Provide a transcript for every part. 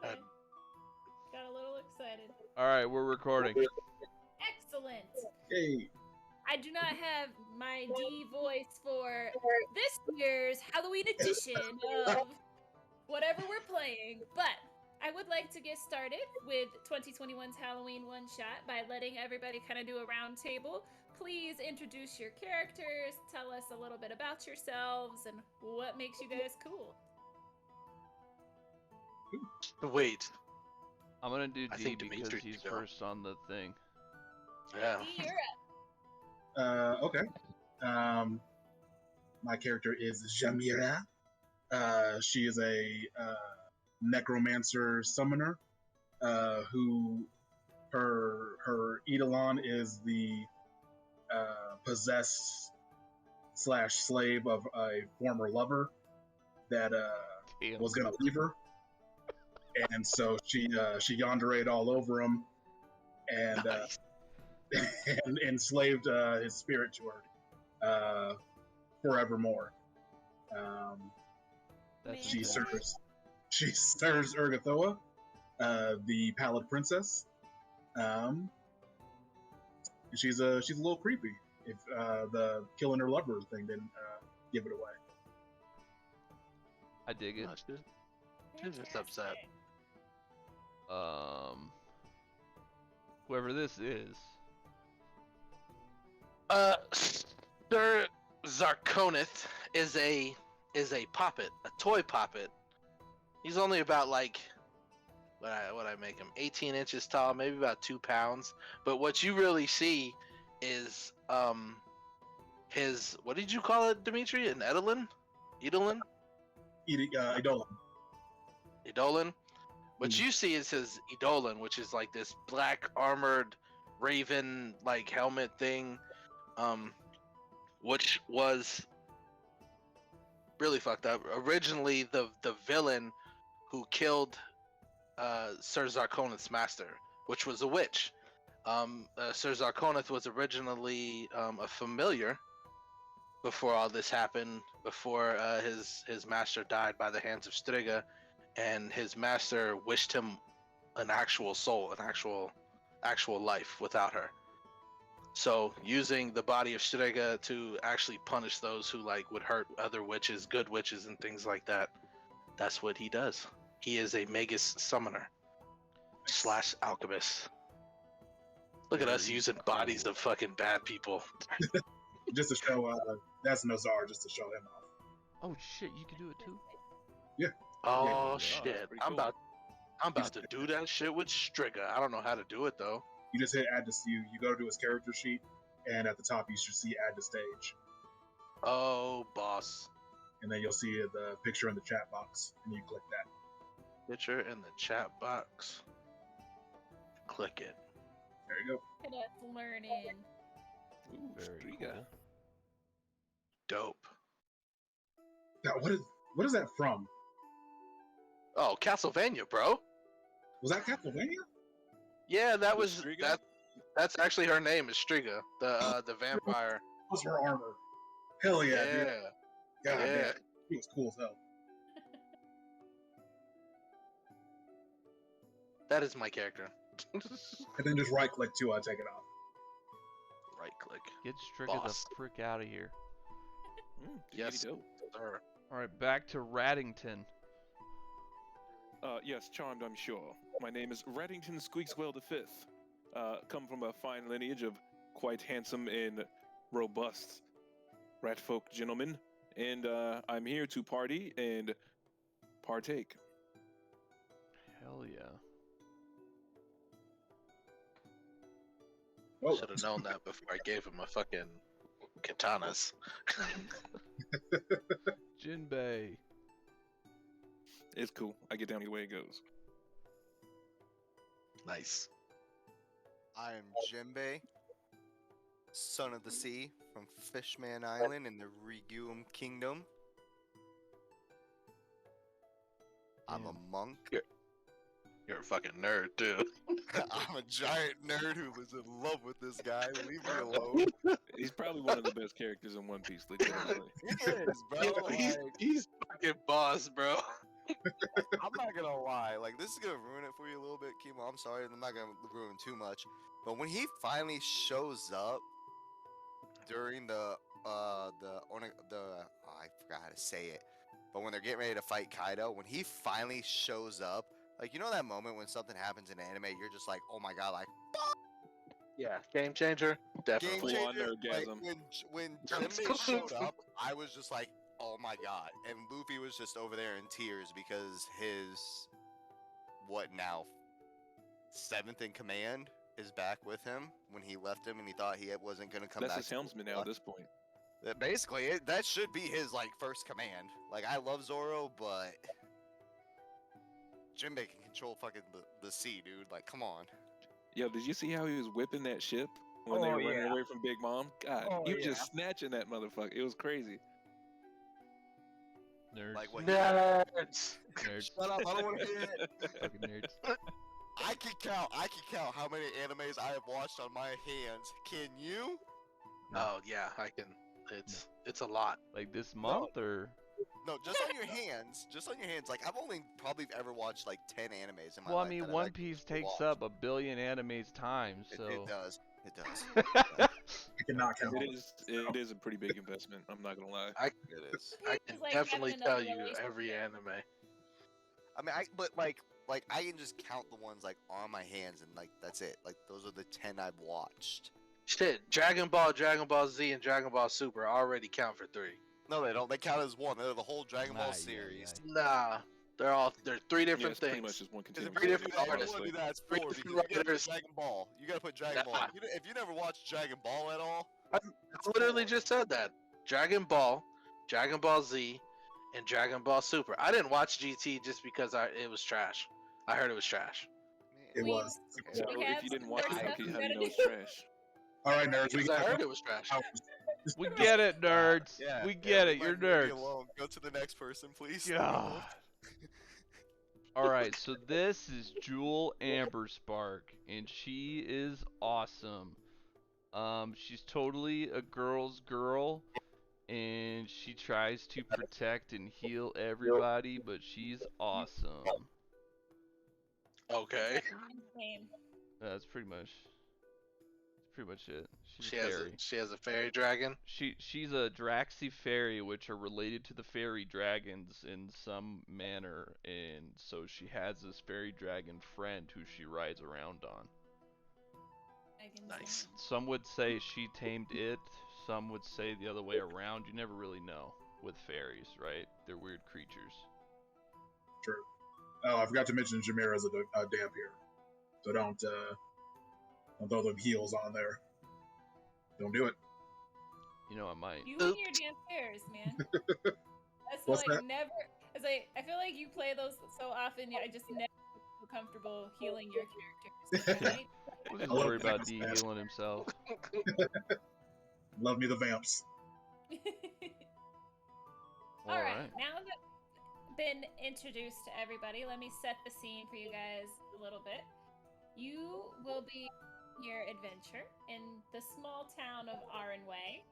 Okay. Got a little excited. All right, we're recording. Excellent. Hey, I do not have my D voice for this year's Halloween edition of whatever we're playing, but I would like to get started with 2021's Halloween one shot by letting everybody kind of do a round table. Please introduce your characters, tell us a little bit about yourselves, and what makes you guys cool. Wait. I'm gonna do I D think because Dimitri he's can go. first on the thing. Yeah. D, you're up. okay. My character is Jamira. She is a necromancer summoner who her eidolon is the possessed slash slave of a former lover that Damn. was gonna leave her, and so she yanderade all over him and Nice. and enslaved his spirit to her forevermore. That's She Man. serves Urgathoa, the Pallid Princess. She's a little creepy. If the killing her lover thing didn't give it away. I dig it. No, she's just upset. Whoever this is. Sir Zarkonith is a puppet, a toy puppet. He's only about like what I make him 18 inches tall, maybe about 2 pounds. But what you really see is his, what did you call it, Dimitri? An eidolon? Eidolon. Eidolon. What you see is his eidolon, which is like this black armored raven like helmet thing, which was really fucked up. Originally, the villain who killed Sir Zarkonith's master, which was a witch. Sir Zarkonith was originally a familiar before all this happened, before his master died by the hands of Striga, and his master wished him an actual soul, an actual life without her. So using the body of Striga to actually punish those who like would hurt other witches, good witches, and things like that. That's what he does. He is a Magus summoner slash alchemist. Look at us Very using cool. bodies of fucking bad people. Just to show that's Nazar, just to show him off. Oh shit, you can do it too. Oh Yeah, shit! that's pretty I'm cool. about to do that shit with Striga. I don't know how to do it though. You just hit add to you go to his character sheet, and at the top you should see add to stage, Oh, boss. and then you'll see the picture in the chat box, and you click that. Picture in the chat box. Click it. There you go. Look at us learning. Ooh, Very Striga. cool. Dope. Now, what is that from? Oh, Castlevania, bro. Was that Castlevania? Yeah, that The was Striga? That's actually her name is Striga, the vampire. That was her armor. Hell yeah, dude. God yeah. damn, she was cool as hell. That is my character. And then just right click to take it off. Right click. Get Striga Boss. the frick out of here. Yes. Dope. Sir. Alright, back to Raddington. Yes, charmed, I'm sure. My name is Reddington Squeakswell V. Come from a fine lineage of quite handsome and robust ratfolk gentlemen, and I'm here to party and partake. Hell yeah. Whoa. Should have known that before I gave him a fucking katanas. Jinbei. It's cool. I get down the way it goes. Nice. I am Jinbei, son of the sea, from Fishman Island in the Riguum Kingdom. I'm a Damn. monk. You're a fucking nerd, too. I'm a giant nerd who was in love with this guy. Leave me alone. He's probably one of the best characters in One Piece, legitimately. He is, bro. He's Like, he's fucking boss, bro. I'm not gonna lie, like this is gonna ruin it for you a little bit, Kimo. I'm sorry, I'm not gonna ruin too much. But when he finally shows up during I forgot how to say it. But when they're getting ready to fight Kaido, when he finally shows up, like you know that moment when something happens in anime, you're just like, oh my god, like Yeah, game changer, game definitely. Full on changer. Like orgasm. when Jinbei showed up, I was just like, oh my god. And Luffy was just over there in tears because his what now 7th in command is back with him when he left him and he thought he wasn't gonna come That's back. his helmsman now at this point. Basically, that should be his like first command. Like I love Zoro, but Jinbei can control fucking the sea, dude. Like, come on. Yo, did you see how he was whipping that ship when they Oh, were running yeah. away from Big Mom? God, Oh, he was yeah. just snatching that motherfucker. It was crazy. Nerds. Like what? Nerds. Nerds. Shut up! I don't want to hear it. Fucking nerds. I can count how many animes I have watched on my hands. Can you? Oh yeah, I can. It's a lot. Like this month or No, just on your hands. Just on your hands. Like I've only probably ever watched like 10 animes in my well, I life. mean, that One I've Piece actually takes watched. up a billion animes times, so. It does. It does. I cannot count. It is a pretty big investment. I'm not gonna lie. It is. I It's can like definitely having tell another you every relationship. anime. I mean, but like I can just count the ones like on my hands and like that's it. Like those are the 10 I've watched. Shit, Dragon Ball, Dragon Ball Z, and Dragon Ball Super already count for 3. No, they don't. They count as one. They're the whole Dragon Ball Aye, aye, series. Nah, they're 3 Yeah, different it's pretty much things. just one Because if continuous. you're different gonna do that, artists. you wanna do that, it's Three 4 different because you gotta put writers. Dragon Ball. You gotta put Dragon Ball. Nah. If you never watched Dragon Ball at all, I literally just said that. Dragon Ball, Dragon Ball Z, and Dragon Ball Super. I didn't watch GT just because it was trash. I heard it was trash. It We- was. So We if have you didn't some watch nerd it, how stuff do we you gotta know it's do. trash? All right, nerds. We Because I got heard it was trash. We get it, nerds. yeah, we get it. leave You're my movie nerds. alone. Go to the next person, please. God. All right, so this is Jewel Amberspark, and she is awesome. She's totally a girl's girl, and she tries to protect and heal everybody, but she's awesome. Okay. Name. That's pretty much it. She's a fairy. She has a fairy dragon. She's a Draxi fairy, which are related to the fairy dragons in some manner, and so she has this fairy dragon friend who she rides around on. Nice. Some would say she tamed it, some would say the other way around. You never really know with fairies, right? They're weird creatures. True. Oh, I forgot to mention Jameer as a damp here. So don't throw them heels on there. Don't do it. You know, I might. You and your damn fairs, man. That's What's like that? never. As I feel like you play those so often. I just never feel comfortable healing your characters. Right? We'll just I love worry about Dragon's D Mask. healing himself. Love me the vamps. All right. Alright. Now that been introduced to everybody, let me set the scene for you guys a little bit. You will be on your adventure in the small town of Aranway.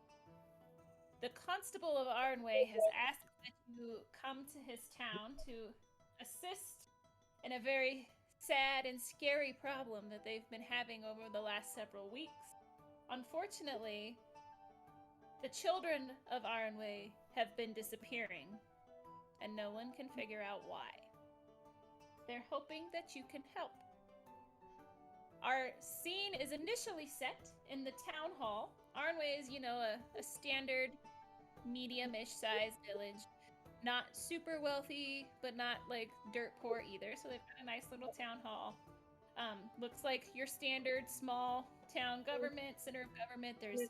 The constable of Aranway has asked that you come to his town to assist in a very sad and scary problem that they've been having over the last several weeks. Unfortunately, the children of Aranway have been disappearing, and no one can figure out why. They're hoping that you can help. Our scene is initially set in the town hall. Aranway is, a standard medium-ish sized village. Not super wealthy, but not like dirt poor either. So they've got a nice little town hall. Looks like your standard small town government, center of government. There's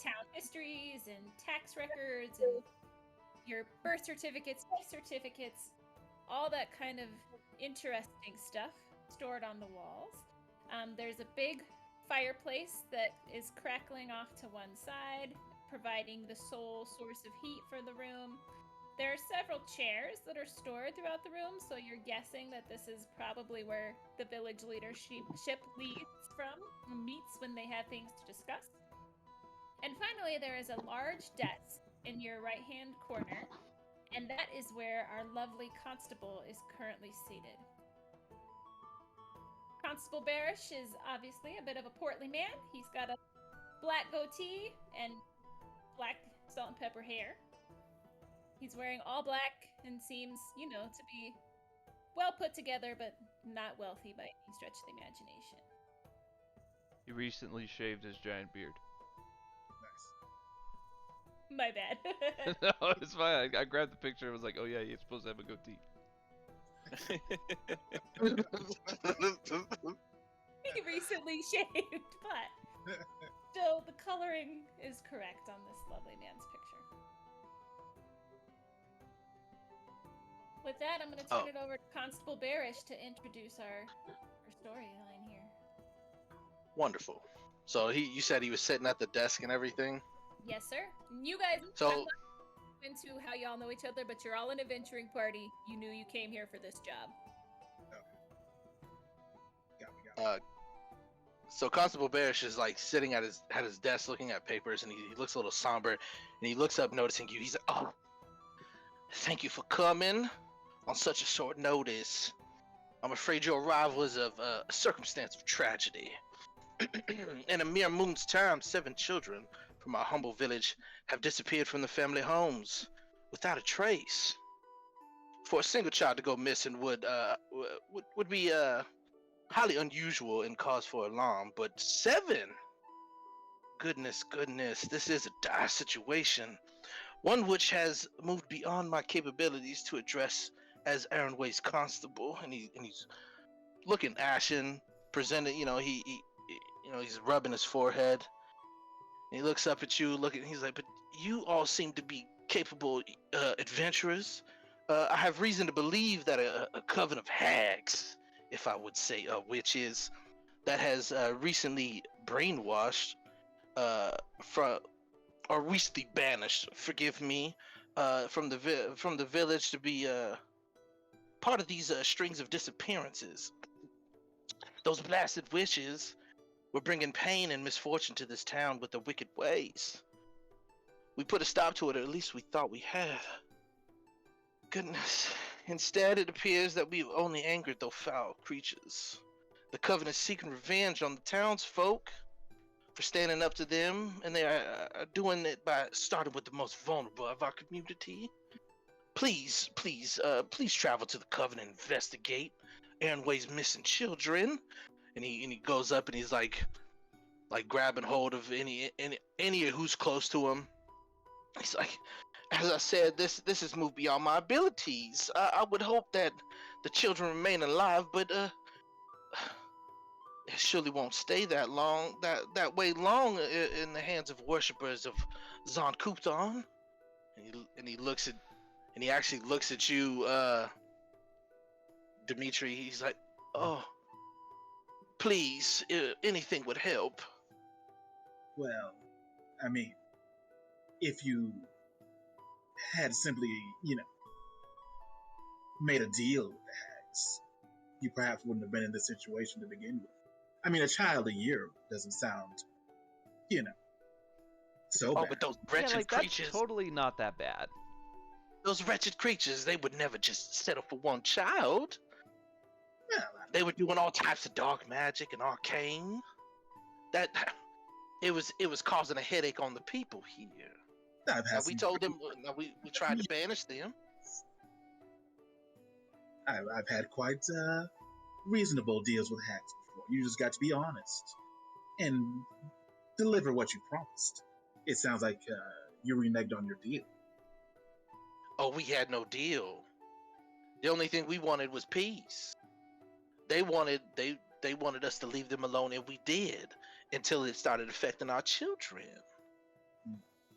town histories and tax records and your birth certificates, life certificates, all that kind of interesting stuff stored on the walls. There's a big fireplace that is crackling off to one side, providing the sole source of heat for the room. There are several chairs that are stored throughout the room, so you're guessing that this is probably where the village leadership meets when they have things to discuss. And finally, there is a large desk in your right-hand corner, And that is where our lovely constable is currently seated. Constable Barish is obviously a bit of a portly man. He's got a black goatee and black salt and pepper hair. He's wearing all black and seems, to be well put together, but not wealthy by any stretch of the imagination. He recently shaved his giant beard. Nice. My bad. No, it's fine. I grabbed the picture and was like, oh yeah, you're supposed to have a goatee. He recently shaved, but still the coloring is correct on this lovely man's picture. With that, I'm going to turn it over to Constable Barish to introduce our storyline here. Wonderful. So you said he was sitting at the desk and everything? Yes, sir. You guys, So- I'm not into how y'all know each other, but you're all an adventuring party. You knew you came here for this job. Got me. So Constable Barish is like sitting at his desk looking at papers, and he looks a little somber, and he looks up noticing you. He's like, oh, thank you for coming on such a short notice. I'm afraid your arrival is of a circumstance of tragedy. In a mere moon's time, 7 children from our humble village have disappeared from the family homes without a trace. For a single child to go missing would be highly unusual and cause for alarm, but 7? Goodness, this is a dire situation. One which has moved beyond my capabilities to address as Aaron Way's constable, and he's looking ashen, presented, he's rubbing his forehead. And he looks up at you, he's like, but you all seem to be capable adventurers. I have reason to believe that a coven of hags, if I would say witches, that has recently brainwashed, or recently banished, forgive me, from the village to be part of these strings of disappearances. Those blasted witches were bringing pain and misfortune to this town with their wicked ways. We put a stop to it, or at least we thought we had. Goodness. Instead, it appears that we've only angered those foul creatures. The Coven is seeking revenge on the townsfolk for standing up to them, and they are doing it by starting with the most vulnerable of our community. Please travel to the Coven and investigate Aaron Way's missing children. And he goes up and he's like grabbing hold of any who's close to him. He's like, as I said, this has moved beyond my abilities. I would hope that the children remain alive, but it surely won't stay that way long in the hands of worshippers of Zon Kupton. And he actually looks at you, Dimitri. He's like, oh, please, anything would help. Well, I mean, if you had simply, made a deal with the hags, you perhaps wouldn't have been in this situation to begin with. I mean, a child a year doesn't sound, so bad. But those wretched creatures, That's totally not that bad. those wretched creatures, they would never just settle for one child. Well, They were doing all types of dark magic and arcane. It was causing a headache on the people here. I've had We some- told them, we tried to banish them. I've had quite reasonable deals with hags before. You just got to be honest and deliver what you promised. It sounds like you reneged on your deal. Oh, we had no deal. The only thing we wanted was peace. They wanted us to leave them alone, and we did, until it started affecting our children.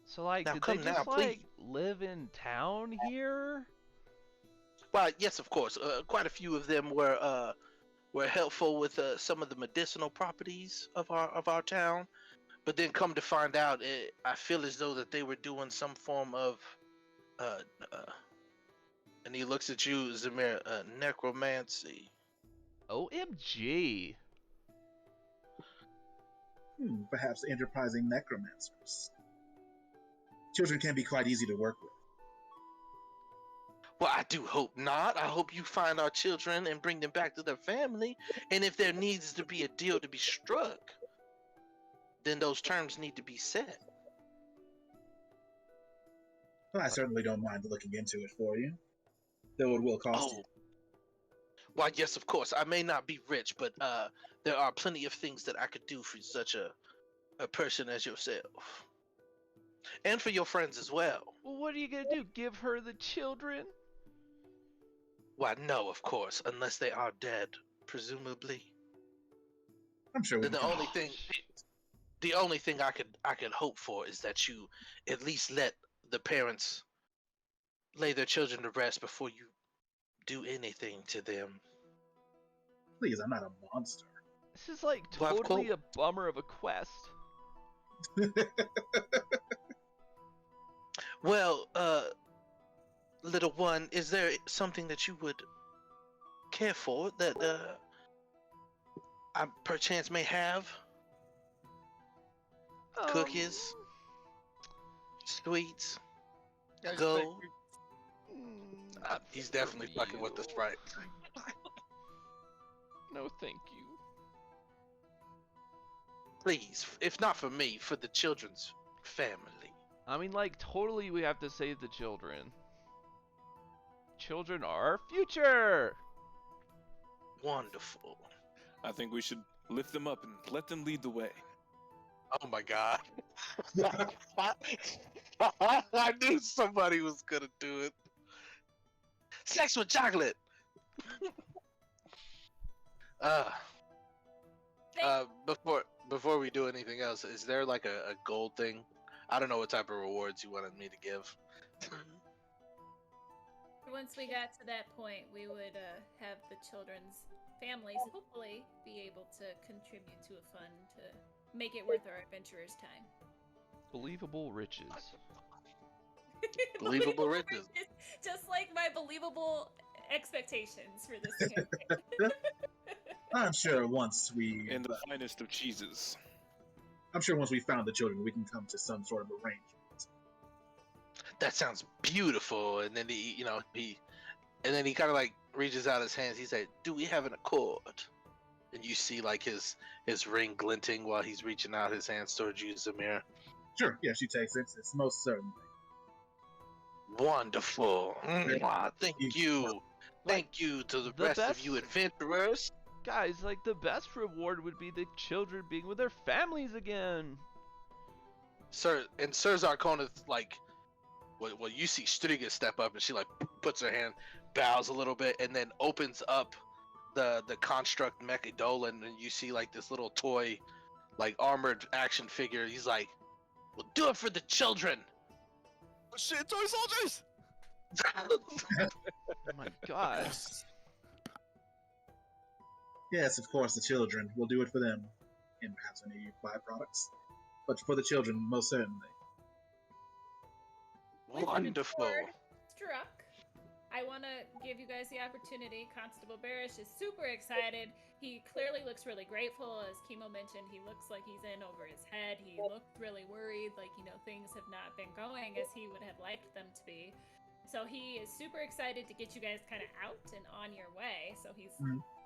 So like, Now did come they now, just like please. live in town here? Well, yes, of course. Quite a few of them were helpful with some of the medicinal properties of our town, but then come to find out, I feel as though that they were doing some form of and he looks at you, Zamir, necromancy. OMG. Perhaps enterprising necromancers. Children can be quite easy to work with. Well, I do hope not. I hope you find our children and bring them back to their family. And if there needs to be a deal to be struck, then those terms need to be set. Well, I certainly don't mind looking into it for you, though it will cost you. Oh, why, yes, of course. I may not be rich, but there are plenty of things that I could do for such a person as yourself. And for your friends as well. Well, what are you gonna do? Give her the children? Why, no, of course, unless they are dead, presumably. I'm sure we Then can. the only thing I could hope for is that you at least let the parents lay their children to rest before you do anything to them. Please, I'm not a monster. This is like Well, of totally course. a bummer of a quest. Well, little one, is there something that you would care for that I perchance may have? Cookies, sweets, Guys, gold. Not He's for definitely fucking with you. us, right? No, thank you. Please, if not for me, for the children's family. I mean, like, totally we have to save the children. Children are our future! Wonderful. I think we should lift them up and let them lead the way. Oh my god. I knew somebody was gonna do it. Sex with chocolate. Before we do anything else, is there like a gold thing? I don't know what type of rewards you wanted me to give. Once we got to that point, we would have the children's families hopefully be able to contribute to a fund to make it worth our adventurers' time. Believable riches. Believable riches. Just like my believable expectations for this campaign. I'm sure once we, And the finest of cheeses. I'm sure once we found the children, we can come to some sort of arrangement. That sounds beautiful. And then he kind of like reaches out his hands. He said, "Do we have an accord?" And you see like his ring glinting while he's reaching out his hands towards you, Zamir. Sure, yeah, she takes it. It's most certainly. Wonderful. Mwah, thank You- you. Thank you to the the rest of best- you adventurers. Guys, like, the best reward would be the children being with their families again. Sir Zarkona's like, well, you see Striga step up and she like puts her hand, bows a little bit, and then opens up the construct Mechadolin, and you see like this little toy, like armored action figure. He's like, "We'll do it for the children." Oh, shit, toy soldiers! Oh my god. Yes, of course, the children. We'll do it for them, and perhaps any byproducts. But for the children, most certainly. Wonderful. Struck. I want to give you guys the opportunity. Constable Barish is super excited. He clearly looks really grateful. As Kimo mentioned, he looks like he's in over his head. He looked really worried, like, things have not been going as he would have liked them to be. So he is super excited to get you guys kind of out and on your way. So he's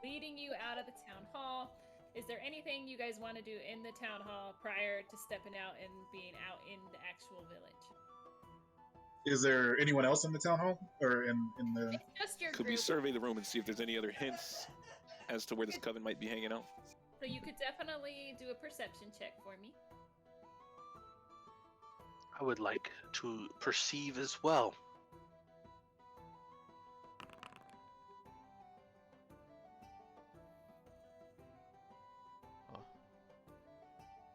leading you out of the town hall. Is there anything you guys want to do in the town hall prior to stepping out and being out in the actual village? Is there anyone else in the town hall? Or in the... It's just your Could group. we survey the room and see if there's any other hints as to where this coven might be hanging out? So you could definitely do a perception check for me. I would like to perceive as well. Oh.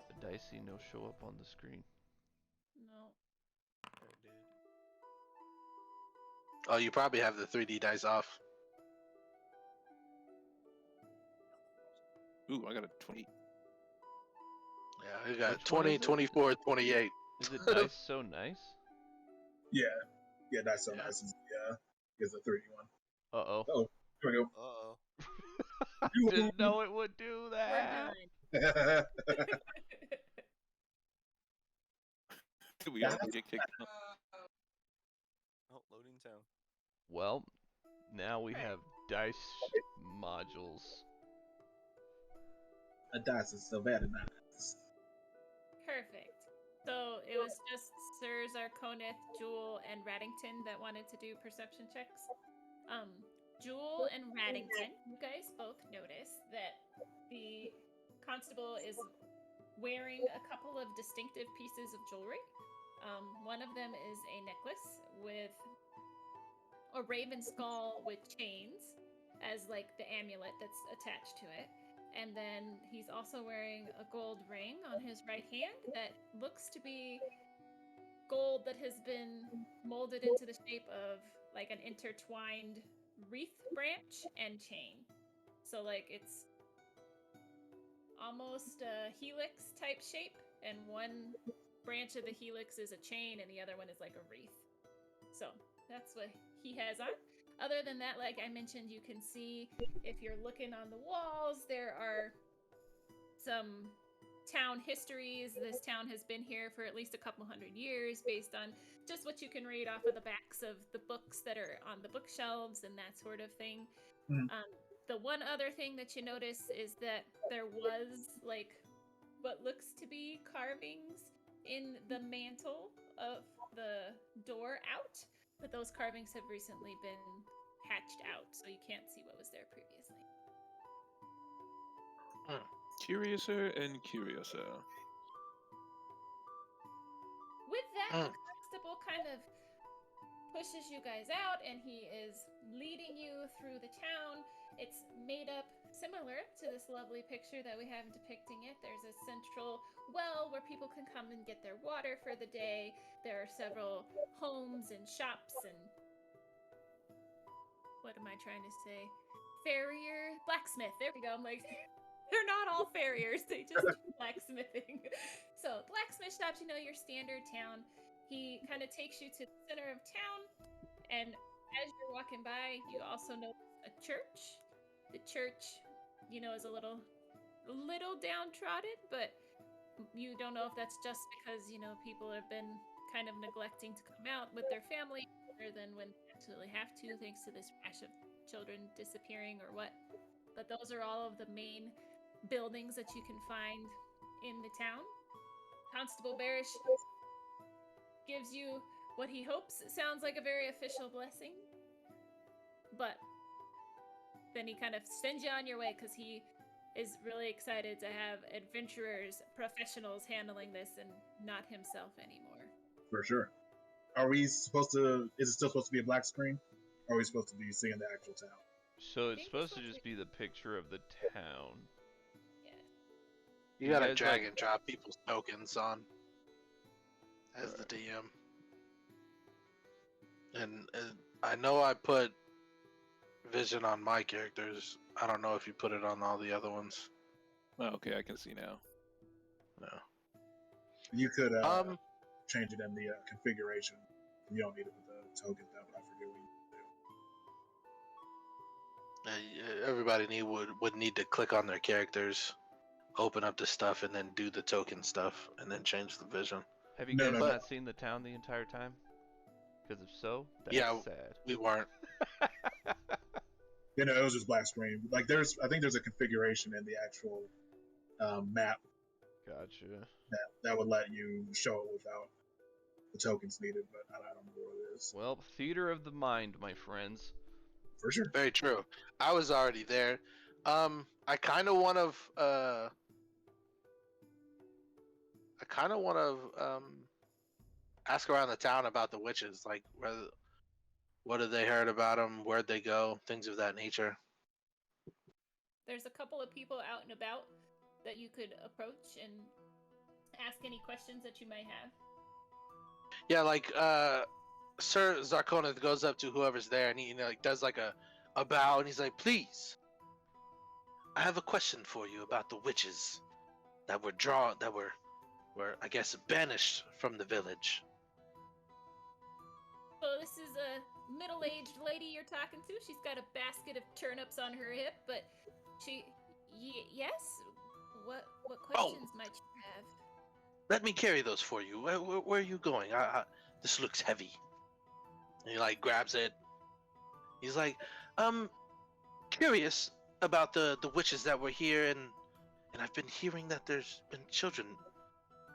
The dicey no show up on the screen. No. Oh, you probably have the 3D dice off. Ooh, I got a 20. Yeah, you got Which one 20, is it? 24, 28. Is the dice so nice? Yeah. Yeah, that's so Yeah. nice. Is the 3D one. Uh-oh. Here we Uh-oh. I didn't know it would do We're that. done. go. We all get kicked out. Oh, loading town. Well, now we Alright. have dice modules. A dice is so bad at dice. Perfect. So it was just Sir Zarkonith, Jewel, and Raddington that wanted to do perception checks. Jewel and Raddington, you guys both notice that the constable is wearing a couple of distinctive pieces of jewelry. One of them is a necklace with a raven skull with chains as like the amulet that's attached to it. And then he's also wearing a gold ring on his right hand that looks to be gold that has been molded into the shape of like an intertwined wreath branch and chain. So like it's almost a helix type shape, and one branch of the helix is a chain and the other one is like a wreath. So that's what he has on. Other than that, like I mentioned, you can see if you're looking on the walls, there are some town histories. This town has been here for at least a couple hundred years based on just what you can read off of the backs of the books that are on the bookshelves and that sort of thing. Mhm. The one other thing that you notice is that there was like what looks to be carvings in the mantle of the door out, but those carvings have recently been hatched out, so you can't see what was there previously. Curiouser and curiouser. With that, the constable kind of pushes you guys out, and he is leading you through the town. It's made up similar to this lovely picture that we have depicting it. There's a central well where people can come and get their water for the day. There are several homes and shops and what am I trying to say? Farrier, blacksmith. There we go. I'm like, they're not all farriers. They just do blacksmithing. So blacksmith shops, you know, your standard town. He kind of takes you to the center of town, and as you're walking by, you also notice a church. The church, you know, is a little downtrodden, but you don't know if that's just because, you know, people have been kind of neglecting to come out with their family rather than when they absolutely have to, thanks to this rash of children disappearing or what. But those are all of the main buildings that you can find in the town. Constable Barish gives you what he hopes sounds like a very official blessing, but then he kind of sends you on your way because he is really excited to have adventurers, professionals handling this and not himself anymore. For sure. Are we supposed to? Is it still supposed to be a black screen? Or are we supposed to be seeing the actual town? So it's think supposed to it's just be the picture of the town. Yeah. You You gotta guys, drag like- and drop people's tokens on as the DM. And I know I put vision on my characters. I don't know if you put it on all the other ones. Oh, okay, I can see now. No. You could Um, change it in the configuration. You don't need it with the tokens down, but I forget what you do. everybody would need to click on their characters, open up the stuff, and then do the token stuff, and then change the vision. Have you No, guys no, not seen the town the entire time? Because if so, that's Yeah. sad. We weren't. You know, it was just black screen. Like I think there's a configuration in the actual map Gotcha. that would let you show it without the tokens needed, but I don't know what it is. Well, theater of the mind, my friends. For sure. Very true. I was already there. I kind of want to. Ask around the town about the witches, like what have they heard about them, where'd they go, things of that nature. There's a couple of people out and about that you could approach and ask any questions that you might have. Yeah, like Sir Zarkonith goes up to whoever's there and he like does like a bow and he's like, "Please, I have a question for you about the witches that were I guess banished from the village." So this is a middle-aged lady you're talking to. She's got a basket of turnips on her hip, but yes? What questions might you have? Let me carry those for you. Where are you going? This looks heavy. And he like grabs it, He's like, curious about the witches that were here, and I've been hearing that there's been children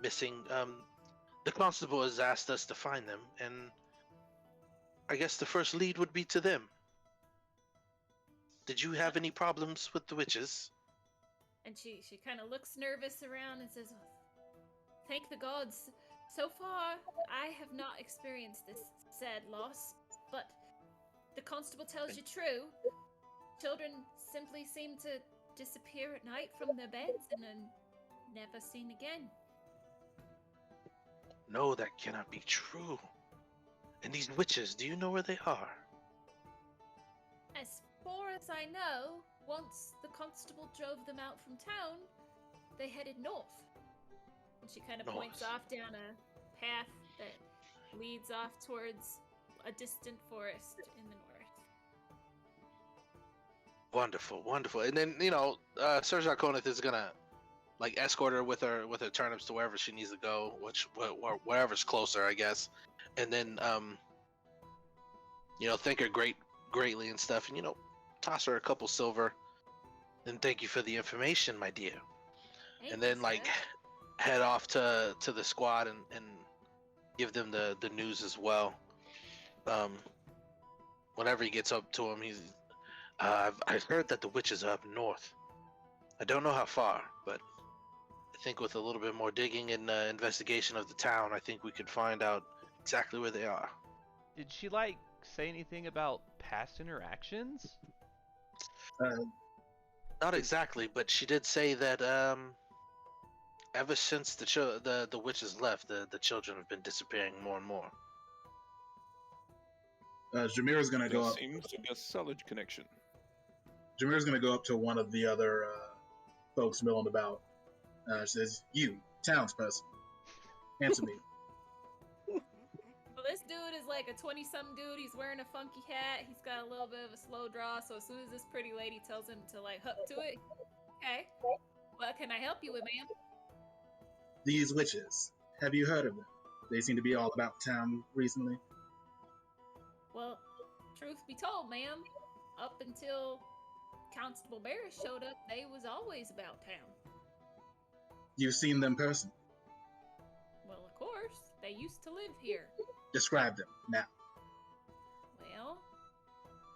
missing. The constable has asked us to find them, and I guess the first lead would be to them. Did you have any problems with the witches? And she kind of looks nervous around and says, "Thank the gods. So far, I have not experienced this sad loss, but the constable tells you true. Children simply seem to disappear at night from their beds and are never seen again." No, that cannot be true. And these witches, do you know where they are? As far as I know, once the constable drove them out from town, they headed north. And she kind of points North. off down a path that leads off towards a distant forest in the north. Wonderful, wonderful. And then Sir Zarkonith is gonna like escort her with her turnips to wherever she needs to go, wherever's closer, I guess. And then thank her greatly and stuff, and toss her a couple silver. And thank you for the information, my dear. Thank And you, then like sir. head off to the squad and give them the news as well. Whenever he gets up to him, I've heard that the witches are up north. I don't know how far, but I think with a little bit more digging and investigation of the town, I think we could find out exactly where they are. Did she like say anything about past interactions? Not exactly, but she did say that ever since the witches left, the children have been disappearing more and more. Jameer's gonna go There up. seems to be a solid connection. Jameer's gonna go up to one of the other folks milling about. She says, "You, townsperson, answer me." Well, this dude is like a 20-something dude. He's wearing a funky hat. He's got a little bit of a slow draw. So as soon as this pretty lady tells him to like hook to it, okay, what can I help you with, ma'am? These witches. Have you heard of them? They seem to be all about town recently. Well, truth be told, ma'am, up until Constable Barris showed up, they was always about town. You've seen them personally. Well, of course, they used to live here. Describe them now. Well,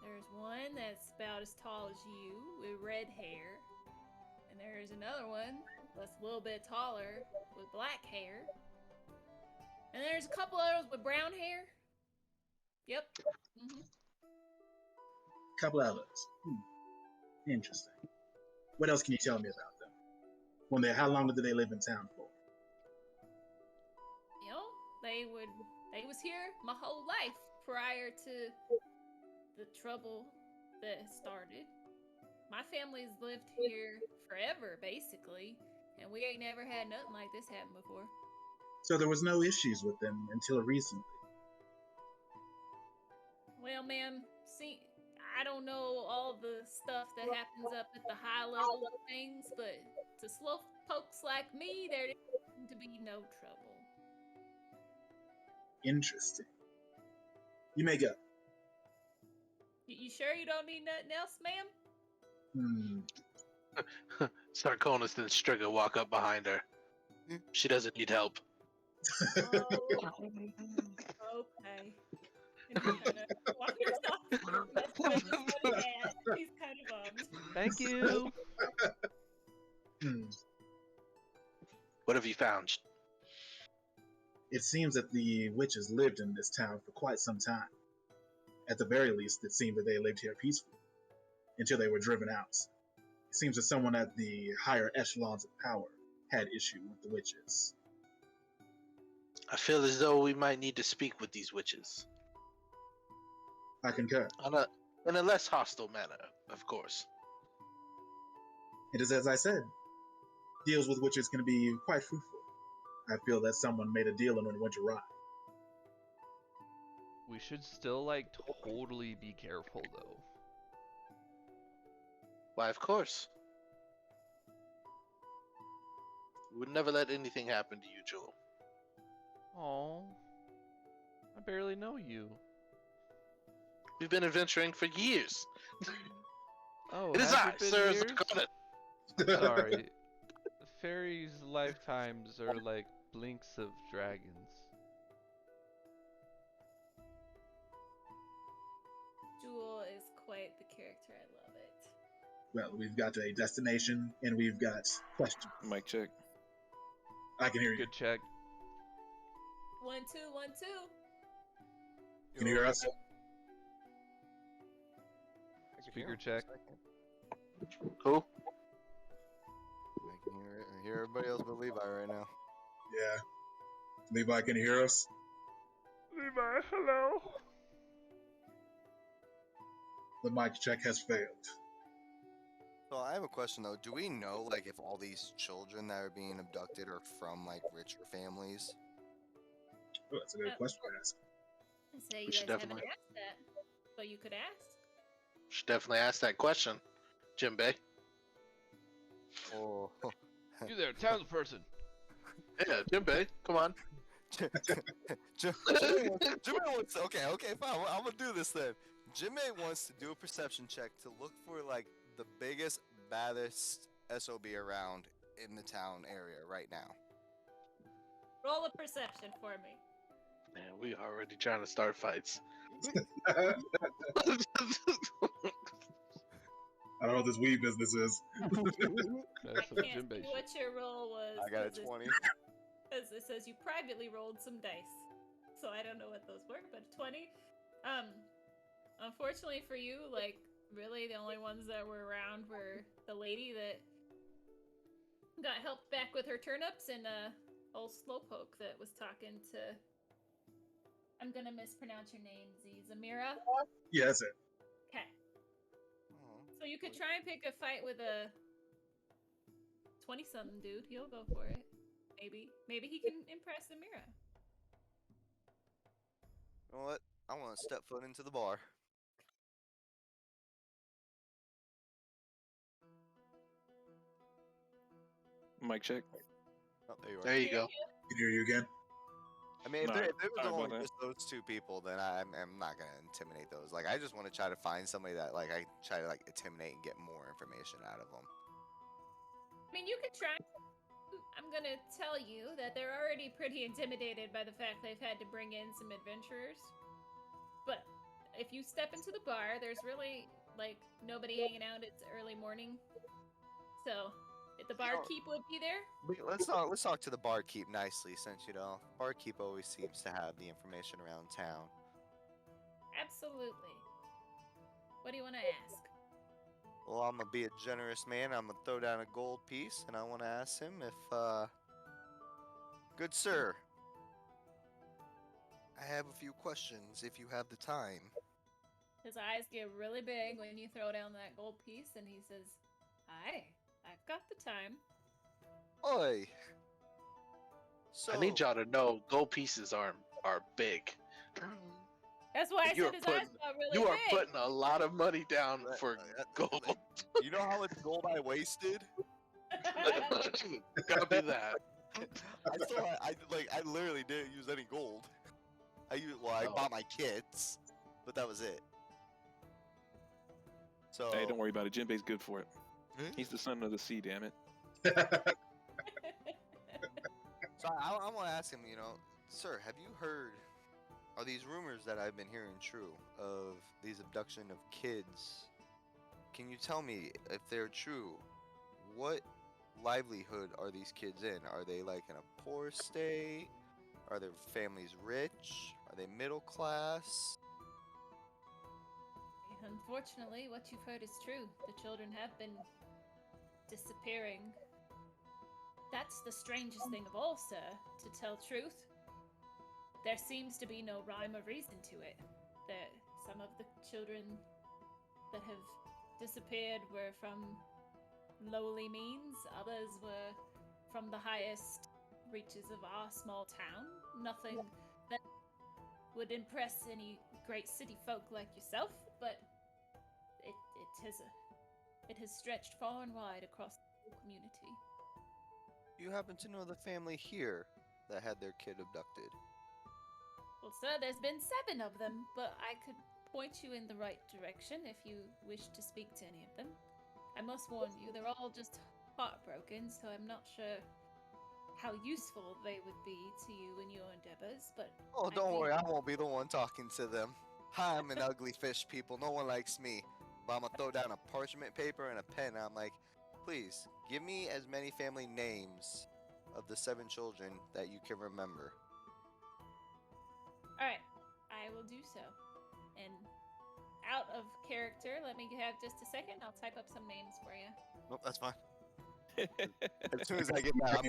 there's one that's about as tall as you with red hair. And there's another one that's a little bit taller with black hair. And there's a couple others with brown hair. Yep. Mm-hmm. Couple others. Interesting. What else can you tell me about them? How long did they live in town for? You know, they was here my whole life prior to the trouble that started. My family's lived here forever, basically, and we ain't never had nothing like this happen before. So there was no issues with them until recently. Well, ma'am, see, I don't know all the stuff that happens up at the high level of things, but to slow pokes like me, there didn't seem to be no trouble. Interesting. You may go. You sure you don't need nothing else, ma'am? Sarkonis and Striga walk up behind her. She doesn't need help. Oh, okay. And he kind of wanders off. He's kind of bummed. Thank you. What have you found? It seems that the witches lived in this town for quite some time. At the very least, it seemed that they lived here peacefully until they were driven out. It seems that someone at the higher echelons of power had issue with the witches. I feel as though we might need to speak with these witches. I concur. In a less hostile manner, of course. It is as I said. Deals with witches can be quite fruitful. I feel that someone made a deal and it went awry. We should still like totally be careful though. Why, of course. We would never let anything happen to you, Jewel. Oh, I barely know you. We've been adventuring for years. Oh, It is has I, it been Sir years? Zarkona. Sorry. Fairies' lifetimes are like blinks of dragons. Jewel is quite the character. I love it. Well, we've got a destination and we've got questions. Mic check. I can hear you. Good check. 1, 2, 1, 2. Can you hear us? Speaker check. Cool. I can hear everybody else but Levi right now. Yeah. Levi, can you hear us? Levi, hello. The mic check has failed. So I have a question though. Do we know like if all these children that are being abducted are from like richer families? Oh, that's a good question to ask. I say you We should guys haven't definitely- asked that, but you could ask. Should definitely ask that question, Jinbei. Oh, You there, townsperson. Yeah, Jinbei, come on. Jimmy wants. Okay, fine. I'm gonna do this then. Jimmy wants to do a perception check to look for like the biggest, baddest SOB around in the town area right now. Roll a perception for me. Man, we already trying to start fights. I don't know what this weed business is. That's I some can't Jinbei see shit. what your roll was. I got a 'cause 20. As it says you privately rolled some dice. So I don't know what those were, but 20. Unfortunately for you, like, really the only ones that were around were the lady that got helped back with her turnips and old Slowpoke that was talking to, I'm gonna mispronounce your name, Zamira. Yeah, that's it. Okay. Oh. So you could try and pick a fight with a 20-something dude. He'll go for it. Maybe he can impress Amira. You know what? I want to step foot into the bar. Mic check. Oh, there you are. There you go. Can hear you again? I mean, if, No, there, if there was sorry about only that. just those two people, then I'm not gonna intimidate those. Like, I just want to try to find somebody that like I try to like intimidate and get more information out of them. I mean, you could try. I'm gonna tell you that they're already pretty intimidated by the fact they've had to bring in some adventurers. But if you step into the bar, there's really like nobody hanging out. It's early morning, so if the You know- barkeep would be there. Let's talk to the barkeep nicely, since barkeep always seems to have the information around town. Absolutely. What do you want to ask? Well, I'm gonna be a generous man. I'm gonna throw down a gold piece, and I want to ask him if, good sir, I have a few questions. If you have the time. His eyes get really big when you throw down that gold piece, and he says, "Aye, I've got the time." Oi. So I need y'all to know gold pieces are big. That's why I You said are his eyes putting- got really You are big. putting a lot of money down for gold. You know how much gold I wasted? Copy that. I literally didn't use any gold. I Oh. bought my kits, but that was it. So Hey, don't worry about it. Jinbei's good for it. Hmm? He's the son of the sea, damn it. So I want to ask him, sir, have you heard? Are these rumors that I've been hearing true of these abduction of kids? Can you tell me if they're true? What livelihood are these kids in? Are they like in a poor state? Are their families rich? Are they middle class? Unfortunately, what you've heard is true. The children have been disappearing. That's the strangest thing of all, sir, to tell truth. There seems to be no rhyme or reason to it. Some of the children that have disappeared were from lowly means, others were from the highest reaches of our small town. Nothing that would impress any great city folk like yourself, but it has stretched far and wide across the whole community. Do you happen to know the family here that had their kid abducted? Well, sir, there's been 7 of them, but I could point you in the right direction if you wish to speak to any of them. I must warn you, they're all just heartbroken, so I'm not sure how useful they would be to you in your endeavors, but Oh, I don't think- worry, I won't be the one talking to them. I'm an ugly fish, people. No one likes me. But I'm gonna throw down a parchment paper and a pen. And I'm like, please give me as many family names of the 7 children that you can remember. Alright, I will do so. And out of character, let me have just a second. I'll type up some names for you. Nope, that's fine. As soon as I get that,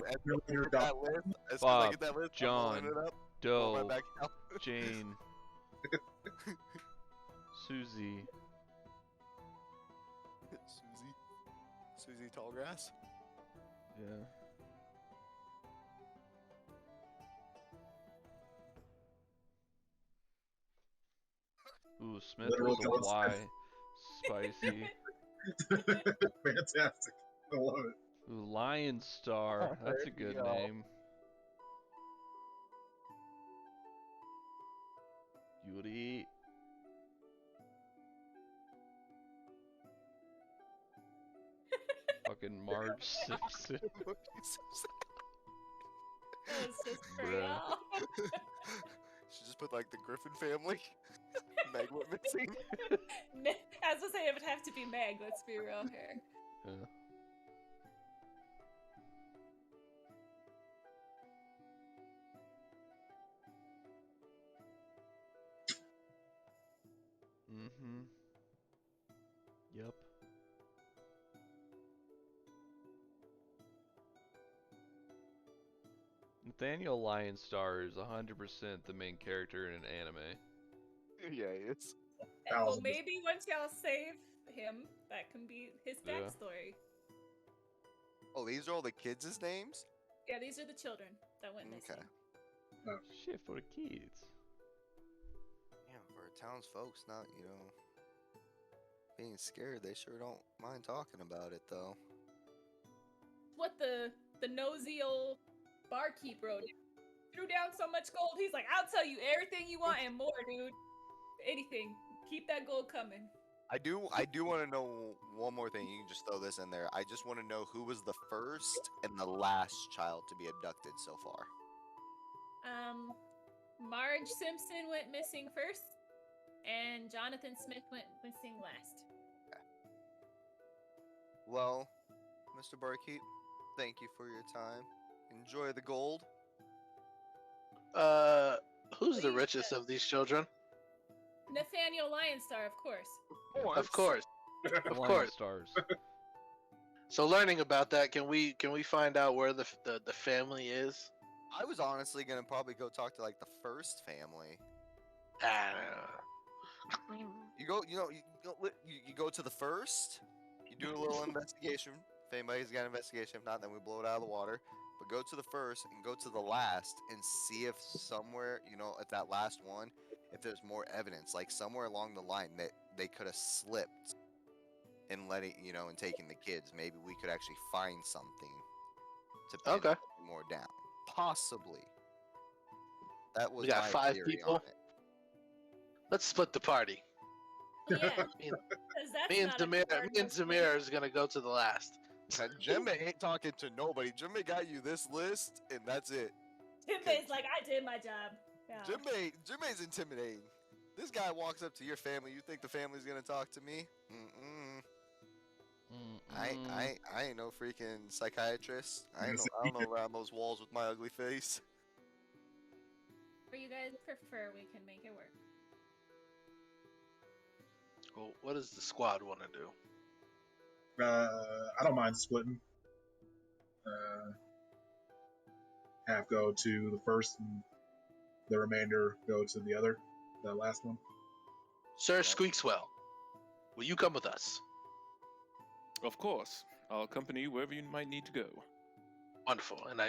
You're that done. list, as soon as I Bob, get that list, John, I'm pulling it up. Roll my Doe, back out. Jane, Susie, Susie Tallgrass. yeah. Ooh, Smith Literal was a John Y. Smith. Spicy. Fantastic. I love it. Ooh, Lion Star. That's a good Yo. name. Yuri. Fucking Marge Simpson. That was just for Bruh. y'all. Should just put like the Griffin family. Meg went missing. As I say, it would have to be Meg, let's be real here. Yeah. Mm-hmm. Yep. Nathaniel Lionstar is 100% the main character in an anime. Yeah, it's. Well, 1000%. maybe once y'all save him, that can be his Yeah. backstory. Oh, these are all the kids' names? Yeah, these are the children that went missing. Okay. Shit for the kids. Yeah, for townsfolks not, being scared, they sure don't mind talking about it, though. What the nosy old barkeep wrote. Threw down so much gold. He's like, I'll tell you everything you want and more, dude. Anything. Keep that gold coming. I do want to know one more thing. You can just throw this in there. I just want to know who was the first and the last child to be abducted so far. Marge Simpson went missing first, and Jonathan Smith went missing last. Well, Mr. Barkeep, thank you for your time. Enjoy the gold. Who's the Please, richest of these children? Nathaniel Lionstar, of course. Of course. Of course. Stars. So learning about that, can we find out where the family is? I was honestly gonna probably go talk to like the first family. Ah, You go, you go to the first. You do a little investigation. If anybody's got an investigation, if not, then we blow it out of the water. But go to the first and go to the last and see if somewhere, at that last one, if there's more evidence, like somewhere along the line that they could have slipped in letting, and taking the kids. Maybe we could actually find something to pin Okay. more down. Possibly. That was We got my 5 theory people? on it. let's split the party. Yeah, Me because that's Me and not a Zamir, card me and that's Zamir is gonna go to the last. Jimmy ain't talking to nobody. Jimmy got you this list, and that's it. Timmy's like, I did my job. Yeah. Jimmy's intimidating. This guy walks up to your family. You think the family's gonna talk to me? Mm-mm. I ain't no freaking psychiatrist. I don't know around those walls with my ugly face. Whatever you guys prefer, we can make it work. Well, what does the squad want to do? I don't mind splitting. Half go to the first, and the remainder go to the last one. Sir Squeakswell, will you come with us? Of course. I'll accompany you wherever you might need to go. Wonderful. And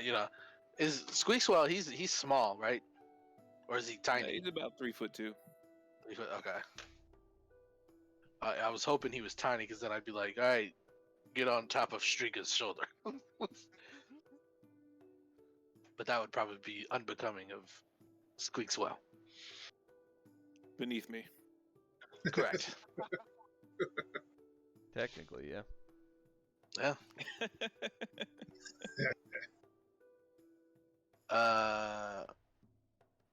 is Squeakswell? He's small, right? Or is he Yeah, tiny? he's about 3'2". 3 foot. Okay. I was hoping he was tiny, because then I'd be like, all right, get on top of Striga's shoulder. But that would probably be unbecoming of Squeakswell. Beneath me. Correct. Technically, yeah. Yeah.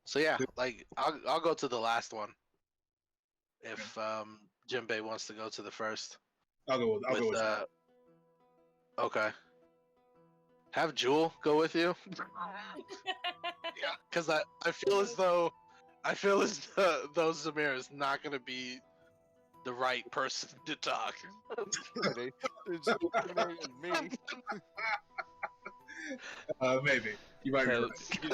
So yeah, like I'll go to the last one if Jinbei wants to go to the first. I'll go with Okay. Have Jewel go with you, because I feel as though though Zamir is not gonna be the right person to talk. It's me. maybe. You might be right. Totes. Yeah.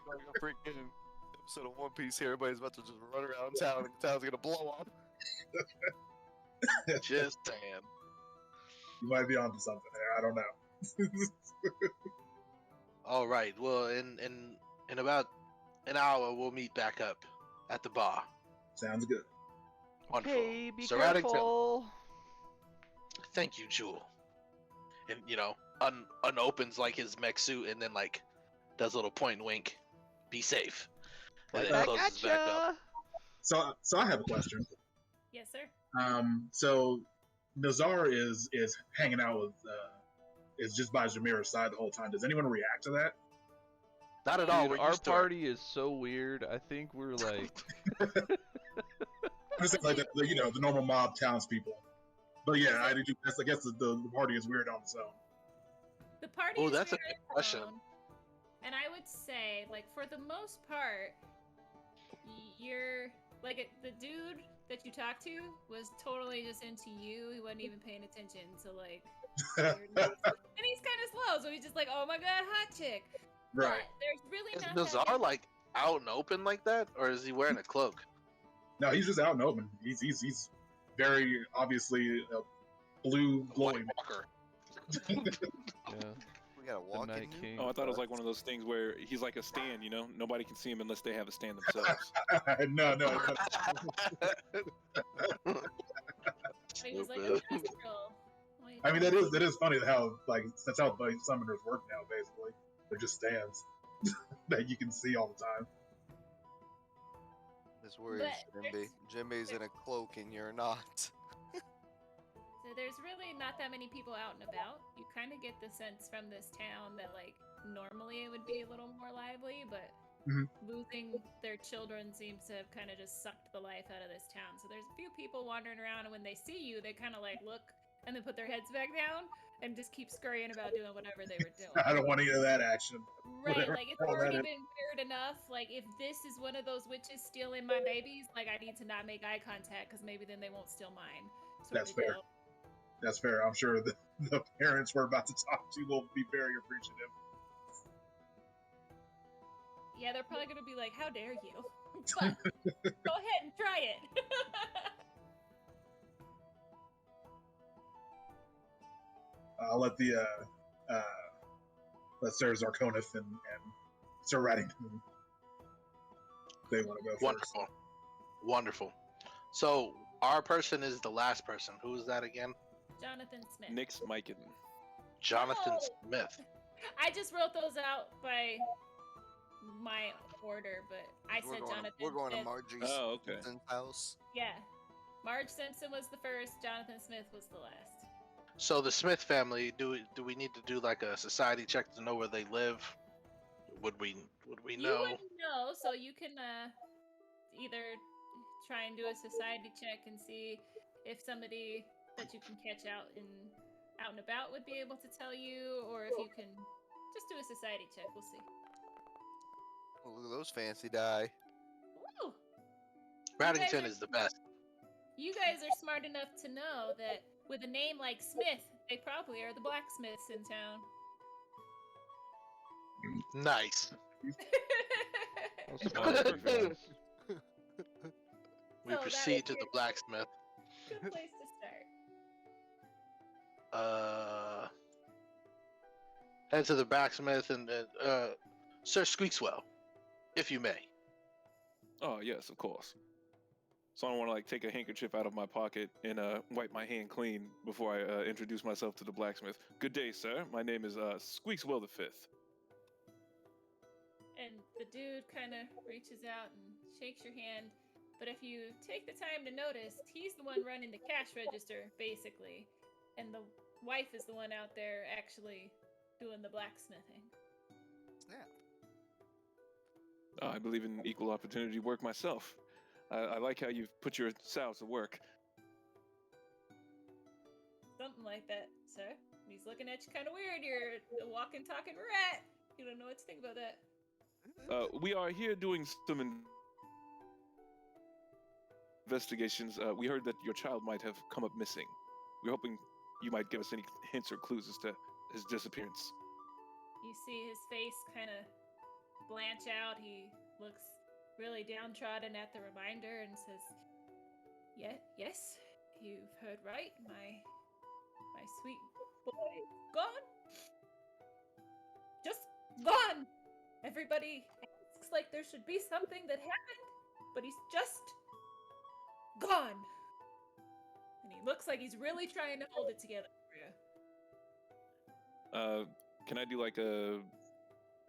Like a freaking episode of One Piece here. Everybody's about to just run around town and the town's gonna blow up. Just saying. You might be onto something there. I don't know. All right. Well, in about an hour, we'll meet back up at the bar. Sounds good. Wonderful. Hey, be Sir Addington, careful. thank you, Jewel. And unopens like his mech suit and then like does a little point and wink. Be safe. And then Back closes at back up. ya. So I have a question. Yes, sir. So Nazar is hanging out with is just by Jameera's side the whole time. Does anyone react to that? Not at all. Dude, We're our used to it. party is so weird. I think we're like, I'm just like the normal mob townspeople. But yeah, I guess the party is weird on its own. The party Oh, is that's a weird good on its question. own, and I would say, like, for the most part, you're like the dude that you talked to was totally just into you. He wasn't even paying attention to like weirdness. And he's kind of slow, so he's just like, "Oh my god, hot chick." Right. But there's really Is not Nazar that like out and open like that, or is he wearing a cloak? No, he's just out and open. He's very obviously blue White glowing. Walker. yeah, We gotta the walk Night in. King. Oh, I thought it was like one of those things where he's like a stand, you know? Nobody can see him unless they have a stand themselves. no. he was like a Stupid. minstrel. Like, I mean that is funny how that's how summoners work now. Basically, they're just stands that you can see all the time. This word is But Jimby. Jimmy's in a cloak and you're not. So there's really not that many people out and about. You kind of get the sense from this town that like normally it would be a little more lively, but Mhm. losing their children seems to have kind of just sucked the life out of this town. So there's a few people wandering around, and when they see you, they kind of like look and then put their heads back down and just keep scurrying about doing whatever they were doing. I don't want any of that action. Right, whatever like it's all that already is. been weird enough. Like if this is one of those witches stealing my babies, like I need to not make eye contact because maybe then they won't steal mine. That's Sort of fair. deal. That's fair. I'm sure the parents we're about to talk to will be very appreciative. Yeah, they're probably gonna be like, "How dare you?" But go ahead and try it. I'll let let Sir Zarkonith and Sir Raddington. They want to go first. Wonderful. Wonderful. So our person is the last person. Who is that again? Jonathan Smith. Nick's Mikan. Jonathan Oh! Smith. I just wrote those out by my order, but I said Jonathan. We're going to Smith. Marjorie's Oh, okay. house. Yeah, Marge Simpson was the first. Jonathan Smith was the last. So the Smith family, do we need to do like a society check to know where they live? Would we You know? wouldn't know, so you can either try and do a society check and see if somebody that you can catch out and about would be able to tell you, or if you can just do a society check. We'll see. Oh, look at those fancy die. Woo! Raddington is the best. You guys are smart enough to know that with a name like Smith, they probably are the blacksmiths in town. Nice. I'll surprise you guys. We So that proceed is to the your blacksmith. good place to start. Head to the blacksmith and Sir Squeakswell, if you may. Oh, yes, of course. So I don't want to like take a handkerchief out of my pocket and wipe my hand clean before I introduce myself to the blacksmith. Good day, sir. My name is Squeakswell the Fifth. And the dude kind of reaches out and shakes your hand. but if you take the time to notice, he's the one running the cash register, basically, and the wife is the one out there actually doing the blacksmithing. Snap. I believe in equal opportunity work myself. I like how you've put your sows to work. Something like that, sir. He's looking at you kind of weird. You're a walking, talking rat. You don't know what to think about that. We are here doing some investigations. We heard that your child might have come up missing. We're hoping you might give us any hints or clues as to his disappearance. You see his face kind of blanch out. He looks really downtrodden at the reminder and says, yes, you've heard right. My sweet boy is gone. Just gone. Everybody acts like there should be something that happened, but he's just gone. And he looks like he's really trying to hold it together for you. Can I do like a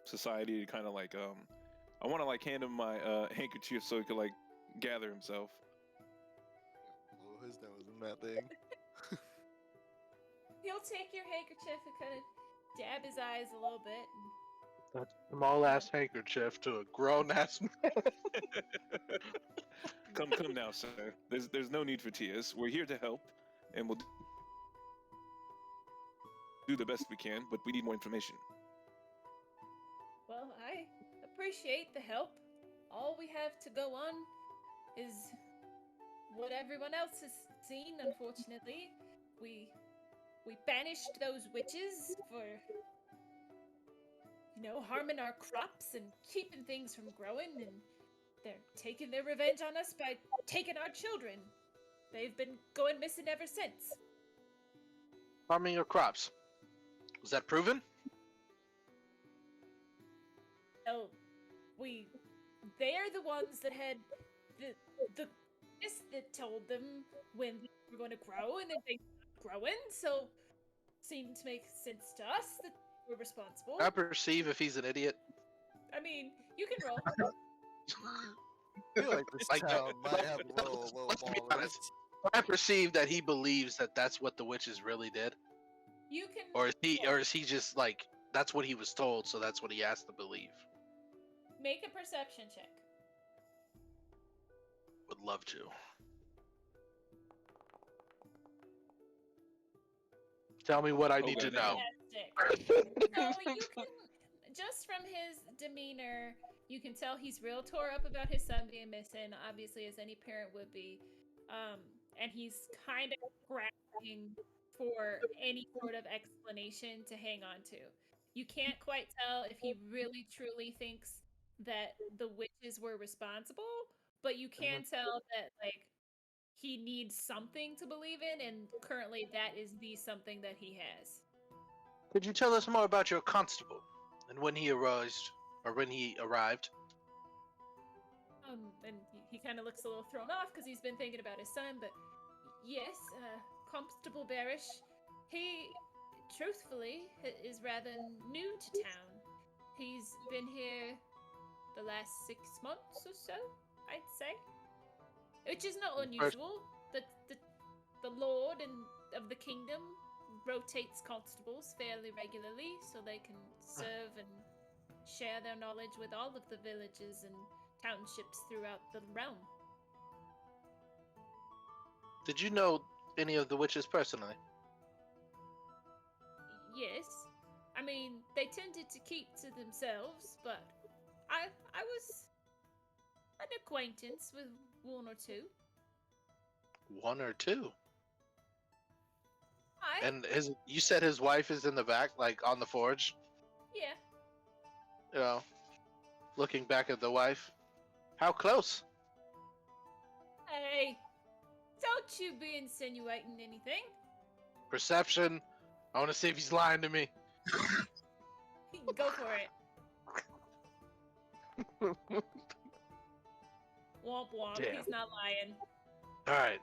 society kind of like I want to like hand him my handkerchief so he could like gather himself. Blow his nose in that thing. He'll take your handkerchief and kind of dab his eyes a little bit. And That small ass handkerchief to a grown ass man. Come now, sir. There's no need for tears. We're here to help, and we'll do the best we can, but we need more information. well, I appreciate the help. All we have to go on is what everyone else has seen, unfortunately. We banished those witches for, harming our crops and keeping things from growing, and they're taking their revenge on us by taking our children. They've been going missing ever since. Farming your crops. Was that proven? Oh, they're the ones that had the that told them when they were going to grow, and then they stopped growing, so seemed to make sense to us that we're responsible. I perceive if he's an idiot. I mean, you can roll. I feel like this Like, town might have a little let's be ballers. honest. I perceive that he believes that that's what the witches really did, You can. or is he just like that's what he was told, so that's what he has to believe. Make a perception check. Would love to. Tell me what I need to Okay. know. Fantastic. So you can, just from his demeanor, you can tell he's real tore up about his son being missing, obviously, as any parent would be. And he's kind of grasping for any sort of explanation to hang on to. You can't quite tell if he really truly thinks that the witches were responsible, but you can tell that, like, he needs something to believe in, and currently that is the something that he has. Could you tell us more about your constable and when he arrived? And he kind of looks a little thrown off because he's been thinking about his son, but yes, Constable Barish, he, truthfully, is rather new to town. He's been here the last 6 months or so, I'd say. Which is not unusual. The Lord of the Kingdom rotates constables fairly regularly so they can serve and share their knowledge with all of the villages and townships throughout the realm. Did you know any of the witches personally? Yes. I mean, they tended to keep to themselves, but I was an acquaintance with one or two. One or two. I And you said his wife is in the back, like on the forge, yeah. you know, looking back at the wife. How close? Hey, don't you be insinuating anything. Perception. I want to see if he's lying to me. Go for it. Womp womp. Damn. He's not lying. All right.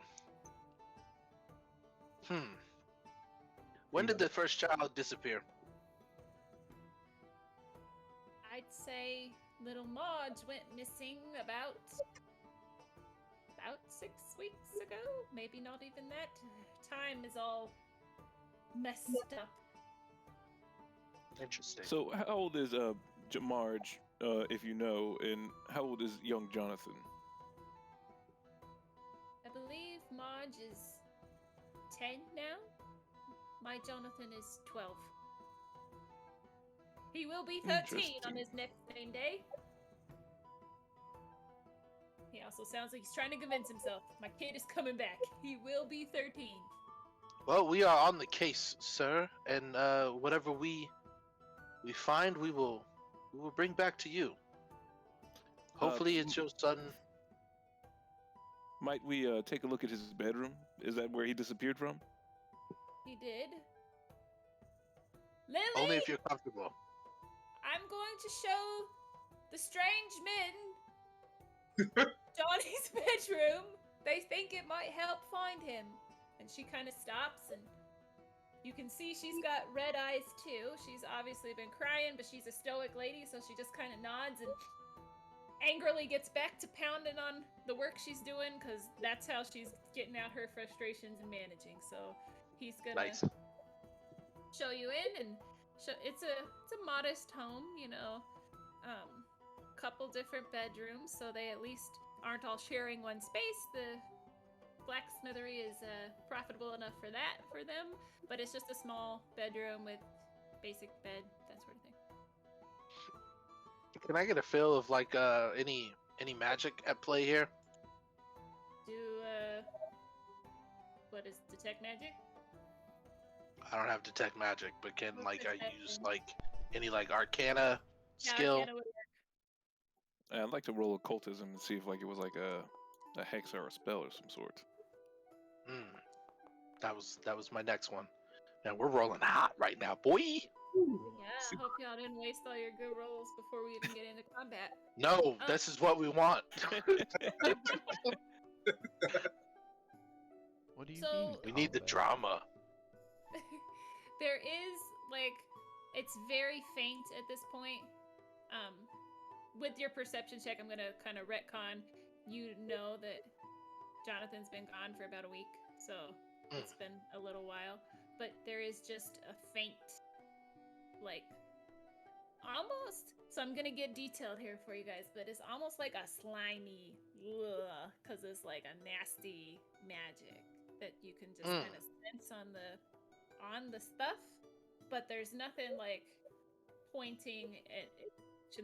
When did the first child disappear? I'd say little Marge went missing about about 6 weeks ago. Maybe not even that. Time is all messed up. Interesting. So, how old is Marge, if you know, and how old is young Jonathan? I believe Marge is 10 now. My Jonathan is 12. He will be 13 on Interesting. his next name day. He also sounds like he's trying to convince himself. My kid is coming back. He will be 13. Well, we are on the case, sir, and whatever we find, we will bring back to you. Hopefully, it's your son. Might we take a look at his bedroom? Is that where he disappeared from? He did. Lily, Only if you're comfortable. I'm going to show the strange men Johnny's bedroom. They think it might help find him. And she kind of stops, and you can see she's got red eyes too. She's obviously been crying, but she's a stoic lady, so she just kind of nods and angrily gets back to pounding on the work she's doing, because that's how she's getting out her frustrations and managing. So he's gonna Nice. show you in, and it's a modest home, you know, couple different bedrooms, so they at least aren't all sharing one space. The blacksmithery is profitable enough for that for them, but it's just a small bedroom with basic bed, that sort of thing. Can I get a feel of like any magic at play here? Do what is detect magic? I don't have detect magic, but can What's like I detect use then? like any like arcana Yeah, skill? Arcana would work. I'd like to roll occultism and see if like it was like a hex or a spell of some sort. That was my next one. And we're rolling hot right now, boy. Yeah, I hope y'all didn't waste all your good rolls before we even get into combat. No, this is what we want. What do you So- mean? We need the combat? drama. There is like, it's very faint at this point. With your perception check, I'm gonna kind of retcon. You know that Jonathan's been gone for about a week, so it's been a little while. But there is just a faint, like, almost. So I'm gonna get detailed here for you guys, but it's almost like a slimy, because it's like a nasty magic that you can just kind of sense on the stuff. But there's nothing like pointing at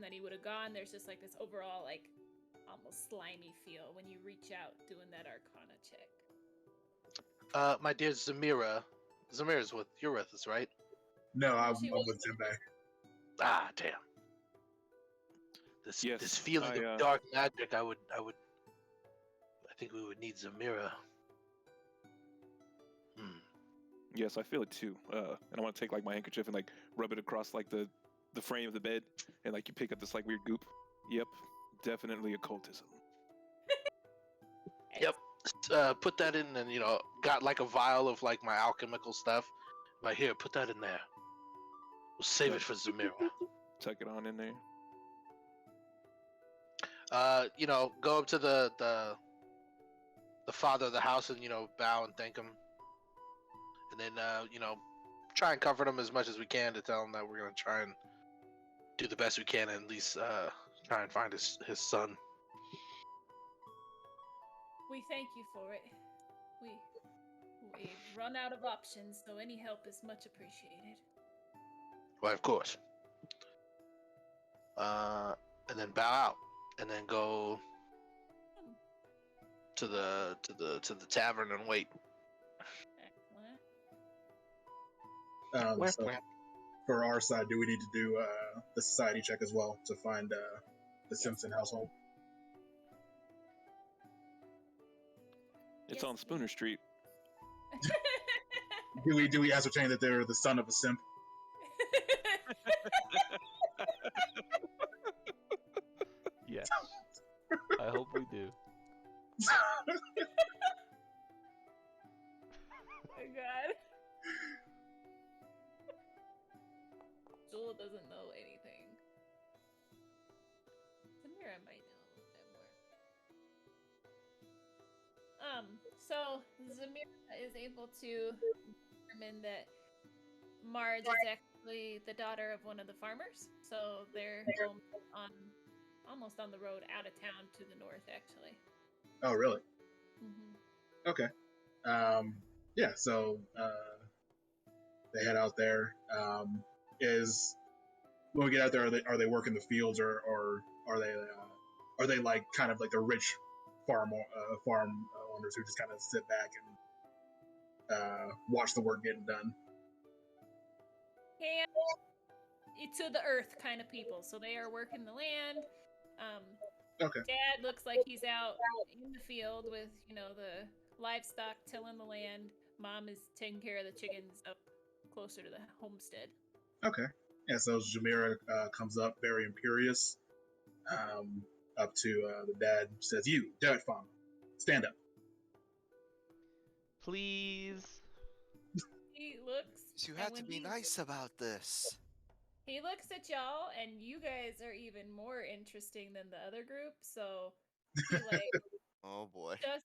that he would have gone. There's just like this overall like almost slimy feel when you reach out doing that Arcana check. My dear Zamira. Zamira's with you're with us, right? No, I'm she with was- Jinbei. Ah, damn. This Yes, this feeling I, of dark magic, I think we would need Zamira. Yes, I feel it too. And I want to take like my handkerchief and like rub it across like the frame of the bed, and like you pick up this like weird goop. Yep, definitely occultism. Yep. Put that in, and got like a vial of like my alchemical stuff. Right here, put that in there. We'll save it for Zamira. Tuck it on in there. Go up to the father of the house and bow and thank him, and then try and comfort him as much as we can to tell him that we're gonna try and do the best we can and at least try and find his son. We thank you for it. We've run out of options, so any help is much appreciated. Why, of course. And then bow out, and then go to the tavern and wait. Excellent. So for our side, do we need to do the society check as well to find the Simpson household? It's Yes, on Spooner Street. Do we ascertain that they're the son of a simp? Yes. I hope we do. My God. Joel doesn't know anything. Samira might know a little bit more. So Zamira is able to determine that Marge is actually the daughter of one of the farmers. So they're home on almost on the road out of town to the north, actually. Oh, really? Mm-hmm. Okay. Yeah. So they head out there. Is when we get out there, are they working the fields, or are they like kind of like the rich farm owners who just kind of sit back and watch the work getting done? And to the earth kind of people. So they are working the land. Okay. Dad looks like he's out in the field with, the livestock, tilling the land. Mom is taking care of the chickens up closer to the homestead. Okay. And so Jamira comes up, very imperious, up to the dad. Says, "You, dirt farmer, stand up." Please. He looks. You and have to when be he- nice about this. He looks at y'all, and you guys are even more interesting than the other group. So he Oh boy. just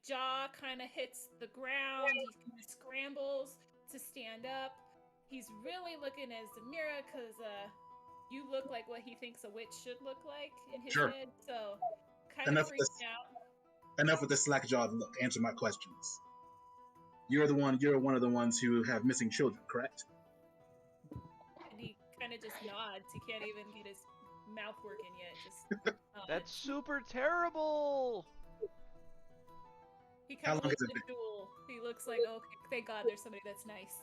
jaw kind of hits the ground. He kind of scrambles to stand up. He's really looking at Zamira because you look like what he thinks a witch should look like in his Sure. head. So kind Enough of with freaked this. out. Enough with this slack-jawed look. Answer my questions. You're one of the ones who have missing children, correct? And he kind of just nods. He can't even get his mouth working yet. Just nods. That's super terrible. He How kind of long looks has it at Jewel. He looks like, okay, thank God there's somebody that's nice.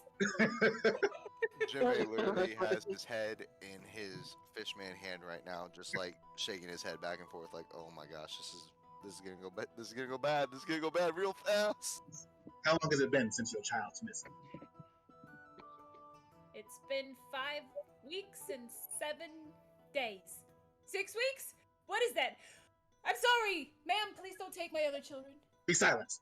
Jimmy literally has his head in his fishman hand right now, just like shaking his head back and forth, like, "Oh my gosh, this is gonna go bad. This is gonna go bad. This is gonna go bad real fast." How long has it been since your child's missing? It's been 5 weeks and 7 days. 6 weeks? What is that? I'm sorry, ma'am. Please don't take my other children. Be silent.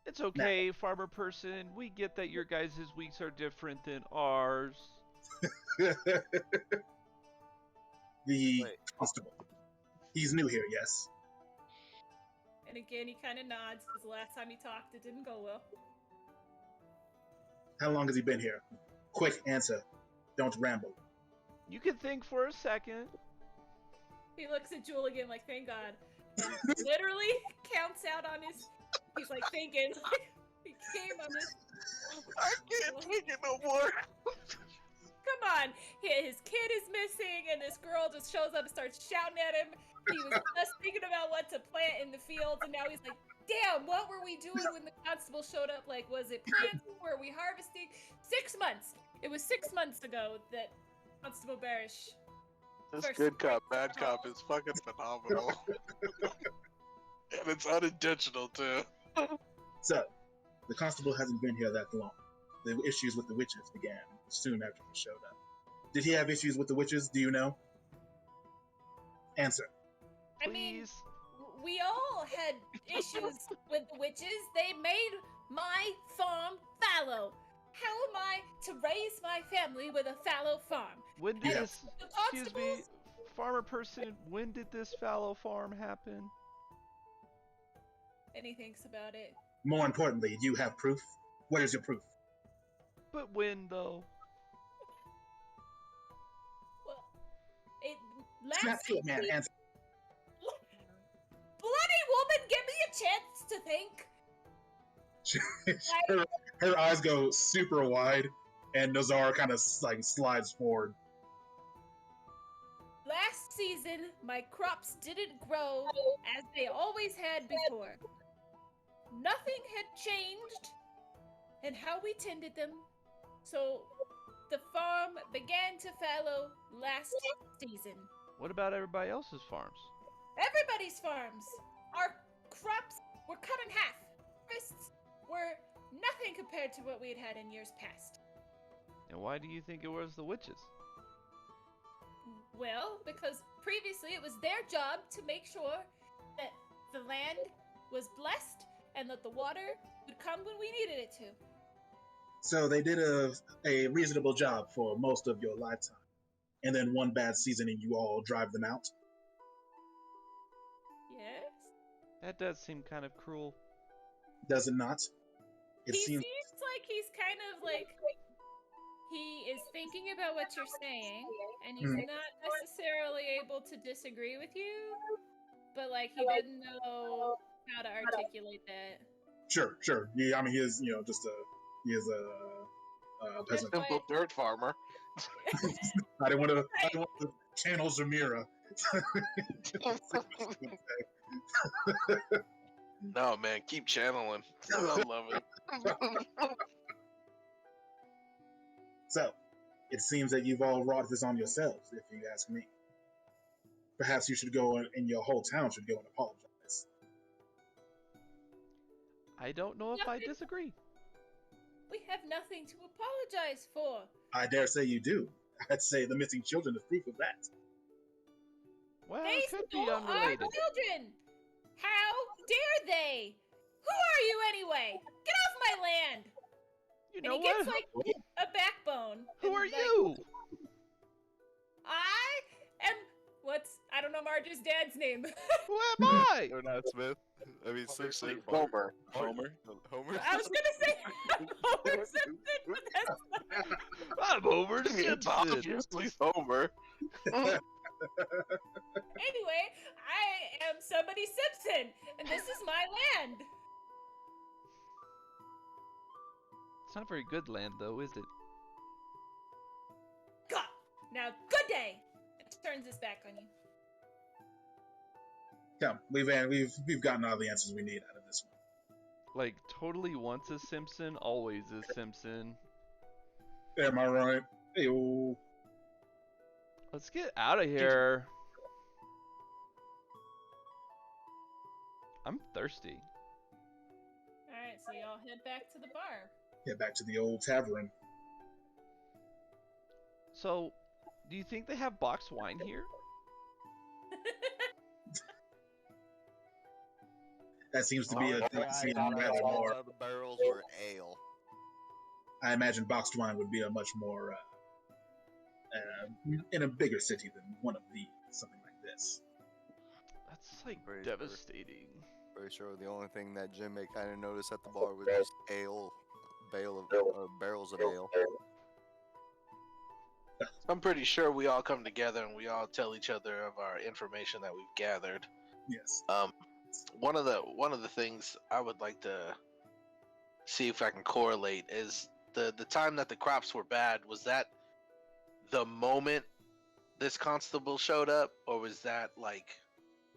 It's okay, farmer person. We get that your guys' weeks are different than ours. The Wait. constable. He's new here, yes. And again, he kind of nods because the last time he talked, it didn't go well. How long has he been here? Quick answer. Don't ramble. You can think for a second. He looks at Jewel again, like, thank God. And literally counts out on his. He's like thinking. He came on this. I can't take it no more. Come on. His kid is missing, and this girl just shows up and starts shouting at him. He was just thinking about what to plant in the fields, and now he's like, damn, what were we doing when the constable showed up? Like, was it planting? Were we harvesting? 6 months. It was 6 months ago that Constable Barish. This First good cop, break bad cop is fucking phenomenal. And it's unintentional too. So, the constable hasn't been here that long. The issues with the witches began soon after he showed up. Did he have issues with the witches? Do you know? Answer. I mean, Please. we all had issues with the witches. They made my farm fallow. How am I to raise my family with a fallow farm? When did Yeah. this, The excuse me, constables? farmer person, when did this fallow farm happen? And he thinks about it. More importantly, do you have proof? What is your proof? But when though? Well, it Snap last to it, man. week- Answer. Bloody woman, give me a chance to think. her eyes go super wide, and Nazar kind of like slides forward. Last season, my crops didn't grow as they always had before. Nothing had changed in how we tended them, so the farm began to fallow last season. What about everybody else's farms? Everybody's farms. Our crops were cut in half. Harvests were nothing compared to what we had had in years past. And why do you think it was the witches? Well, because previously it was their job to make sure that the land was blessed and that the water would come when we needed it to. So they did a reasonable job for most of your lifetime, and then one bad season, and you all drive them out. Yes? That does seem kind of cruel. Does it not? It He seems seems like he's kind of like he is thinking about what you're saying, and he's Mhm. not necessarily able to disagree with you, but like he doesn't know how to articulate that. sure. Yeah, I mean, he is, just he is a That's peasant. why Simple dirt farmer. I didn't want to channel Zamira. No, man, keep channeling. I love it. So, it seems that you've all wrought this on yourselves, if you ask me. Perhaps you should go and your whole town should go and apologize. I don't know if I Nothing. disagree. we have nothing to apologize for. I dare say you do. I'd say the missing children is proof of that. Well, They it could be stole our unrelated. children! How dare they? Who are you anyway? Get off my land! You And know he gets what? like a backbone. Who and, are like, you? I am. I don't know Marge's dad's name. Who am I? They're not Smith. I mean Simpson. Homer. Homer. I was gonna say Homer Simpson, but that's not. I'm Homer It's Simpson. obviously Homer. Anyway, I am somebody Simpson, and this is my land. It's not very good land, though, is it? God. Now, good day. It turns his back on you. Come, we've gotten all the answers we need out of this one. Like, totally once a Simpson, always a Simpson. Am I right? Hey-oh. Let's get out of here. I'm thirsty. Alright, so y'all head back to the bar. Get back to the old tavern. So, do you think they have boxed wine here? That seems to be a thing seen rather All more. of the barrels were ale. I imagine boxed wine would be a much more in a bigger city than one of these, something like this. That's like Very sure. devastating. Pretty sure the only thing that Jim may kind of notice at the bar was just ale, barrels of ale. I'm pretty sure we all come together and we all tell each other of our information that we've gathered. Yes. One of the things I would like to see if I can correlate is the time that the crops were bad. Was that the moment this constable showed up, or was that like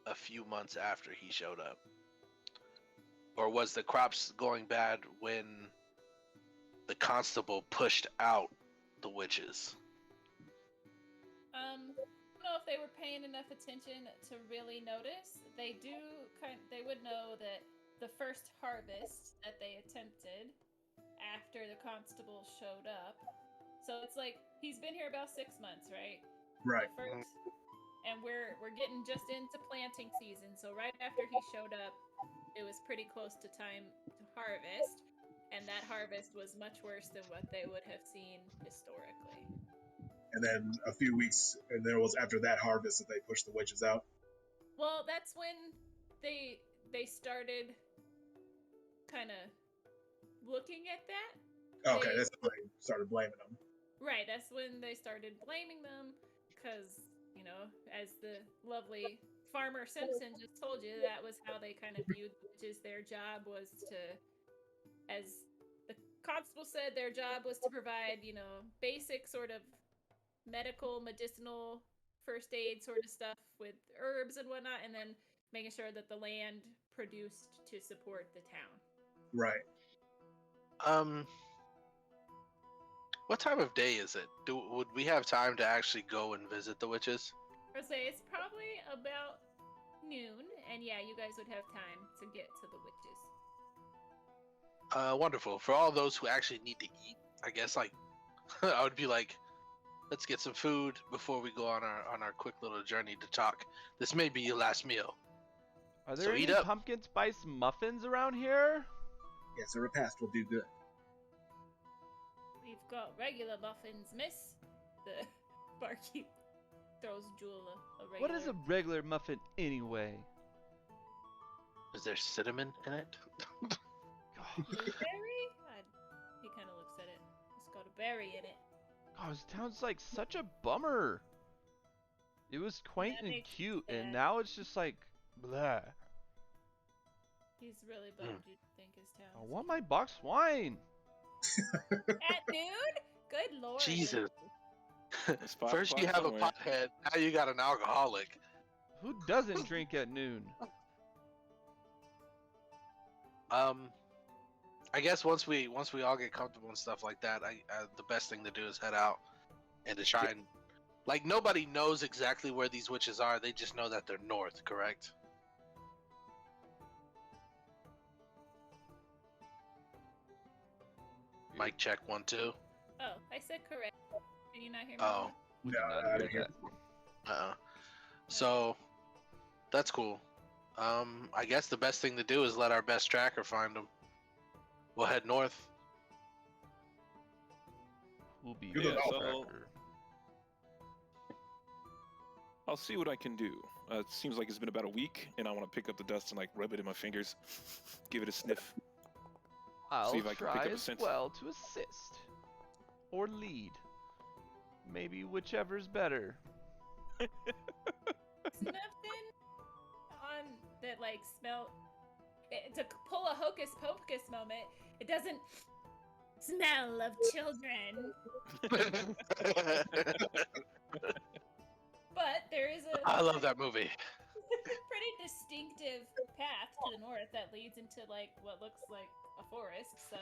a few months after he showed up? Or was the crops going bad when the constable pushed out the witches? I don't know if they were paying enough attention to really notice. They would know that the first harvest that they attempted after the constable showed up. So it's like he's been here about 6 months, right? Right. The first, and we're getting just into planting season. So right after he showed up, it was pretty close to time to harvest, and that harvest was much worse than what they would have seen historically. And then a few weeks, and there was after that harvest that they pushed the witches out. Well, that's when they started kind of looking at that. Okay, They- that's when they started blaming them. Right, that's when they started blaming them because, as the lovely Farmer Simpson just told you, that was how they kind of viewed the witches. Their job was to, as the constable said, their job was to provide, basic sort of medicinal, first aid sort of stuff with herbs and whatnot, and then making sure that the land produced to support the town. Right. What time of day is it? Would we have time to actually go and visit the witches? I'd say it's probably about noon, and yeah, you guys would have time to get to the witches. Wonderful. For all those who actually need to eat, I guess I would be like, let's get some food before we go on our quick little journey to talk. This may be your last meal. Are there So any eat up. pumpkin spice muffins around here? Yes, a repast will do good. We've got regular muffins, miss. The barkeep throws Jewel a regular. What is a regular muffin anyway? Is there cinnamon in it? Blueberry? He kind of looks at it. It's got a berry in it. God, this town's like such a bummer. It was quaint That and makes cute, sense. and now it's just like, blah. He's really bummed you think his town. I want my box wine. At noon? Good lord. Jesus. It's 5 First you o'clock have a somewhere. pothead, now you got an alcoholic. Who doesn't drink at noon? I guess once we all get comfortable and stuff like that, the best thing to do is head out and to try and like nobody knows exactly where these witches are. They just know that they're north, correct? Mic check 1 2. Oh, I said correct. Can you not hear me? Oh. We No, did not I hear didn't hear that. So that's cool. I guess the best thing to do is let our best tracker find them. We'll head north. We'll be You're the the so- tracker. I'll see what I can do. It seems like it's been about a week, and I want to pick up the dust and like rub it in my fingers, give it a sniff. I'll see if I can pick try up a as sense. well to assist. Or lead. Maybe whichever's better. There's nothing on that like smell. To pull a hocus pocus moment, it doesn't smell of children. But there is a I love that movie. pretty distinctive path to the north that leads into like what looks like a forest. So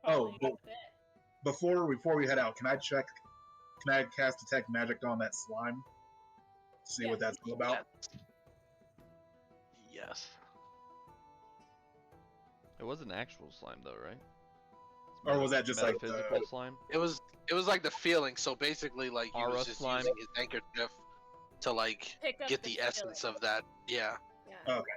Oh, probably but- not that. Before we head out, can I check? Can I cast detect magic on that slime? See Yeah. what that's all about. Yes. It was an actual slime though, right? It's Or was that just like metaphysical the- slime? It was like the feeling. So basically, like he Aura was just slime? using his handkerchief to like Pick up get the essence feeling. of that. Yeah. Yeah. Okay.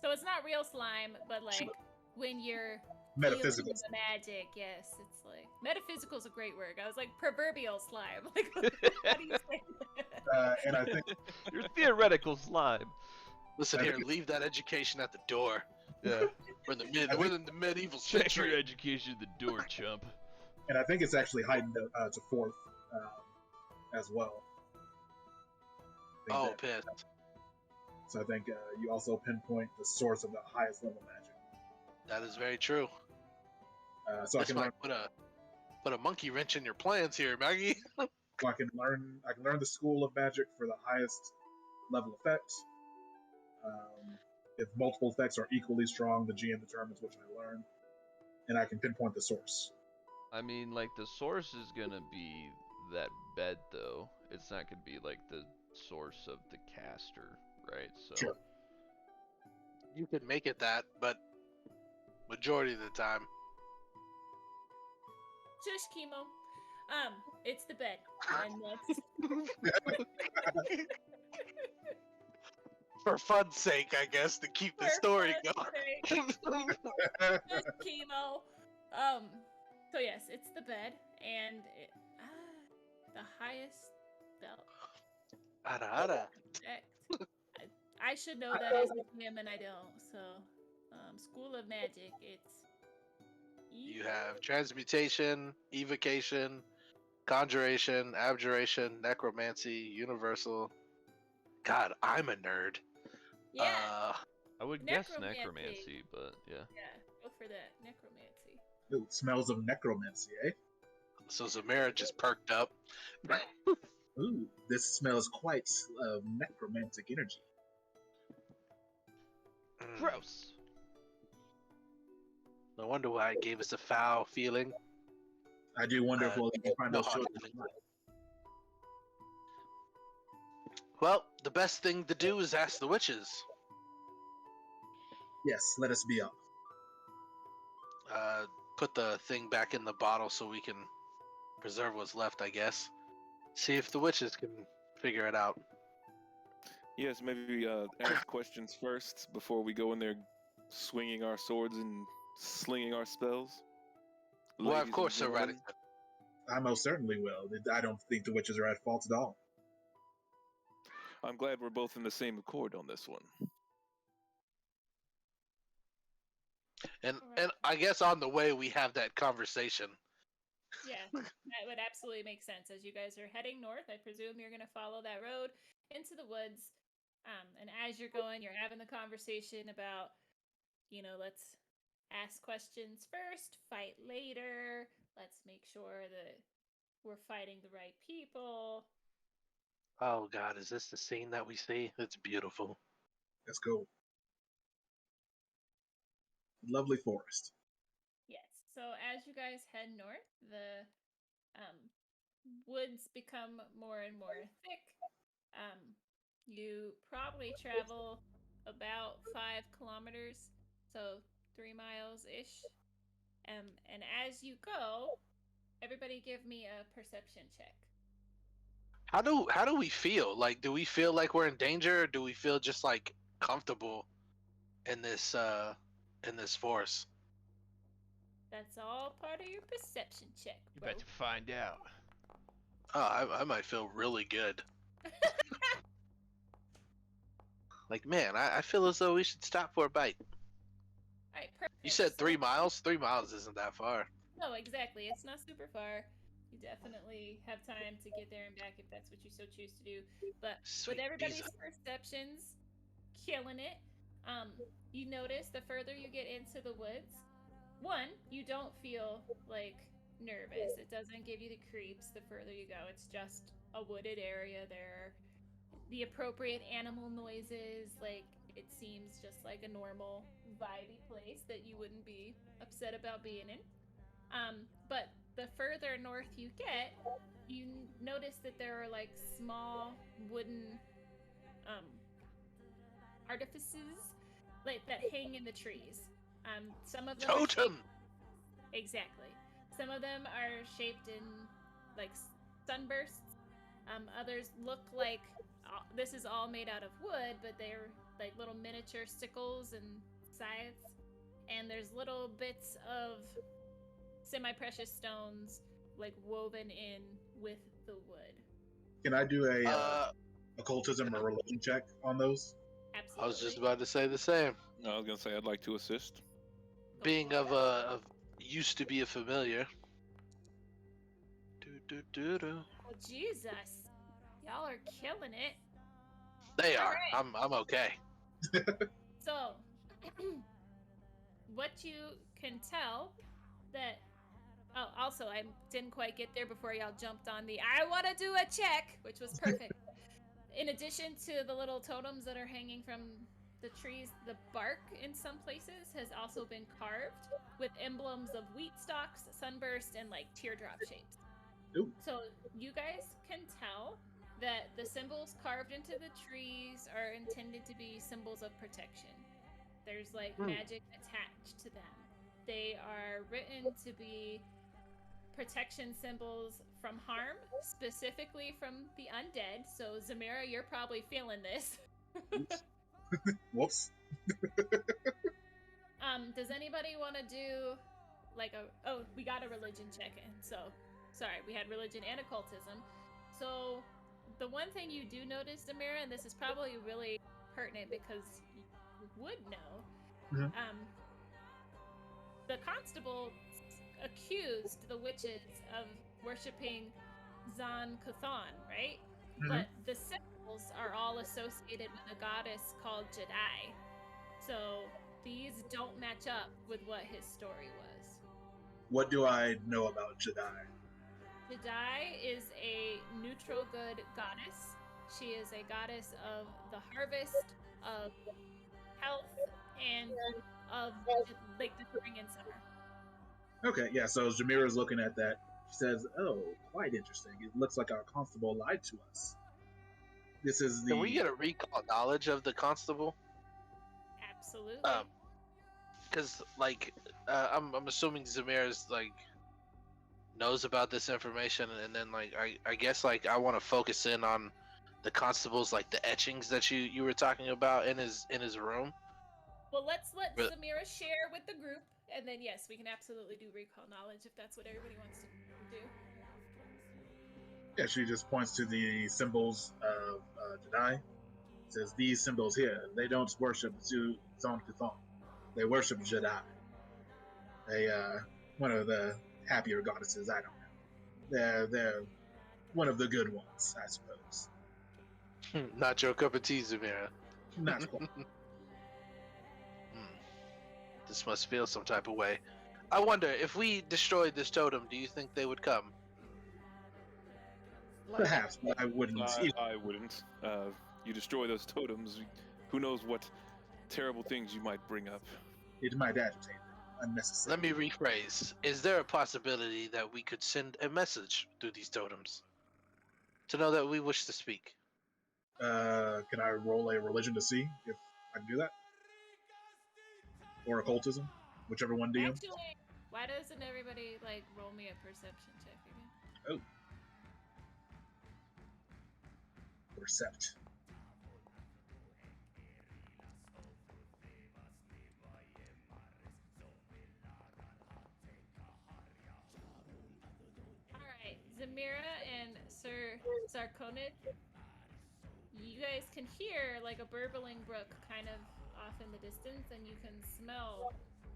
So it's not real slime, but like when you're Metaphysical. feeling the magic, yes, it's like metaphysical is a great word. I was like proverbial slime. Like, how do you say that? And I think Your theoretical slime. Listen I here, think leave that education at the door. Yeah. We're in the I we're in the medieval Check your century. education at the door, chump. it's actually heightened to fourth as well. I think Oh, that- pissed. so I think you also pinpoint the source of the highest level magic. That is very true. So I This can learn. might put a monkey wrench in your plans here, Maggie. I can learn the school of magic for the highest level effect. If multiple effects are equally strong, the GM determines which I learn, and I can pinpoint the source. I mean, like, the source is gonna be that bed, though. It's not gonna be, like, the source of the caster, right? So. Sure. You could make it that, but majority of the time. Shush, chemo. It's the bed, and that's For fun's sake, I guess, to keep the For story fun's going. just chemo. So yes, it's the bed, and the highest belt. Ada, ada. Correct. I should know that as a GM, and I don't. So, School of Magic. It's You have transmutation, evocation, conjuration, abjuration, necromancy, universal. God, I'm a nerd. yeah, I would guess Necromancy. necromancy, but yeah. yeah. Go for that necromancy. Ooh, smells of necromancy, eh? So Zamira just perked up. Ooh, this smells quite of necromantic energy. Mm, Gross. No wonder why it gave us a foul feeling. I do wonder if we'll ever find no, those children. Well, the best thing to do is ask the witches. Yes, let us be up. Put the thing back in the bottle so we can preserve what's left, I guess. See if the witches can figure it out. Yes, maybe ask questions first before we go in there swinging our swords and slinging our spells. Well, of Ladies and course, Sir gentlemen, Radington. I most certainly will. I don't think the witches are at fault at all. I'm glad we're both in the same accord on this one. And I guess on the way we have that conversation. Yeah, that would absolutely make sense. As you guys are heading north, I presume you're going to follow that road into the woods. And as you're going, you're having the conversation about, let's ask questions first, fight later. Let's make sure that we're fighting the right people. Oh God, is this the scene that we see? It's beautiful. Let's go. Lovely forest. Yes. So as you guys head north, the woods become more and more thick. You probably travel about 5 kilometers, so 3 miles ish. And as you go, everybody give me a perception check. How do we feel? Like, do we feel like we're in danger, or do we feel just like comfortable in this force? That's all part of your perception check, You bro. about to find out. Oh, I might feel really good. Like, man, I feel as though we should stop for a bite. All right, perfect. You said So- 3 miles? 3 miles isn't that far. No, exactly. It's not super far. You definitely have time to get there and back if that's what you so choose to do. But Sweet with everybody's pizza. perceptions killing it, you notice the further you get into the woods, one, you don't feel like nervous. It doesn't give you the creeps the further you go. It's just a wooded area. There are the appropriate animal noises. Like, it seems just like a normal vibey place that you wouldn't be upset about being in. But the further north you get, you notice that there are like small wooden artifices like that hang in the trees. Some of them are Totem. exactly. Some of them are shaped in like sunbursts. Others look like this is all made out of wood, but they're like little miniature sickles and scythes. And there's little bits of semi-precious stones like woven in with the wood. Can I do a I occultism or religion check on those? Absolutely. was just about to say the same. I was gonna say I'd like to assist. Being of used to be a familiar. Do. Oh, Jesus. Y'all are killing it. They are. Alright. I'm okay. So, what you can tell that. Oh, also, I didn't quite get there before y'all jumped on the I want to do a check, which was perfect. In addition to the little totems that are hanging from the trees, the bark in some places has also been carved with emblems of wheat stalks, sunburst, and like teardrop shapes. Ooh. So you guys can tell that the symbols carved into the trees are intended to be symbols of protection. There's like magic attached to them. They are written to be protection symbols from harm, specifically from the undead. So Zamira, you're probably feeling this. Whoops. Does anybody want to do like we got a religion check in. So sorry, we had religion and occultism. So the one thing you do notice, Zamira, and this is probably really pertinent because you would know, Mhm. The constable accused the witches of worshipping Zan Kuthan, right? Mhm. But the symbols are all associated with a goddess called Jedi. So these don't match up with what his story was. What do I know about Jedi? Jedi is a neutral good goddess. She is a goddess of the harvest, of health, and of like the spring and summer. Okay, yeah, so Jamira's looking at that. She says, "Oh, quite interesting. It looks like our constable lied to us. This is the Can we get a recall knowledge of the constable? Absolutely. Because like I'm assuming Zamira's like knows about this information, and then like I guess like I want to focus in on the constable's like the etchings that you were talking about in his room. Well, let's let Really? Zamira share with the group, and then yes, we can absolutely do recall knowledge if that's what everybody wants to do. Yeah, she just points to the symbols of Jedi. Says these symbols here, they don't worship Zon Kuthon. They worship Jedi. one of the happier goddesses. I don't know. They're one of the good ones, I suppose. Not your cup of tea, Zamira. Not quite. This must feel some type of way. I wonder, if we destroyed this totem, do you think they would come? Perhaps, but I wouldn't. I wouldn't. You destroy those totems, who knows what terrible things you might bring up. It might agitate them unnecessarily. Let me rephrase. Is there a possibility that we could send a message through these totems to know that we wish to speak? Can I roll a religion to see if I can do that? Or occultism? Whichever one DM. Actually, why doesn't everybody like roll me a perception check again? Percept. Alright, Zamira and Sir Zarkonid, you guys can hear like a burbling brook kind of off in the distance, and you can smell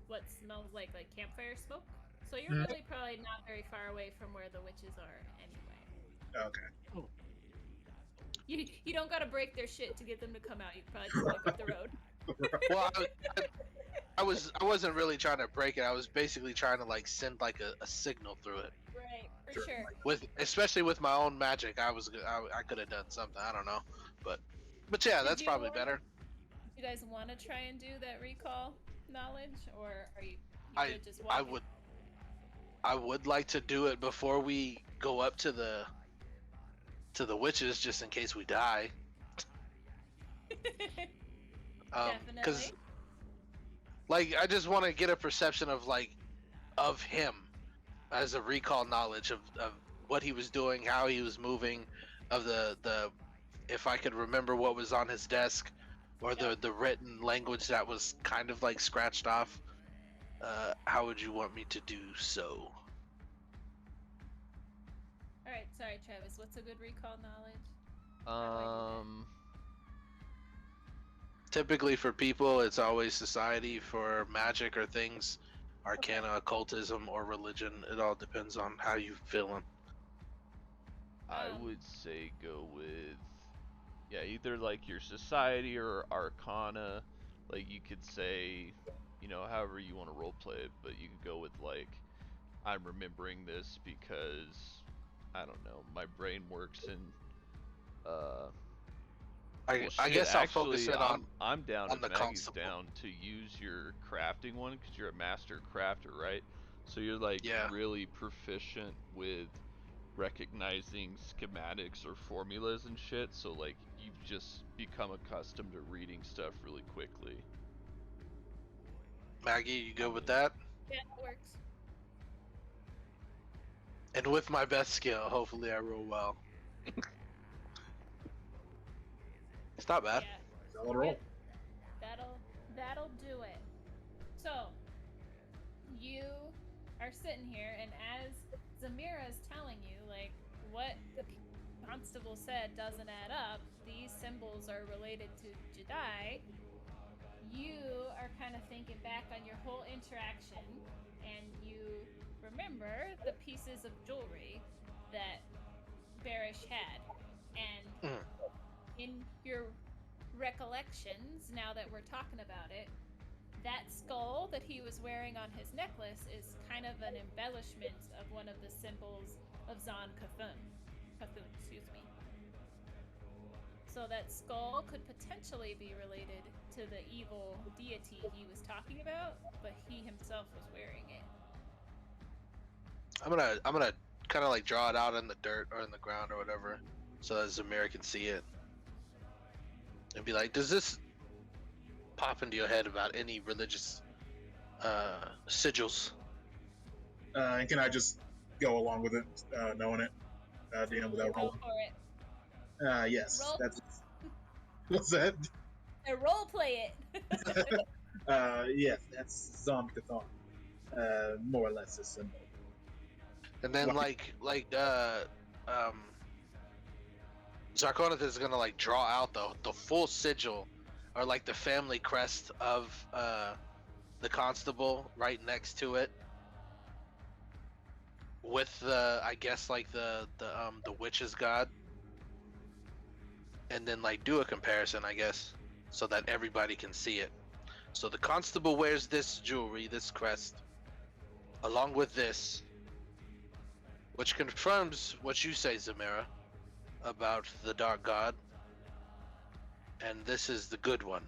what smells like campfire smoke. So you're really probably not very far away from where the witches are anyway. Okay. You don't gotta break their shit to get them to come out. You can probably just walk up the road. Well, I wasn't really trying to break it. I was basically trying to send a signal through it. Right, for sure. Especially with my own magic, I could have done something. I don't know, but yeah, that's probably better. You guys want to try and do that recall knowledge, or are you good just I walking? I would like to do it before we go up to the witches, just in case we die. Because I just want to get a perception of him as a recall knowledge of what he was doing, how he was moving, of the if I could remember what was on his desk, or the written language that was kind of scratched off. How would you want me to do so? Alright, sorry Travis, what's a good recall knowledge? Typically for people, it's always society. For magic or things, arcana, occultism, or religion. It all depends on how you feeling. I would say go with, either your society or arcana. You could say, however you want to roleplay it, but you could go with I'm remembering this because, I don't know, my brain works in, I guess I'll focus it on. I'm down on if the Maggie's constable. down to use your crafting one because you're a master crafter, right? So you're really proficient with recognizing schematics or formulas and shit. So you've just become accustomed to reading stuff really quickly. Maggie, you good with that? Yeah, that works. And with my best skill, hopefully I roll well. It's not bad. Yeah. Solid roll. That'll do it. So you are sitting here, and as Zamira is telling you, what the constable said doesn't add up. These symbols are related to Jedi. You are kind of thinking back on your whole interaction, and you remember the pieces of jewelry that Barish had, and in your recollections, now that we're talking about it, that skull that he was wearing on his necklace is kind of an embellishment of one of the symbols of Zon Cthulhu. Excuse me. So that skull could potentially be related to the evil deity he was talking about, but he himself was wearing it. I'm gonna kind of draw it out in the dirt or in the ground or whatever, so that Zamira can see it, and be like, "Does this pop into your head about any religious sigils?" And can I just go along with it, knowing it, DM without Roll rolling? for it. Yes. Roll. That's. What's that? Role play it. Yes, that's Zon Cthulhu. More or less a symbol. And then Zarkonith is gonna draw out the full sigil, or the family crest of the constable right next to it, with the, I guess, like the witch's god, and then like do a comparison, I guess, so that everybody can see it. So the constable wears this jewelry, this crest, along with this, which confirms what you say, Zamira, about the dark god. And this is the good one.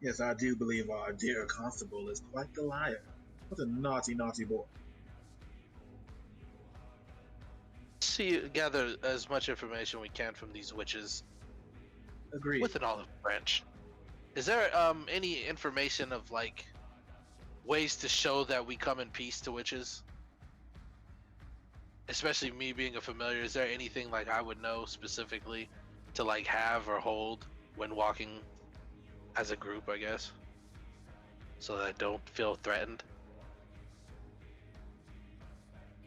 Yes, I do believe our dear constable is quite the liar. What a naughty, naughty boy. See, gather as much information we can from these witches Agreed. with an olive branch. Is there any information of like ways to show that we come in peace to witches? Especially me being a familiar, is there anything like I would know specifically to like have or hold when walking as a group, I guess, so that I don't feel threatened?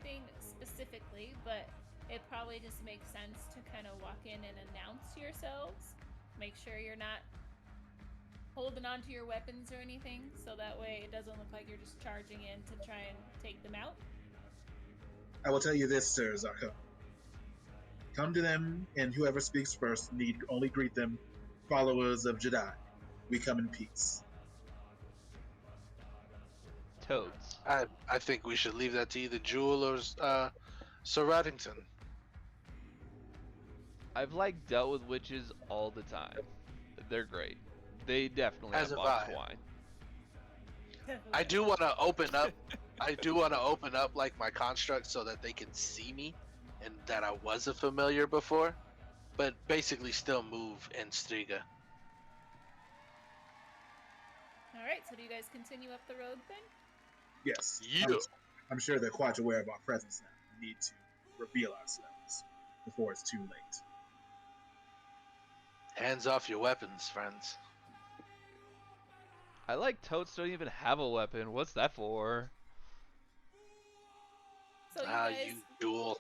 Anything specifically, but it probably just makes sense to kind of walk in and announce yourselves. Make sure you're not holding on to your weapons or anything, so that way it doesn't look like you're just charging in to try and take them out. I will tell you this, Sir Zarko. Come to them, and whoever speaks first need only greet them, followers of Jedi. We come in peace. Totes. I think we should leave that to either Jewel or Sir Reddington. I've like dealt with witches all the time. They're great. They definitely As have have bottles I. of wine. I do want to open up. I do want to open up like my construct so that they can see me, and that I was a familiar before, but basically still move in Striga. All right, so do you guys continue up the road then? Yes. Yeah. I'm sure they're quite aware of our presence now. We need to reveal ourselves before it's too late. Hands off your weapons, friends. I like totes don't even have a weapon. What's that for? So you guys You duel.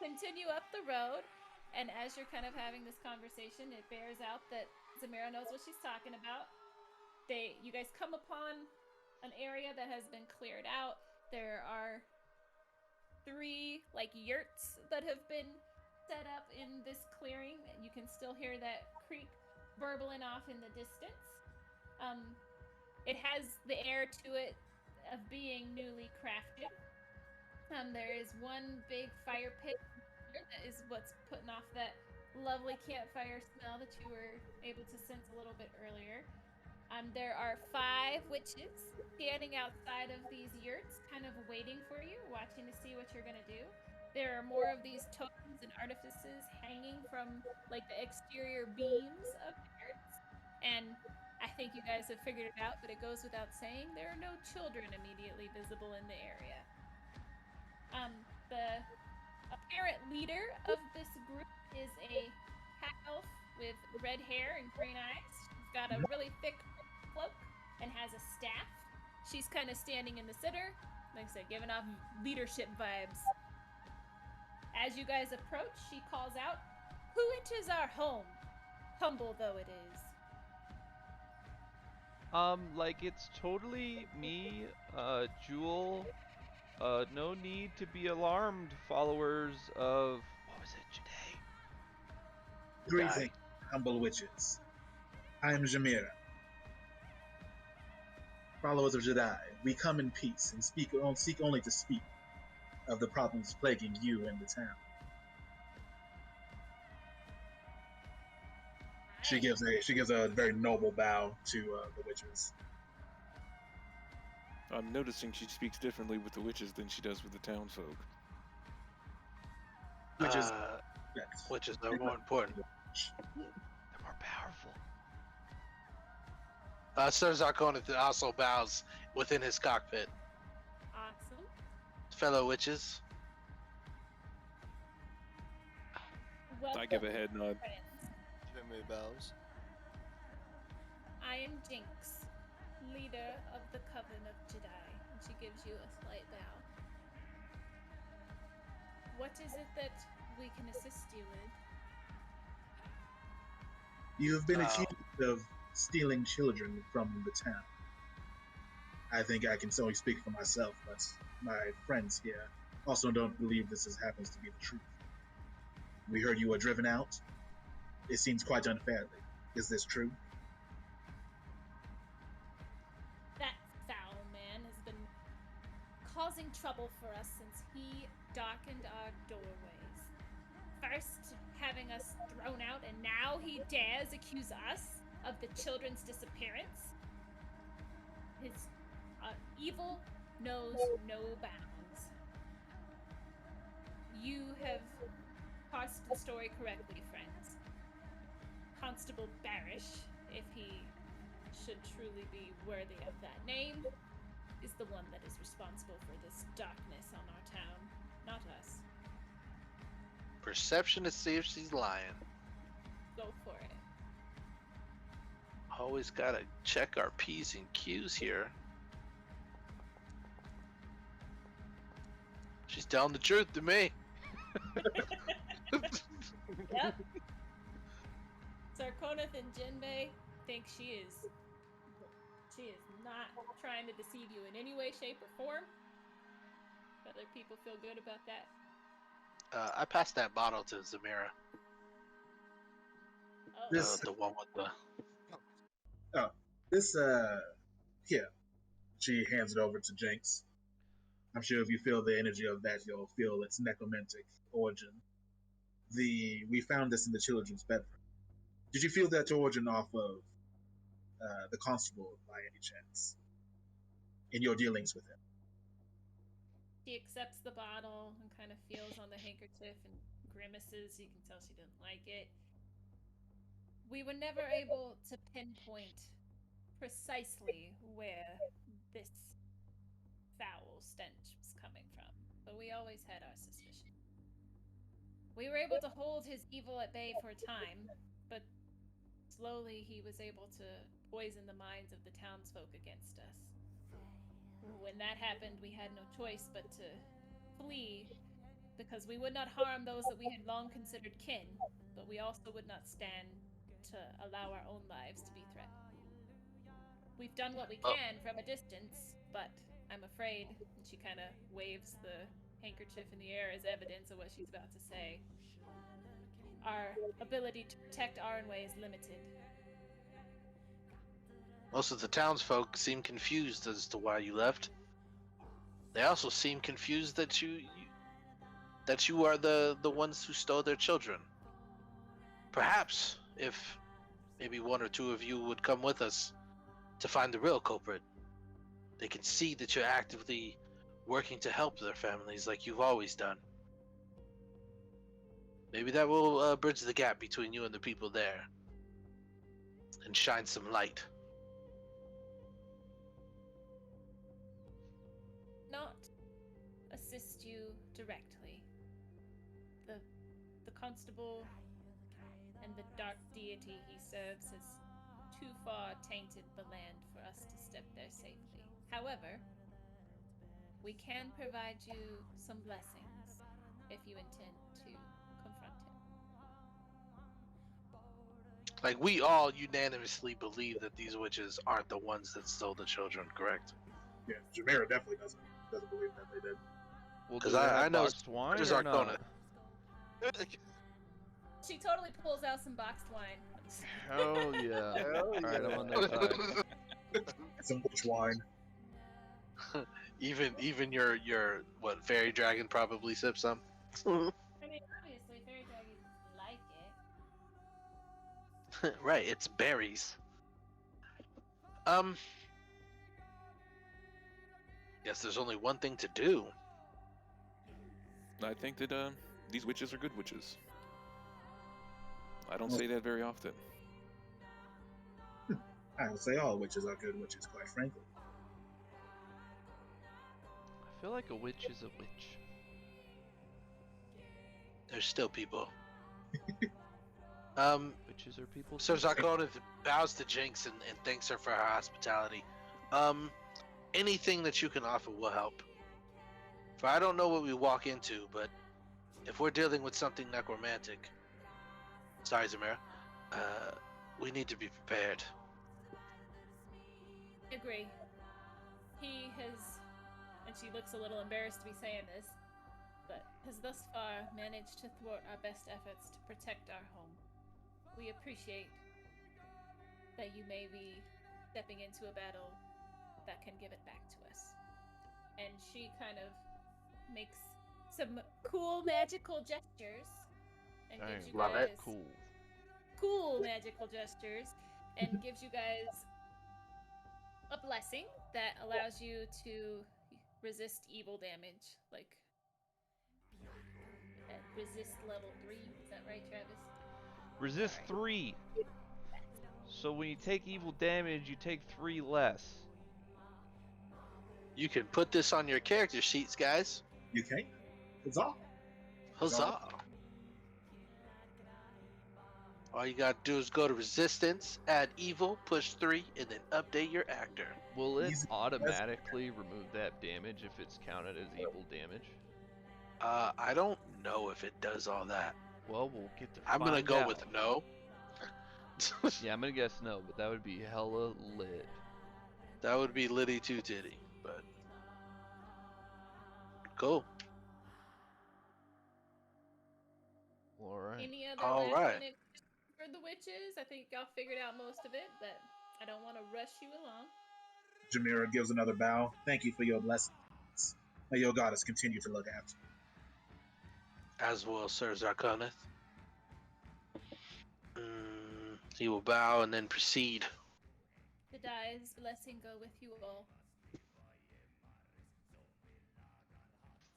continue up the road, and as you're kind of having this conversation, it bears out that Zamira knows what she's talking about. You guys come upon an area that has been cleared out. There are 3 like yurts that have been set up in this clearing. You can still hear that creek burbling off in the distance. It has the air to it of being newly crafted. There is one big fire pit that is what's putting off that lovely campfire smell that you were able to sense a little bit earlier. There are 5 witches standing outside of these yurts, kind of waiting for you, watching to see what you're gonna do. There are more of these tokens and artifices hanging from like the exterior beams of the yurts, and I think you guys have figured it out, but it goes without saying there are no children immediately visible in the area. The apparent leader of this group is a half elf with red hair and green eyes. She's got a really thick cloak and has a staff. She's kind of standing in the center, like I said, giving off leadership vibes. As you guys approach, she calls out, "Who enters our home, humble though it is?" Like it's totally me, Jewel. No need to be alarmed, followers of what was it, Jade? Greeting, humble witches. I am Jamira. Followers of Jedi, we come in peace and seek only to speak of the problems plaguing you and the town. She gives a very noble bow to the witches. I'm noticing she speaks differently with the witches than she does with the townsfolk. Witches, Witches are more important. They're more powerful. Sir Zarkon also bows within his cockpit. Awesome. Fellow witches. Welcome, I give a head nod. friends. Jimmy bows. I am Jinx, leader of the Coven of Jedi, and she gives you a slight bow. What is it that we can assist you with? You have been accused of stealing children from the town. I think I can only speak for myself, but my friends here also don't believe happens to be the truth. We heard you were driven out. It seems quite unfairly. Is this true? That foul man has been causing trouble for us since he darkened our doorways. First, having us thrown out, and now he dares accuse us of the children's disappearance. His evil knows no bounds. You have parsed the story correctly, friends. Constable Barish, if he should truly be worthy of that name, is the one that is responsible for this darkness on our town, not us. Perception to see if she's lying. Go for it. Always gotta check our P's and Q's here. She's telling the truth to me. Yep. Sarkonath and Jinbei think she is not trying to deceive you in any way, shape, or form. Other people feel good about that. I passed that bottle to Zamira. Oh, This- The one with the. This, here. She hands it over to Jinx. I'm sure if you feel the energy of that, you'll feel its necromantic origin. We found this in the children's bedroom. Did you feel that origin off of the constable by any chance? In your dealings with him? she accepts the bottle and kind of feels on the handkerchief and grimaces. You can tell she didn't like it. We were never able to pinpoint precisely where this foul stench was coming from, but we always had our suspicion. We were able to hold his evil at bay for a time, but slowly he was able to poison the minds of the townsfolk against us. When that happened, we had no choice but to flee, because we would not harm those that we had long considered kin, but we also would not stand to allow our own lives to be threatened. We've done what we can from a distance, but I'm afraid, and she kind of waves the handkerchief in the air as evidence of what she's about to say, our ability to protect Arnway is limited. Most of the townsfolk seem confused as to why you left. They also seem confused that you are the ones who stole their children. Perhaps if maybe one or two of you would come with us to find the real culprit, they can see that you're actively working to help their families like you've always done. Maybe that will bridge the gap between you and the people there and shine some light. Not assist you directly. The constable and the dark deity he serves has too far tainted the land for us to step there safely. However, we can provide you some blessings if you intend to confront him. Like, we all unanimously believe that these witches aren't the ones that stole the children, correct? Yeah, Jamera definitely doesn't believe that they did. Well, 'Cause do they I have know boxed wine there's or Arcona. not? She totally pulls out some boxed wine. Hell yeah! Hell All right, I'm on their side. Some witch wine. Even your what fairy dragon probably sips some. I mean, obviously, fairy dragons like it. Right, it's berries. Guess there's only one thing to do. I think that these witches are good witches. I don't say that very often. I would say all witches are good witches, quite frankly. I feel like a witch is a witch. There's still people. Witches are people. Sir too. Zarkona bows to Jinx and thanks her for her hospitality. Anything that you can offer will help. For I don't know what we walk into, but if we're dealing with something necromantic, sorry, Zamira, we need to be prepared. I agree. He has, and she looks a little embarrassed to be saying this, but has thus far managed to thwart our best efforts to protect our home. We appreciate that you may be stepping into a battle that can give it back to us. And she kind of makes some cool magical gestures and gives you love guys it. cool magical gestures and gives you guys a blessing that allows you to resist evil damage, like at resist level 3. Is that right, Travis? Resist Alright. 3. So when you take evil damage, you take 3 less. You can put this on your character sheets, guys. You okay? Huzzah! Huzzah! All you gotta do is go to resistance, add evil, push 3, and then update your actor. Will it Easy. automatically remove that damage if it's counted as evil damage? I don't know if it does all that. Well, we'll get to I'm gonna find go out. with no. Yeah, I'm gonna guess no, but that would be hella lit. That would be Liddy Two Titty, but cool. Alright. Any other All last right. minute questions for the witches? I think y'all figured out most of it, but I don't want to rush you along. Jamira gives another bow. Thank you for your blessings. May your goddess continue to look after you. As will Sir Zarkoneth. He will bow and then proceed. The Dai's blessing go with you all.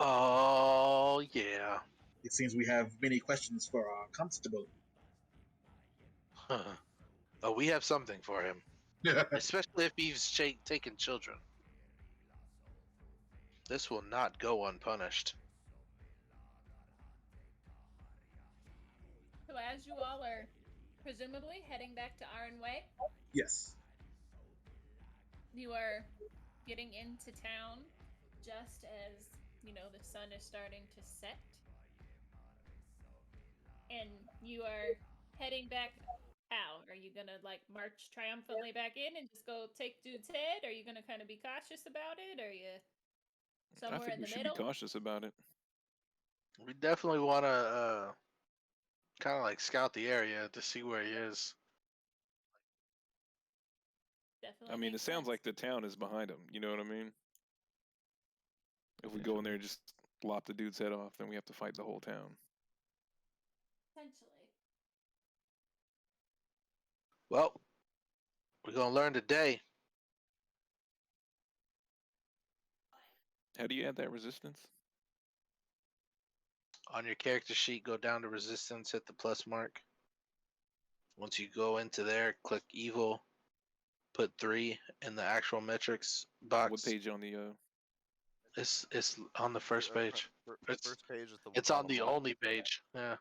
Oh yeah. It seems we have many questions for our constable. Oh, we have something for him, especially if he's taken children. This will not go unpunished. So as you all are presumably heading back to Iron Way, Yes. you are getting into town just as, the sun is starting to set. And you are heading back. How? Are you gonna march triumphantly back in and just go take dude's head? Are you gonna kind of be cautious about it? Are you I somewhere think in we the should middle? be cautious about it. We definitely want to kind of scout the area to see where he is. Definitely. I mean, it makes sounds sense. like the town is behind him. You know what I mean? If we go in there and just lop the dude's head off, then we have to fight the whole town. Potentially. Well, we're gonna learn today. How do you add that resistance? On your character sheet, go down to resistance, hit the plus mark. Once you go into there, click evil, put 3 in the actual metrics box. What page on the It's on the first page. First page is the It's on bottom the one. only page. Yeah.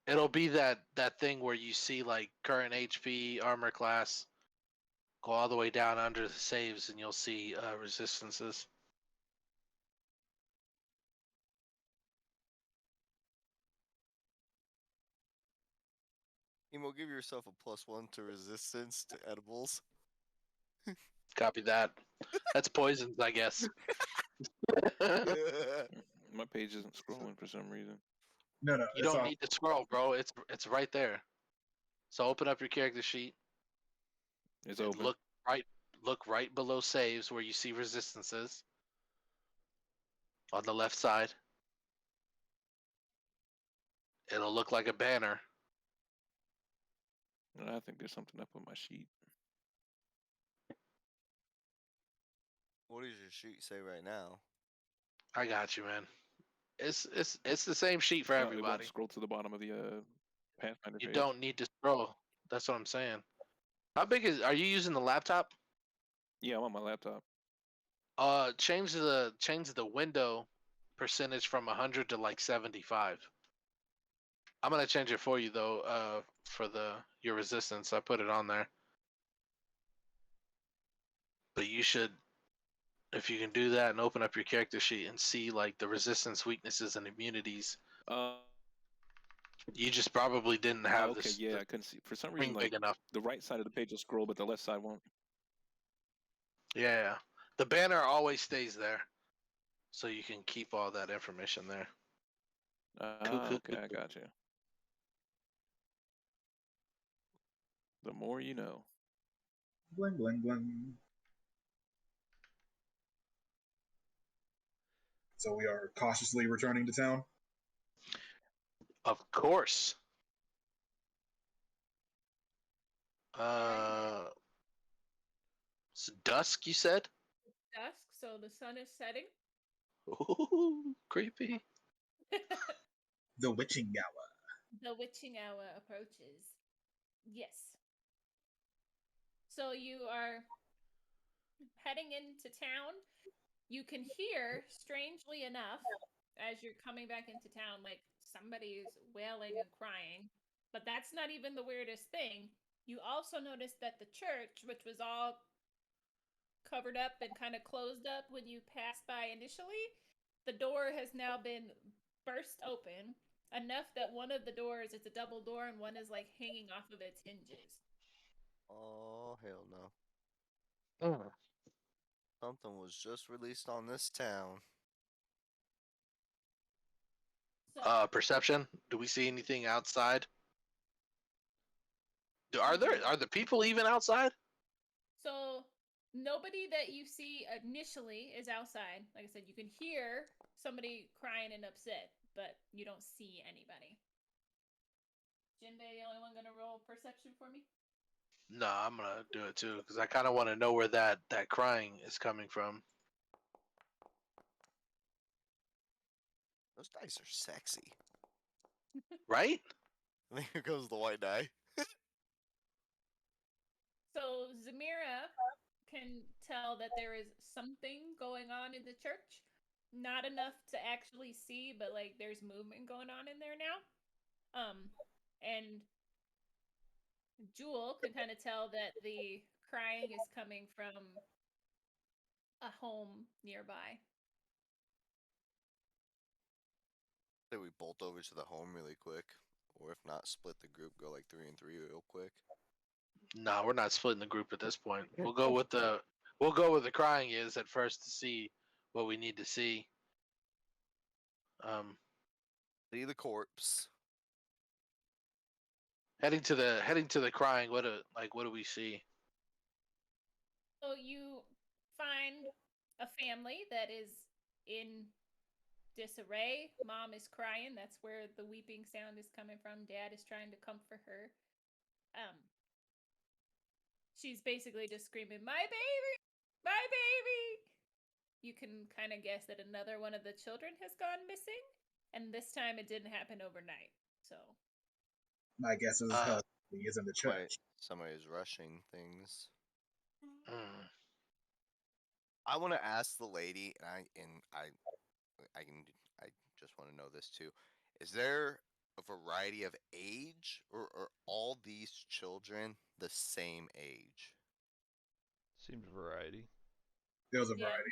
It'll be that thing where you see current HP, armor class, go all the way down under the saves, and you'll see resistances. Emo, give yourself a +1 to resistance to edibles. Copy that. That's poisons, I guess. My page isn't scrolling for some reason. No, You it's don't all, need to scroll, bro. It's right there. So open up your character sheet. It's And open. look right below saves where you see resistances. On the left side. It'll look like a banner. I think there's something up on my sheet. What does your sheet say right now? I got you, man. It's the same sheet for It won't everybody. scroll to the bottom of the Pathfinder You page. don't need to scroll. That's what I'm saying. How big are you using the laptop? Yeah, I'm on my laptop. Change the window percentage from 100 to 75. I'm gonna change it for you though. For your resistance, I put it on there. But you should, if you can do that and open up your character sheet and see the resistance, weaknesses, and immunities. You just probably didn't have okay, this. yeah, I couldn't see. For some Screen reason, big enough. the right side of the page will scroll, but the left side won't. Yeah, the banner always stays there, so you can keep all that information there. Cool, cool, Okay, cool, I cool. got you. The more you know. Bling, bling, bling. So we are cautiously returning to town. Of course. It's dusk, you said? Dusk, so the sun is setting. Ooh, creepy. The witching hour. The witching hour approaches. Yes. So you are heading into town. You can hear, strangely enough, as you're coming back into town, like somebody's wailing and crying. But that's not even the weirdest thing. You also notice that the church, which was all covered up and kind of closed up when you passed by initially, the door has now been burst open enough that one of the doors, it's a double door, and one is like hanging off of its hinges. Oh, hell no. Mm. Something was just released on this town. So, Perception. Do we see anything outside? Are the people even outside? so nobody that you see initially is outside. Like I said, you can hear somebody crying and upset, but you don't see anybody. Jinbei, the only one gonna roll perception for me? No, I'm gonna do it too because I kind of want to know where that crying is coming from. Those dice are sexy. Right? I think here goes the white die. So Zamira can tell that there is something going on in the church. Not enough to actually see, but like there's movement going on in there now. And Jewel can kind of tell that the crying is coming from a home nearby. Say we bolt over to the home really quick, or if not, split the group, go like 3 and 3 real quick. No, we're not splitting the group at this point. We'll go with the crying is at first to see what we need to see. See the corpse. Heading to the crying. What do we see? So you find a family that is in disarray. Mom is crying. That's where the weeping sound is coming from. Dad is trying to comfort her. She's basically just screaming, "My baby! My baby!" You can kind of guess that another one of the children has gone missing, and this time it didn't happen overnight. So My guess is he is in the church. Somebody's rushing things. Mm. I want to ask the lady, and I just want to know this too. Is there a variety of age, or are all these children the same age? Seems variety. There was a yeah, variety.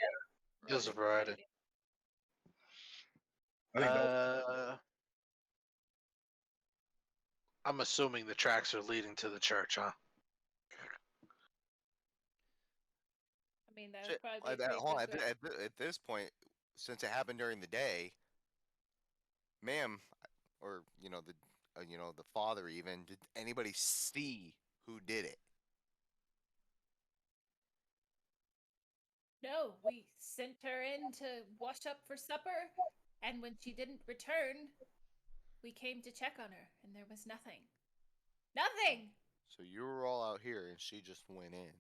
There's a variety. I think both. I'm assuming the tracks are leading to the church, huh? I mean, that would Shit, probably be a hold on, pretty good guess. at this point, since it happened during the day, ma'am, or the father even, did anybody see who did it? No, we sent her in to wash up for supper, and when she didn't return, we came to check on her, and there was nothing. Nothing! So you were all out here, and she just went in.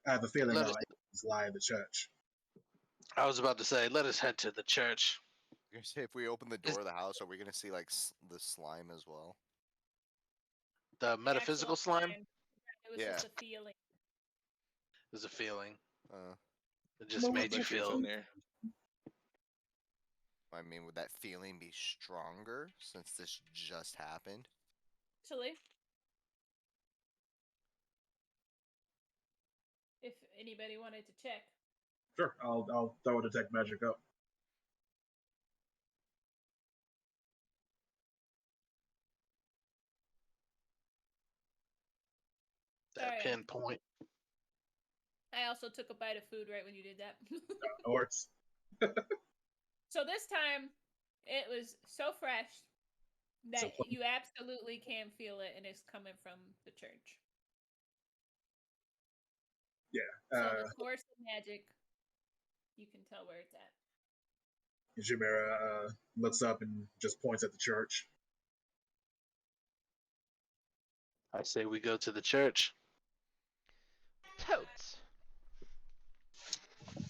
I have a feeling Let that us- he's lie in the church. I was about to say, let us head to the church. You're gonna say if we open the door of the house, are we gonna see like the slime as well? The The metaphysical actual slime It was Yeah. just a feeling. is a feeling. Uh, It just made you Bet you it's feel. in there. I mean, would that feeling be stronger since this just happened? Actually, if anybody wanted to check. Sure, I'll throw a detect magic up. Sorry. pinpoint. I also took a bite of food right when you did that. No worries. So this time, it was so fresh that So fun. you absolutely can feel it, and it's coming from the church. So the source of magic, you can tell where it's at. Chimera looks up and just points at the church. I say we go to the church. Totes.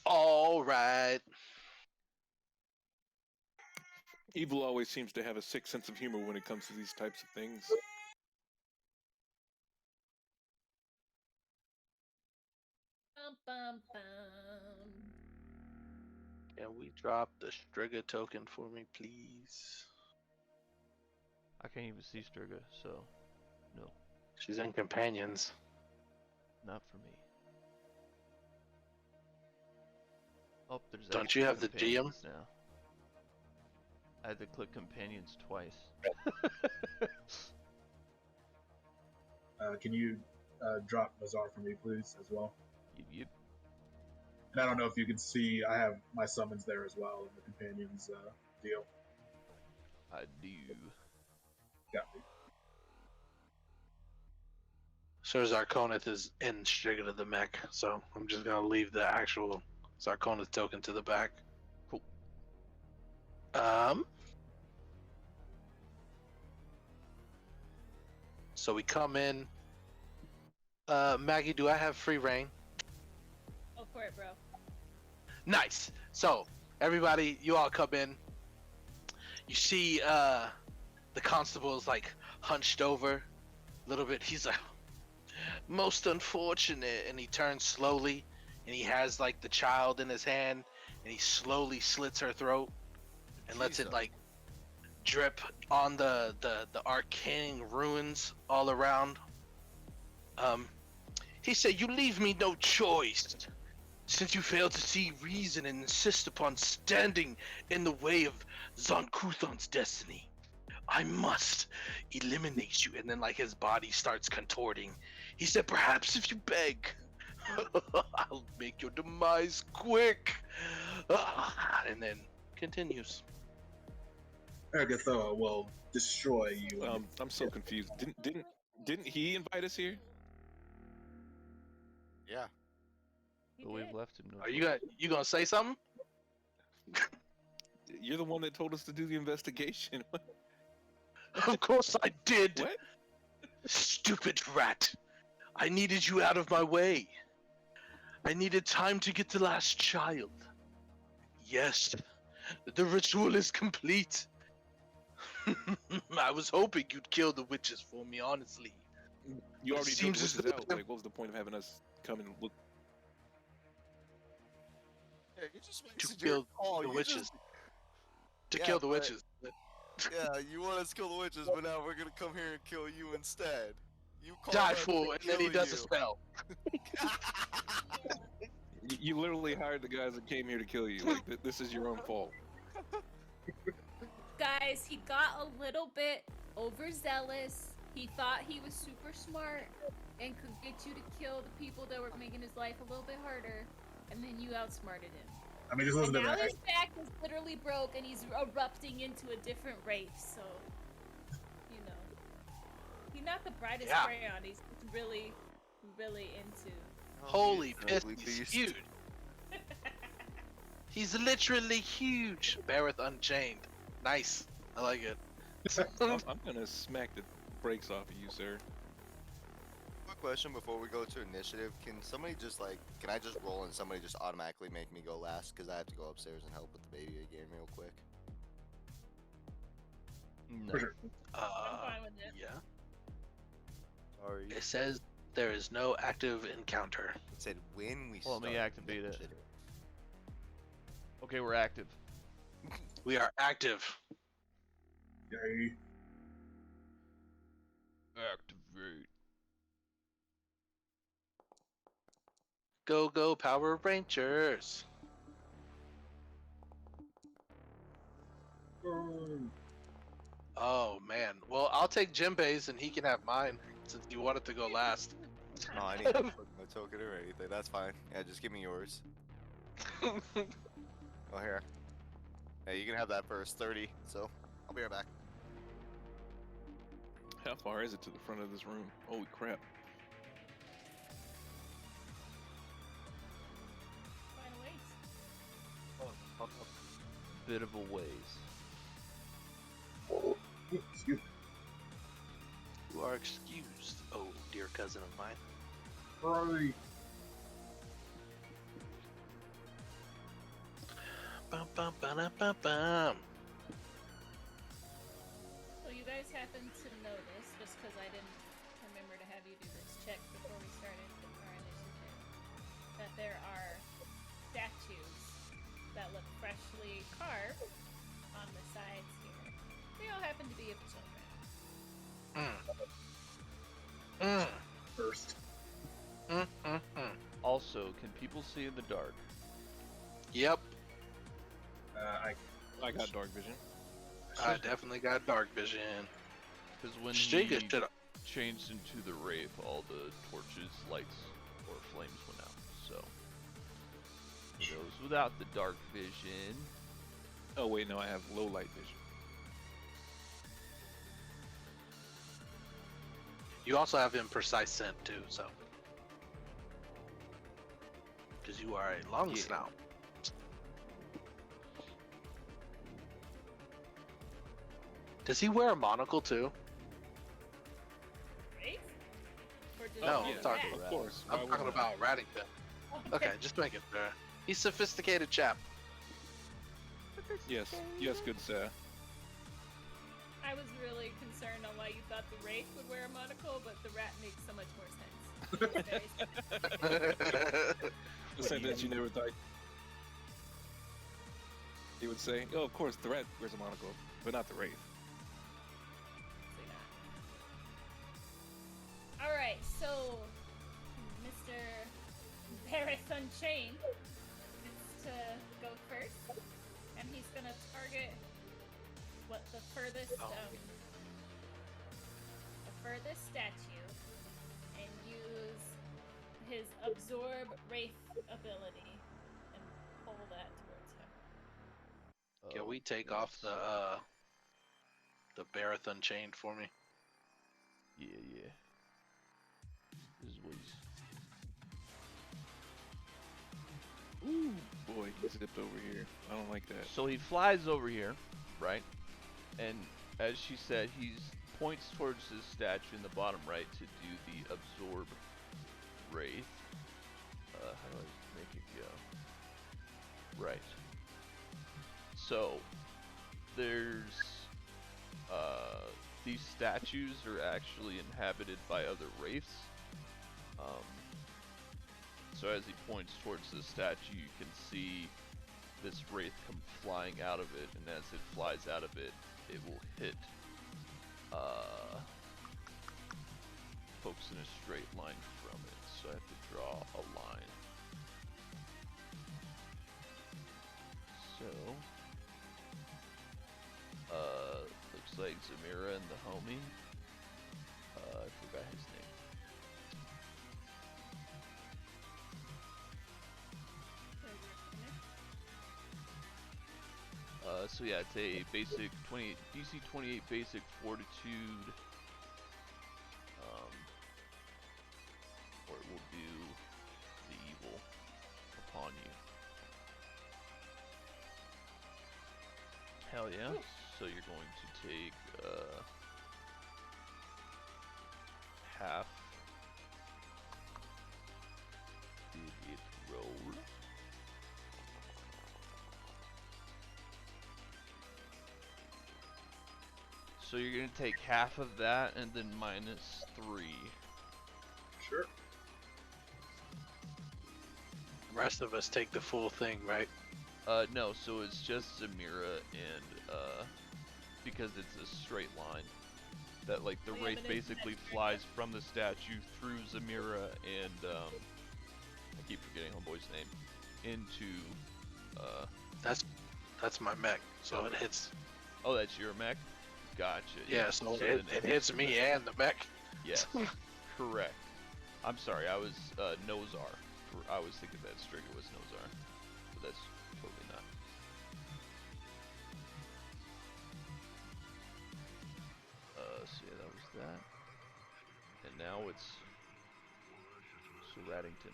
All right. Evil always seems to have a sick sense of humor when it comes to these types of things. Bum, bum, bum. Can we drop the Striga token for me, please? I can't even see Striga, so no, She's in companions. not for me. Oh, there's. Don't actual you have the GM? companions now. I had to click companions twice. Can you drop Mazar for me, please, as well? Yep. And I don't know if you can see, I have my summons there as well in the companions deal. I do. Got me. Sir Zarkonith is in Striga to the mech, so I'm just gonna leave the actual Zarkonith token to the back. Cool. So we come in. Maggie, do I have free reign? Go for it, bro. Nice. So everybody, you all come in. You see the constable is like hunched over a little bit. He's like, most unfortunate, and he turns slowly, and he has like the child in his hand, and he slowly slits her throat and lets it Jesus. like drip on the arcane ruins all around. He said, "You leave me no choice. Since you fail to see reason and insist upon standing in the way of Zonkuthon's destiny, I must eliminate you." And then like his body starts contorting. He said, "Perhaps if you beg, I'll make your demise quick." And then continues. Agatha will destroy you. I'm so confused. Didn't he invite us here? Yeah. He But we've did. left him no Are choice. you gonna say something? You're the one that told us to do the investigation. Of course I did. What? Stupid rat. I needed you out of my way. I needed time to get the last child. Yes, the ritual is complete. I was hoping you'd kill the witches for me, honestly. You It already seems told as witches though- out. Like, what was the point of having us come and look? Yeah, you just To wasted your kill call. the You witches. just- To Yeah, kill the but- witches. Yeah, you want us to kill the witches, but now we're gonna come here and kill you instead. You called Die us to fool, and then he kill does a you. spell. You literally hired the guys that came here to kill you. Like, this is your own fault. Guys, he got a little bit overzealous. He thought he was super smart and could get you to kill the people that were making his life a little bit harder, and then you outsmarted him. I mean, this And wasn't now an his back is literally broke, and he's erupting into a different race. So, you know, he's not the brightest Yeah. crayon. He's really, really into. Holy you piss, ugly he's beast. huge. He's literally huge. Bareth Unchained. Nice. I like it. I'm gonna smack the brakes off of you, sir. Quick question before we go to initiative. Can somebody just like, can I just roll and somebody just automatically make me go last? Because I have to go upstairs and help with the baby again real quick. No. For sure. I'm fine with it. Yeah. Sorry. It says there is no active encounter. It said when we Well, let start me activate it. initiative. Okay, we're active. We are active. Yay. Activate. Go, go, Power Rangers. Oh, man. Well, I'll take Jinbei's and he can have mine since you wanted to go last. No, I didn't put no token or anything. That's fine. Yeah, just give me yours. Oh, here. Hey, you can have that first 30, so I'll be right back. How far is it to the front of this room? Holy crap. Quite a ways. Bit of a ways. Excuse me. You are excused, oh dear cousin of mine. Right. Bum bum ba bum bum. So you guys happen to notice, just because I didn't remember to have you do this check before we started our initiative, that there are statues that look freshly carved on the sides here. They all happen to be of children. First. Also, can people see in the dark? Yep, I got dark vision. I definitely got dark vision. Because when Stiga he should have. changed into the Wraith, all the torches, lights, or flames went out. So, for those without the dark vision, Oh wait, no, I have low light vision. You also have imprecise scent too, so. Because you are a long Yeah. snout. Does he wear a monocle too? Right? Or just No, the I'm yeah, talking rat? of course. I'm talking about Raddington. Okay, just make it fair. He's sophisticated chap. Yes, yes, good sir. I was really concerned on why you thought the Wraith would wear a monocle, but the rat makes so much more sense. Very sophisticated. The sentence you never thought he would say. Oh, of course, the rat wears a monocle, but not the wraith. Alright, so Mr. Paris Unchained gets to go first, and he's gonna target the furthest statue and use his absorb wraith ability and pull that towards him. Can we take off the Bareth Unchained for me? Yeah. This is what he's... Ooh, boy, he zipped over here. I don't like that. So he flies over here, right? And as she said, he points towards his statue in the bottom right to do the absorb wraith. How do I make it go? Right. So there's these statues are actually inhabited by other wraiths. So as he points towards the statue, you can see this wraith come flying out of it, and as it flies out of it, it will hit folks in a straight line from it. So I have to draw a line. So looks like Zamira and the homie. I forgot his name. So yeah, it's a basic DC 28 basic fortitude, or it will do the evil upon you. Hell yeah! Ooh. So you're going to take half. Did it roll? So you're gonna take half of that and then minus 3. Sure. The rest of us take the full thing, right? No, so it's just Zamira and because it's a straight line. That like the Oh, yeah, wraith but it's basically that- flies from the statue through Zamira and I keep forgetting homeboy's name. Into That's my mech, so it hits. oh, that's your mech? Gotcha. Yeah, so then it hits me and the mech. Yes, correct. I'm sorry, I was Nozar. I was thinking that Striga was Nozar, but that's totally not. So yeah, that was that. And now it's Sir Raddington.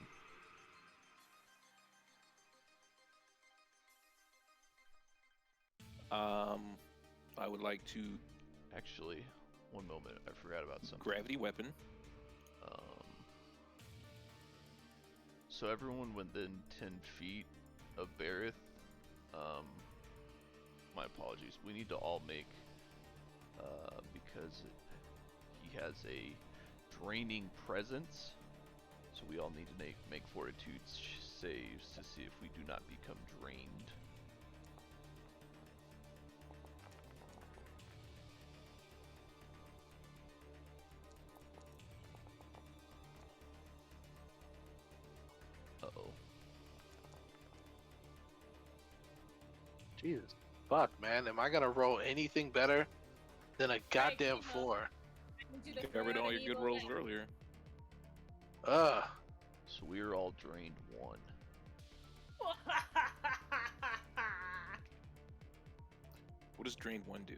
I would like to Actually, one moment, I forgot about something. gravity weapon. So everyone within 10 feet of Barith, my apologies, we need to all make, because he has a draining presence, so we all need to make fortitude saves to see if we do not become drained. Uh-oh. Jesus. Fuck, man. Am I gonna roll anything better than a goddamn Kima. 4? I need you to Got throw rid of out all an your good evil rolls net. earlier. Ugh. So we are all drained 1. What does drain 1 do?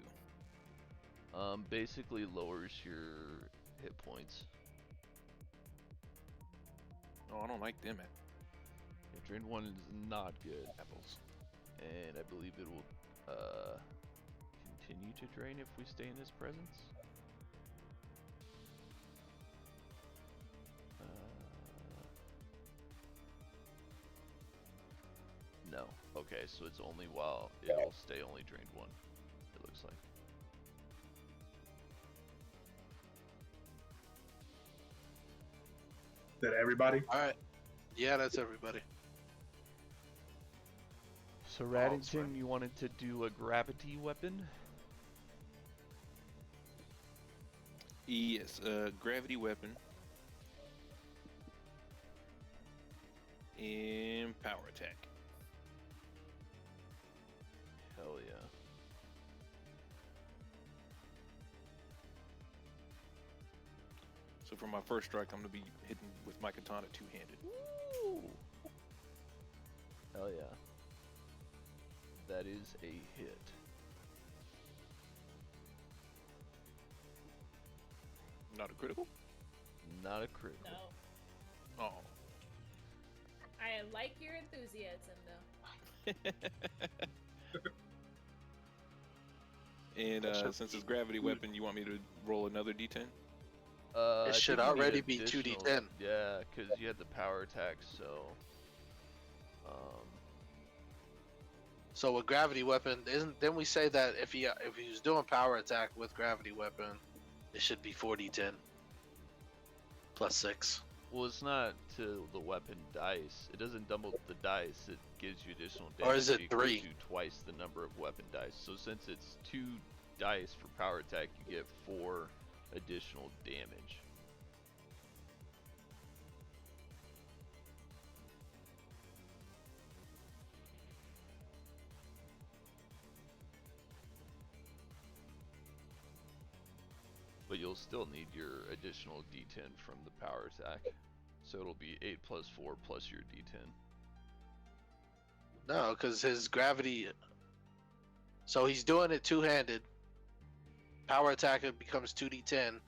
Basically lowers your hit points. Oh, I don't like them Yeah, drained 1 is not good. apples. And I believe it will continue to drain if we stay in his presence. No. Okay, so it's only while it'll stay only drained 1. It looks like. Is that everybody? Alright. Yeah, that's everybody. So Raddington, Raddington, you wanted to do a gravity weapon? Yes, gravity weapon. And power attack. Hell yeah. So for my first strike, I'm gonna be hitting with my katana two-handed. Woo! Hell yeah. That is a hit. Not a critical? Not a critical. No. Oh. I like your enthusiasm, though. And That should since be it's gravity weapon, you want me to roll another d10? I It should think you need already be additional- 2d10. Yeah, because you had the power attack, so. So with gravity weapon, didn't we say that if he was doing power attack with gravity weapon, it should be 4d10 plus 6. Well, it's not to the weapon dice. It doesn't double the dice. It gives you additional damage. Or is it equal 3? to twice the number of weapon dice. So since it's 2 dice for power attack, you get 4 additional damage. But you'll still need your additional D10 from the power attack. So it'll be 8 plus 4 plus your D10. No, because his gravity. So he's doing it two-handed. Power attack, it becomes 2d10.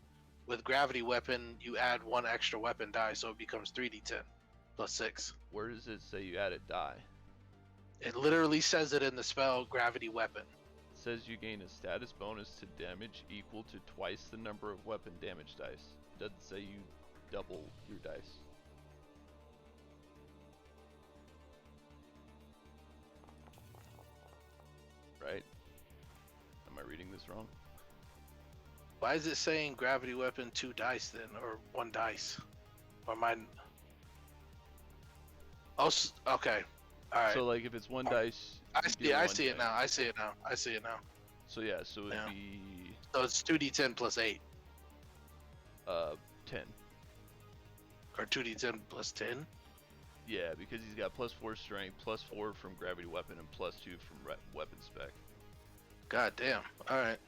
With gravity weapon, you add 1 extra weapon die, so it becomes 3d10 plus 6. Where does it say you add a die? It literally says it in the spell gravity weapon. It says you gain a status bonus to damage equal to twice the number of weapon damage dice. It doesn't say you double your dice. Right? Am I reading this wrong? Why is it saying gravity weapon 2 dice then, or 1 dice? Or mine? Oh, okay. All right. So like if it's 1 dice, I you see. get I 1 see it now. dice. I see it now. I see it now. So yeah, so it'd Yeah. be So it's 2d10 plus 8, 10. or 2d10 plus 10. Yeah, because he's got plus 4 strength, plus 4 from gravity weapon, and plus 2 from weapon spec. God damn. All right.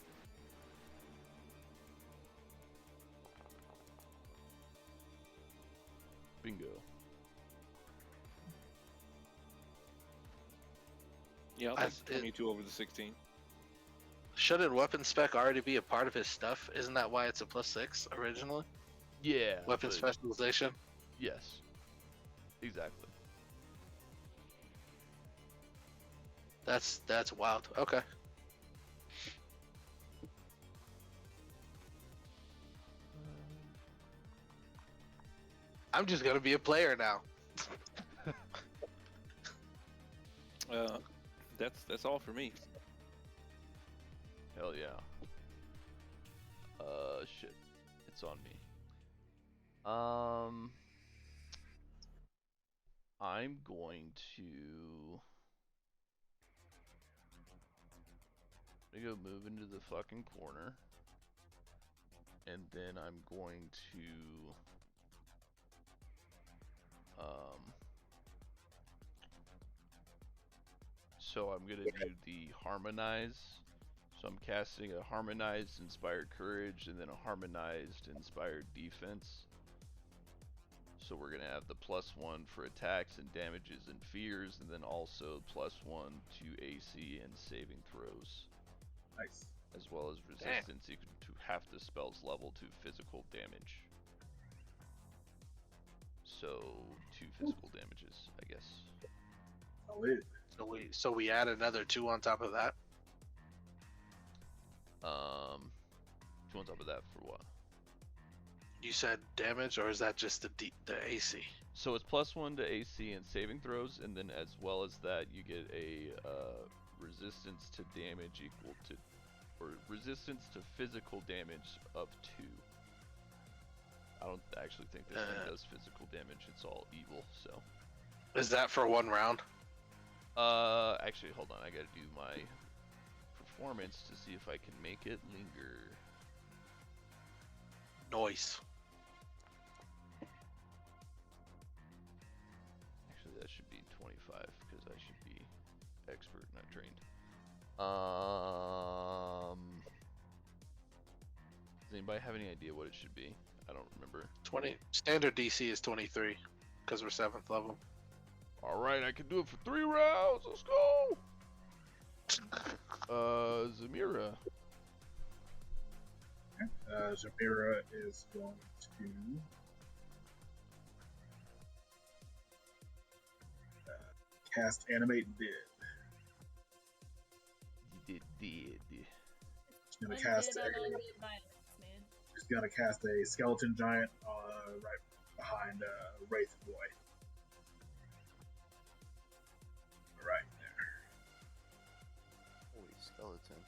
Yeah, I'll I- take 22 over the 16. Shouldn't weapon spec already be a part of his stuff? Isn't that why it's a +6 originally? Yeah. Weapon but specialization. Yes. Exactly. That's wild. Okay. I'm just gonna be a player now. That's all for me. Hell yeah. Shit. It's on me. I'm going to. I'm gonna go move into the fucking corner. And then I'm going to. So I'm gonna do the harmonize. So I'm casting a harmonized inspired courage and then a harmonized inspired defense. So we're gonna have the +1 for attacks and damages and fears, and then also +1 to AC and saving throws, Nice. as well as resistance equal to half the spell's level to physical damage. So 2 physical damages, I guess. Solid. So we add another 2 on top of that. 2 on top of that for what? You said damage, or is that just the AC? So it's +1 to AC and saving throws, and then as well as that, you get a resistance to damage equal to, or resistance to physical damage of 2. I don't actually think this thing does physical damage. It's all evil. So. Is that for 1 round? Actually, hold on. I gotta do my performance to see if I can make it linger. Noise. Actually, that should be 25 because I should be expert, not trained. Does anybody have any idea what it should be? I don't remember. 20 standard DC is 23 because we're 7th level. All right, I can do it for 3 rounds. Let's go. Zamira. Zamira is going to cast Animate Bid. Did. She's gonna cast Undead on undead violence, man. She's gonna cast a skeleton giant right behind Wraith Boy. Right there. Holy skeleton.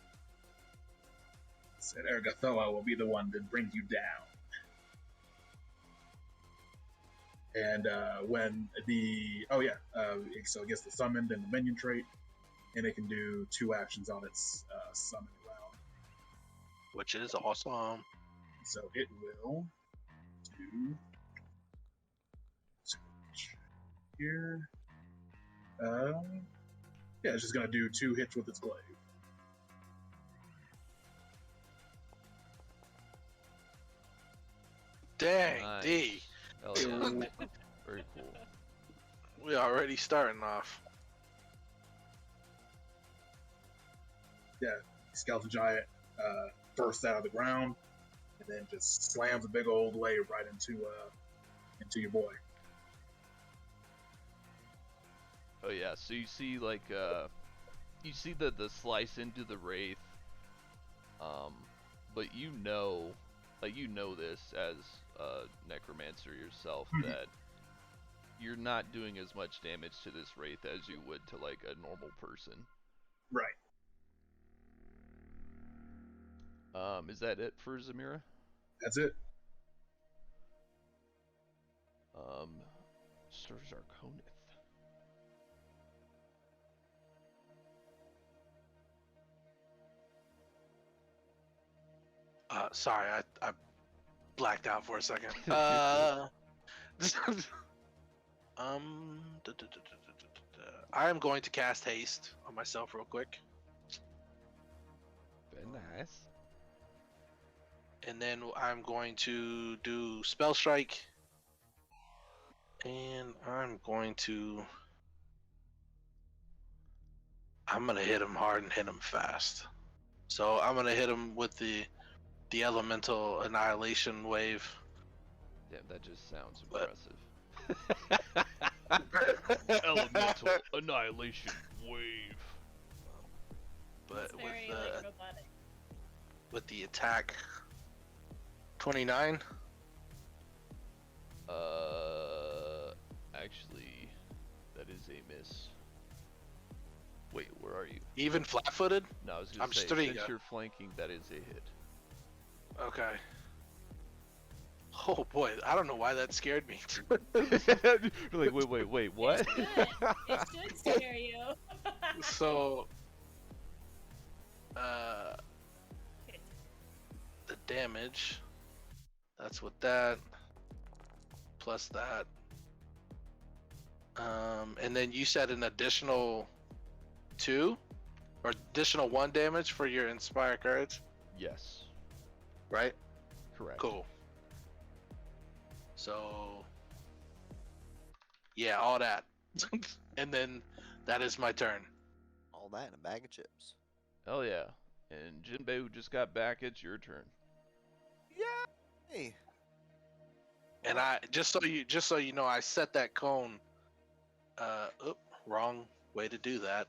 Said Ergothoa will be the one that brings you down. And when the so it gets the summoned and the minion trait, and it can do 2 actions on its summon round. Which is awesome. So it will do here. Yeah, it's just gonna do 2 hits with its glaive. Dang, Nice. D. Hell yeah. Very cool. We already starting off. Skeleton giant bursts out of the ground and then just slams a big old glaive right into your boy. Oh yeah, so you see like you see the slice into the wraith, but you know this as a necromancer yourself that you're not doing as much damage to this wraith as you would to like a normal person. Right. Is that it for Zamira? That's it. Sir Zarkonith. Sorry, I blacked out for a second. I am going to cast haste on myself real quick, Very nice. and then I'm going to do spell strike, and I'm going to I'm gonna hit him hard and hit him fast. So I'm gonna hit him with the elemental annihilation wave. Damn, that just sounds But- impressive. Elemental annihilation wave. But It's very like robotic. with the attack 29. Actually, that is a miss. Wait, where are you? Even flat-footed? No, I was gonna I'm say, Striga. since you're flanking, that is a hit. Okay. Oh boy, I don't know why that scared me. Like, wait, what? It should. It should scare you. So, the damage. That's with that. Plus that. And then you said an additional 2? Or additional 1 damage for your Inspire Courage, Yes, right? correct. Cool. So, yeah, all that. And then that is my turn. All that in a bag of chips. Hell yeah. And Jinbei, who just got back, it's your turn. Hey, And I just so you know, I set that cone. Wrong way to do that.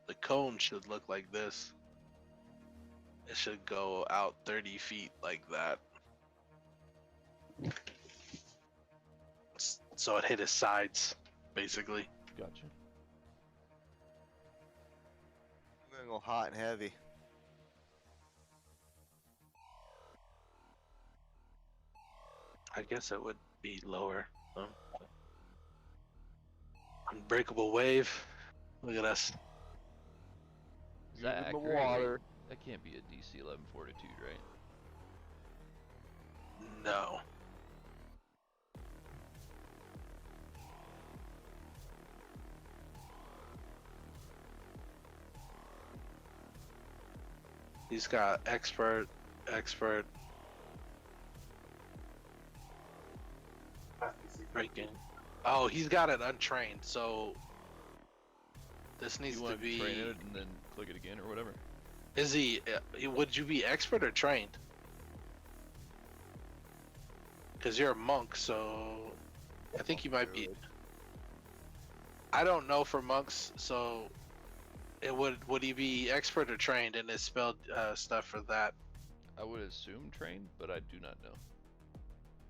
The cone should look like this. It should go out 30 feet like that. So it hit his sides, basically. Gotcha. I'm gonna go hot and heavy. I guess it would be lower. Unbreakable wave. Look at us. Is that in the accurate? water. That can't be a DC 11 fortitude, right? No. He's got expert. Breaking. Oh, he's got it untrained, so this needs You to want to be. train it and then click it again or whatever? Is he? Would you be expert or trained? Because you're a monk, so I think you might be. I don't know for monks, so it would he be expert or trained in his spell stuff for that? I would assume trained, but I do not know.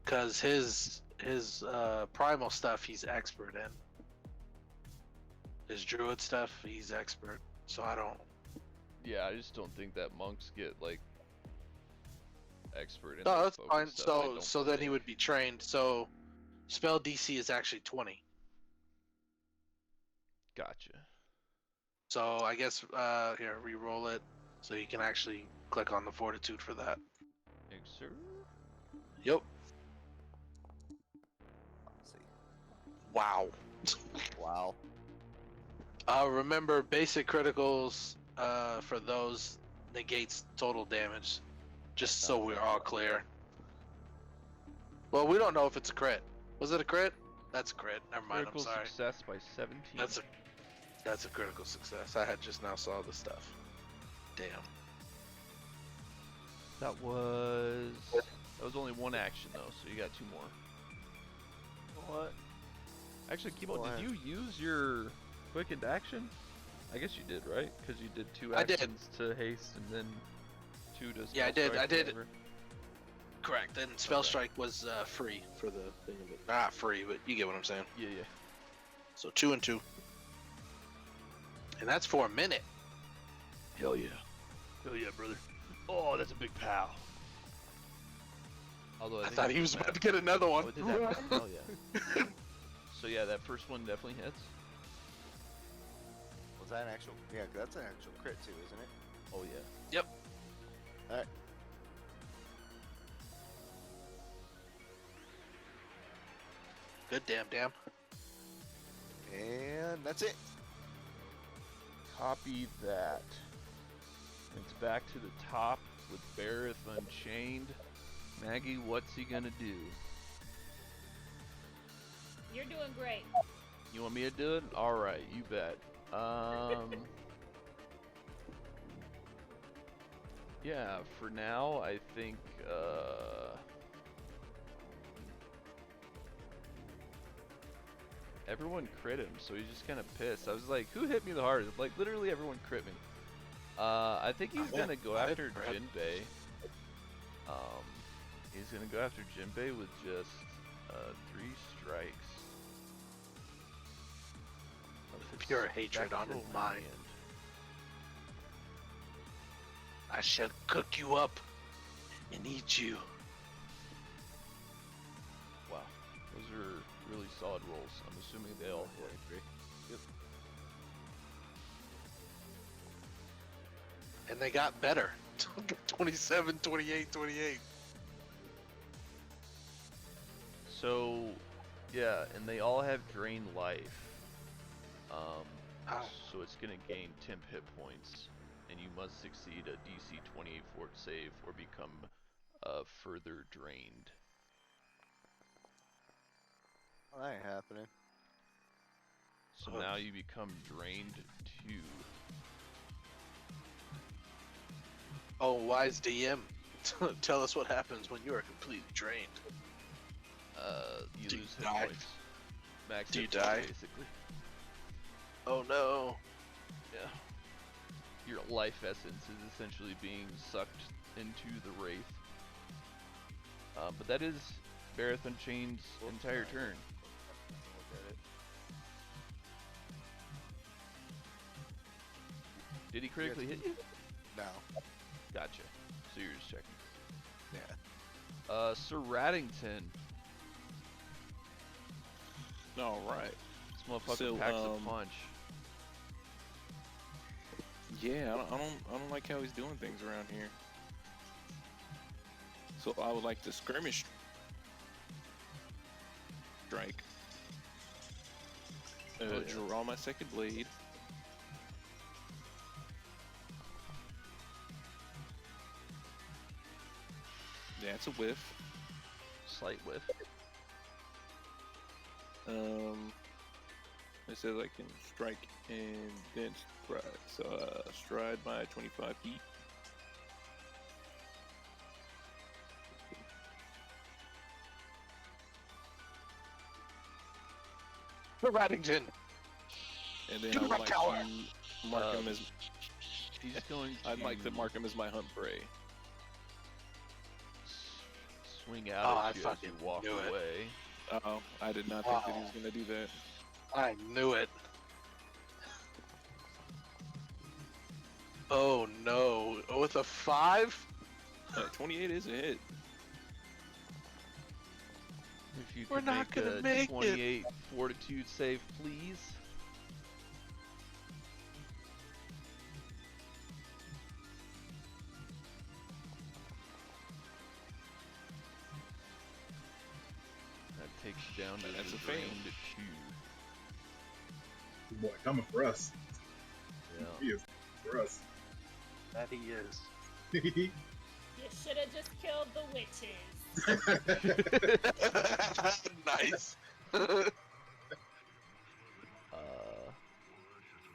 Because his primal stuff he's expert in. His druid stuff he's expert. So I don't. Yeah, I just don't think that monks get like expert in No, their that's focus fine. stuff. I So don't so then he believe. would be trained. So spell DC is actually 20. Gotcha. So I guess here re-roll it so you can actually click on the fortitude for that. Thanks, sir. Yep. Let's see. Wow. Wow. Remember basic criticals for those negates total damage. Just so we're all clear. Well, we don't know if it's a crit. Was it a crit? That's a crit. Never mind. Critical I'm sorry. success by 17. That's a critical success. I had just now saw the stuff. Damn. That was only one action though, so you got 2 more. What? Actually, Kimo, Go did ahead. you use your quickened action? I guess you did, right? Because you did 2 I did. actions to haste and then 2 to Yeah, I spell did, strike, I did. whatever. Correct. And spell Okay. strike was free for the thing. Not free, but you get what I'm saying. Yeah, yeah. So 2 and 2. And that's for a minute. Hell yeah. Hell yeah, brother. Oh, that's a big pal. Although I think thought he was about to get another one. Oh, it did that. Hell yeah. So yeah, that first one definitely hits. Was that an actual? Yeah, that's an actual crit too, isn't it? Oh yeah. Yep. Alright. Good damn. And that's it. Copy that. It's back to the top with Bareth Unchained. Maggie, what's he gonna do? You're doing great. You want me to do it? Alright, you bet. Yeah, for now, I think, everyone crit him, so he's just kind of pissed. I was like, who hit me the hardest? Like, literally everyone crit me. I think he's gonna go I hit after Brett. Jinbei. He's gonna go after Jinbei with just, 3 strikes. of his Pure hatred on his spectral mind. hand. I shall cook you up and eat you. Wow, those are really solid rolls. I'm assuming they all hit. Yep. And they got better. 27, 28, 28. So, yeah, and they all have drain life. Ow. So it's gonna gain temp hit points, and you must succeed a DC 28 fort save or become further drained. Well, that ain't happening. So now you become drained 2. Oh, wise DM. Tell us what happens when you are completely drained. You Do you lose hit die? points. Max Do you hit points, die? basically. Oh no. Yeah. Your life essence is essentially being sucked into the Wraith. But that is Bareth Unchained's entire turn. Look at it. Did he critically hit you? No. Gotcha. So you're just checking. Yeah. Sir Raddington. All right. This motherfucker So, packs a punch. Yeah, I don't like how he's doing things around here. So I would like to skirmish strike. Oh, yeah. Draw my second blade. That's a whiff. Slight whiff. It says I can strike and then stride. So stride my 25 feet. For Raddington. And then Give I me would my like tower. to mark him as He's going to I'd like to mark him as my hunt prey. swing out Oh, I at you as you fucking walk knew it. away. Uh-oh, I did not think that he was gonna do that. I knew it. Oh no. With a 5? 28 is a hit. If you We're could not make gonna a make it. 28 fortitude save, please. That takes you down to That's the a fail. drained 2. Boy, coming for us. Yeah. He is for us. That he is. You should have just killed the witches. Nice.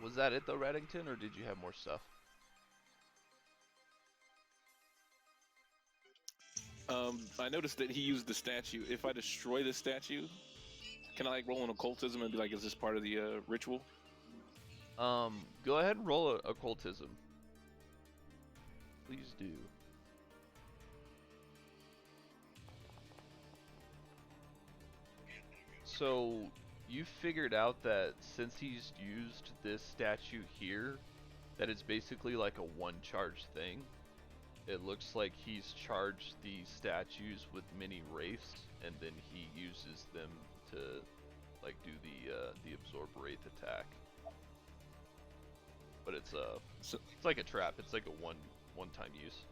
Was that it though, Raddington, or did you have more stuff? I noticed that he used the statue. If I destroy the statue, can I like roll an occultism and be like, is this part of the ritual? Go ahead and roll a occultism. Please do. So, you figured out that since he's used this statue here, that it's basically like a one-charge thing. It looks like he's charged the statues with mini wraiths, and then he uses them to like do the absorb wraith attack. But it's like a trap. It's like a one-time use.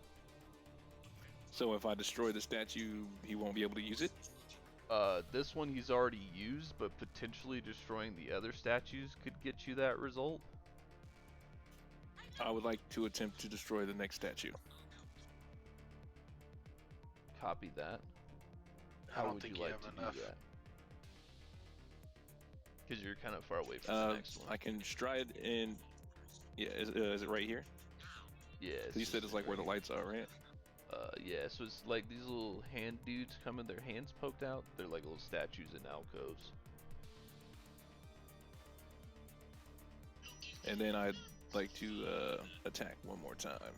So if I destroy the statue, he won't be able to use it? This one he's already used, but potentially destroying the other statues could get you that result. I would like to attempt to destroy the next statue. Copy that. I How don't would think you you like have to enough. do that? Because you're kind of far away from the next one. I can stride and... Yeah, is it right here? Yeah. it's You said just it's like where the lights are, right? Yeah, so it's like these little hand dudes come in, their hands poked out. They're like little statues in alcoves. And then I'd like to attack one more time.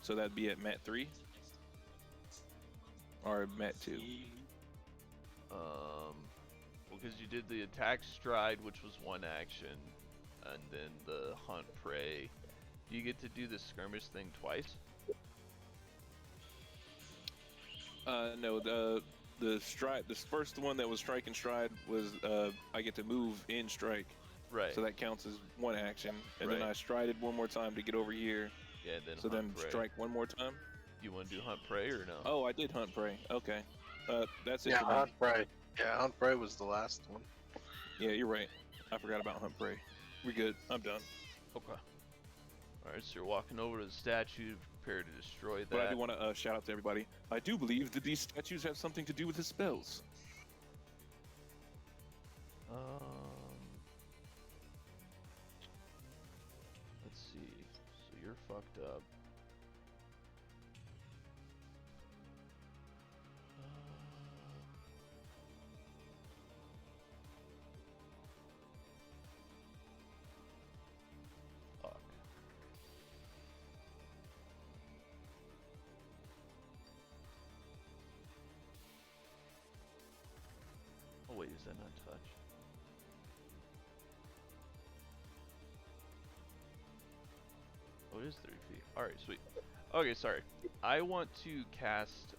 So that'd be at mat 3 or mat 2. Well, because you did the attack stride, which was one action, and then the hunt prey. Do you get to do the skirmish thing twice? No, the stride, the first one that was strike and stride was I get to move in strike, Right. so that counts as one action, and then Right. I strided one more time to get over here. Yeah, then So hunt then prey. strike one more time. You want to do hunt prey or no? Oh, I did hunt prey. Okay, that's it Yeah, for me. Hunt Prey. Yeah, Hunt Prey was the last one. Yeah, you're right. I forgot about hunt prey. We're good. I'm done. Okay. Alright, so you're walking over to the statue, prepare to destroy that. But I do want to shout out to everybody. I do believe that these statues have something to do with his spells. Let's see. So you're fucked up. Fuck. Oh wait, is that not touch? Oh, it is 30 feet. Alright, sweet. Okay, sorry. I want to cast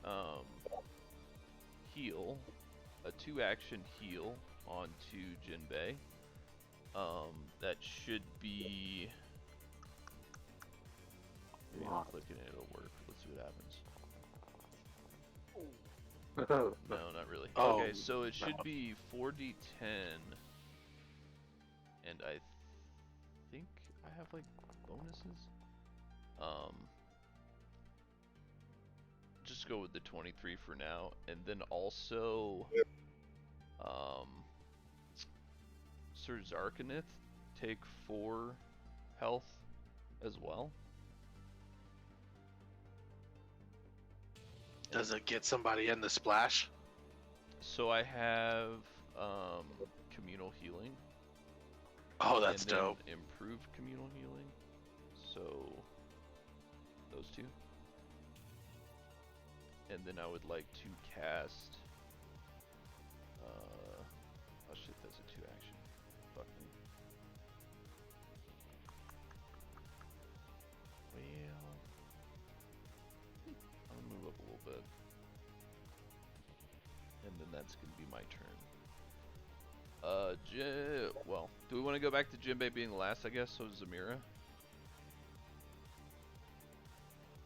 heal, a 2-action heal onto Jinbei. That should be. Maybe not clicking it, it'll work. Let's see what happens. No, not really. Oh, Okay, so it should no. be 4d10, and I think I have like bonuses. Just go with the 23 for now, and then also, Sir Zarkanith take 4 health as well. Does it get somebody in the splash? So I have communal healing. Oh, that's and then dope. Improved communal healing. So those 2. And then I would like to cast. Oh shit, that's a 2-action. Fuck me. Well, I'm gonna move up a little bit, and then that's gonna be my turn. Well, do we want to go back to Jinbei being last? I guess so. Zamira.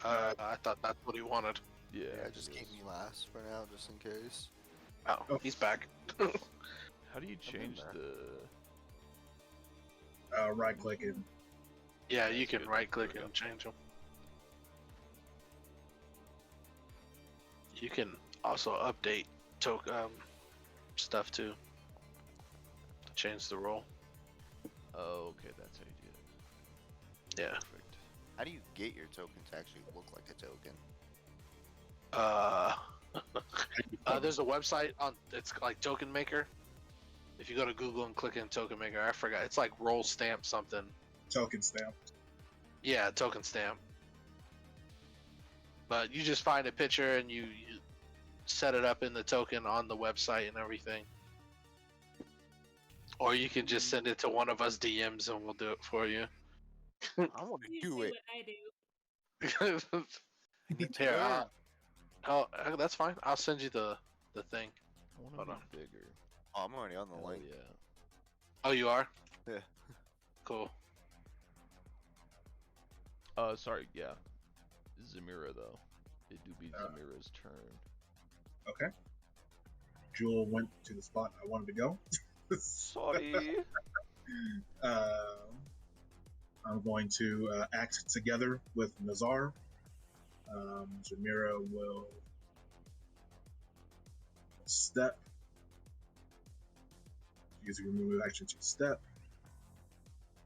I thought that's what he wanted. Yeah. Yeah, just keep me last for now, just in case. Oh, he's back. How do you change there. the? Right click and Yeah, you That's can good. right click There we and change them. You can also update stuff too. To change the role. Oh, okay, that's how you do it. Yeah. Perfect. How do you get your token to actually look like a token? There's a website on. It's like Token Maker. If you go to Google and click in Token Maker, I forgot. It's like Roll Stamp something. token stamp. Yeah, Token Stamp. But you just find a picture and you set it up in the token on the website and everything. Or you can just send it to one of us DMs and we'll do it for you. I want to You do do it. what I do. I need to Here, learn. that's fine. I'll send you the thing. I want Hold to on. be bigger. Oh, I'm already on the Hell link. yeah. Oh, you are? Yeah. Cool. Sorry, yeah. Zamira though. It do be Zamira's turn. Okay. Jewel went to the spot I wanted to go. Sorry. I'm going to act together with Nazar. Jamira will step. Use a remove action to step.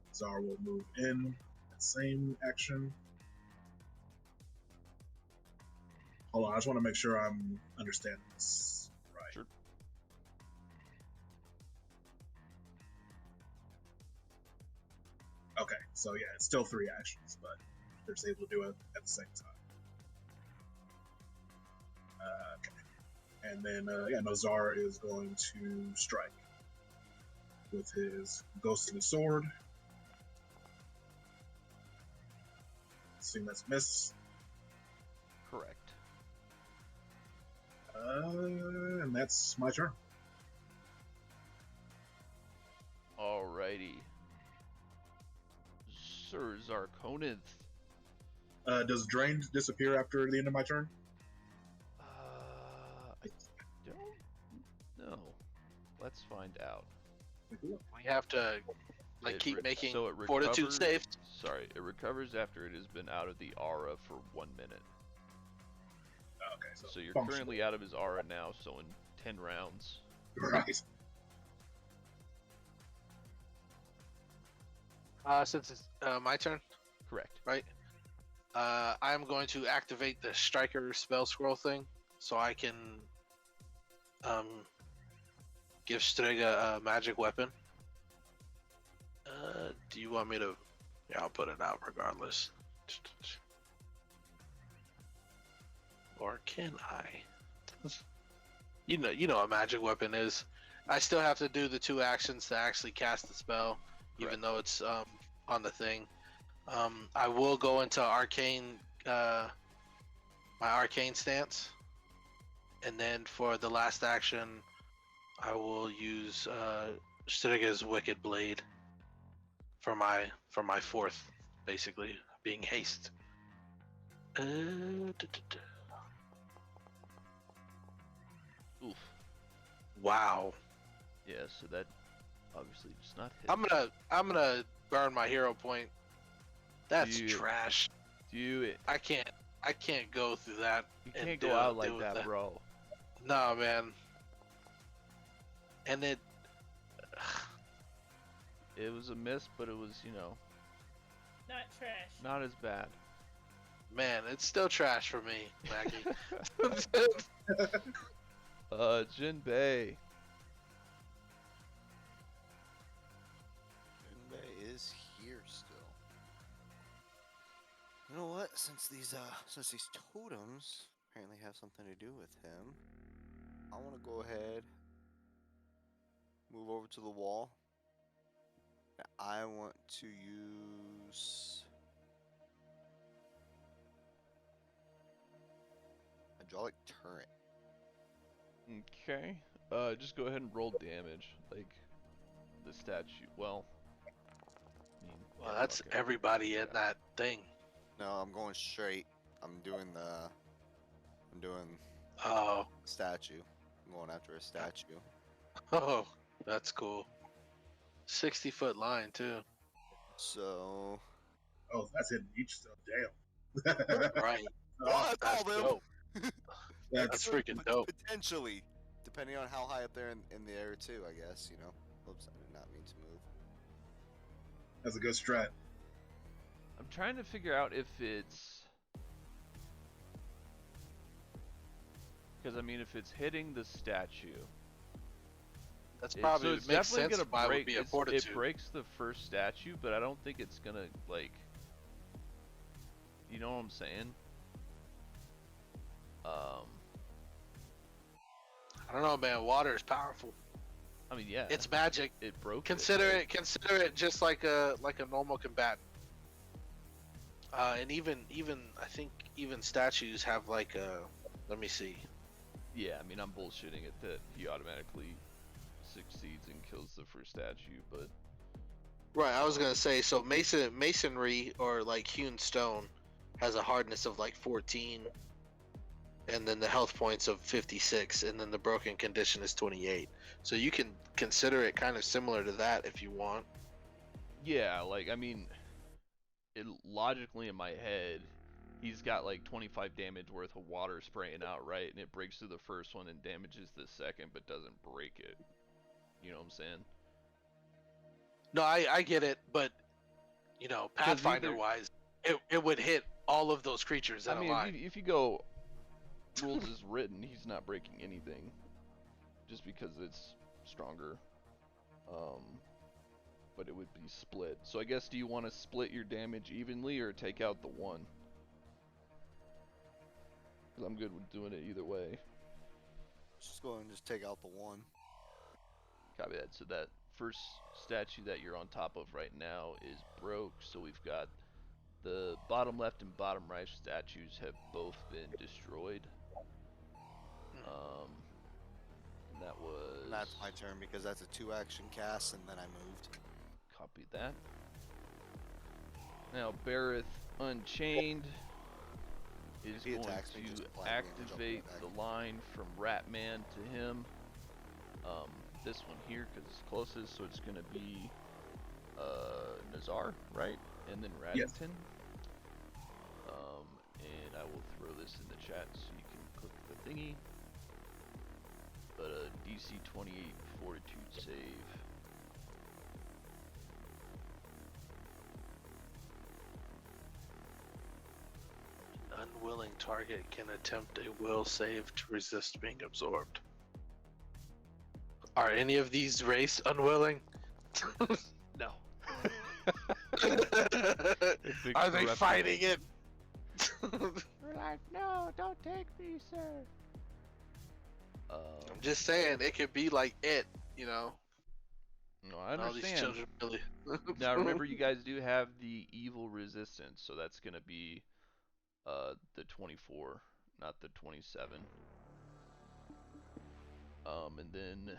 Nazar will move in. Same action. Hold on, I just want to make sure I'm understanding this right. Sure. Okay, so yeah, it's still 3 actions, but they're just able to do it at the same time. Okay. And then, yeah, Nozar is going to strike with his ghostly sword. Assume that's miss. Correct. And that's my turn. Alrighty. Sir Zarkonith. Does Drain disappear after the end of my turn? I don't know. Let's find out. We have to like It keep re- making so it fortitude recovers- saves. Sorry, it recovers after it has been out of the aura for 1 minute. Okay, So you're functional. currently out of his aura now, so in 10 rounds. Right. Since it's my turn, Correct. right? I'm going to activate the striker spell scroll thing, so I can give Strega a magic weapon. Do you want me to? Yeah, I'll put it out regardless. Or can I? You know what magic weapon is. I still have to do the 2 actions to actually cast the spell, even Correct. though it's on the thing. I will go into arcane, my arcane stance, and then for the last action, I will use Striga's Wicked Blade for my 4th, basically being haste. Oof. Wow. Yeah, so that obviously does not hit. I'm gonna burn my hero point. That's Dude. trash. Do you? I can't go through that. You and can't do- go out deal like with that, bro. No, man. And it. It was a miss, but it was, Not trash. not as bad. Man, it's still trash for me, Mackie. Jinbei. Jinbei is here still. You know what? Since these totems apparently have something to do with him, I want to go ahead, move over to the wall. I want to use hydraulic turret. Okay. Just go ahead and roll damage, like the statue. Well, I mean, Well, yeah, that's okay. everybody in that thing. No, I'm going straight. I'm doing Oh, statue. I'm going after a statue. oh, that's cool. 60-foot line too. So Oh, that's hitting each stuff. Damn. Right. Oh, that's That's all them. dope. That's That's freaking dope. Potentially, depending on how high up there in the air too, I guess. Oops, I did not mean to move. that's a good strat. I'm trying to figure out if it's because I mean, if it's hitting the statue, That's so probably it's makes definitely sense gonna why it break. would be a It fortitude. breaks the first statue, but I don't think it's gonna like. You know what I'm saying? I don't know, man. Water is powerful. I mean, yeah, It's magic. it broke. Consider right? it just like a normal combatant. And even I think even statues have like a. Let me see. Yeah, I mean, I'm bullshitting it that he automatically succeeds and kills the first statue, but Right, I was gonna say so. Masonry or like hewn stone has a hardness of like 14, and then the health points of 56, and then the broken condition is 28. So you can consider it kind of similar to that if you want. yeah, like I mean, logically in my head, he's got like 25 damage worth of water spraying out, right? And it breaks through the first one and damages the second, but doesn't break it. You know what I'm saying? No, I get it, but you know, 'Cause Pathfinder wise, it would hit all of those creatures in I mean, a line. if you go rules is written, he's not breaking anything, just because it's stronger. But it would be split. So I guess, do you want to split your damage evenly or take out the 1? Because I'm good with doing it either way. Just go and just take out the 1. Copy that. So that first statue that you're on top of right now is broke. So we've got the bottom left and bottom right statues have both been destroyed. And that was... And that's my turn because that's a 2-action cast, and then I moved. Copy that. Now Bareth Unchained is If he going attacks me, to just flat damage, I'll activate put it the back. line from Ratman to him. This one here, because it's closest, so it's going to be Nazar, right? And then Yes. Raddington. And I will throw this in the chat so you can click the thingy. But a DC 28 Fortitude save. Unwilling target can attempt a will save to resist being absorbed. Are any of these race unwilling? No. Are they fighting it? We're like, no, don't take me, sir. I'm just saying, it could be like it, you know. No, I All these understand. children really. Now remember, you guys do have the evil resistance, so that's gonna be the 24, not the 27. And then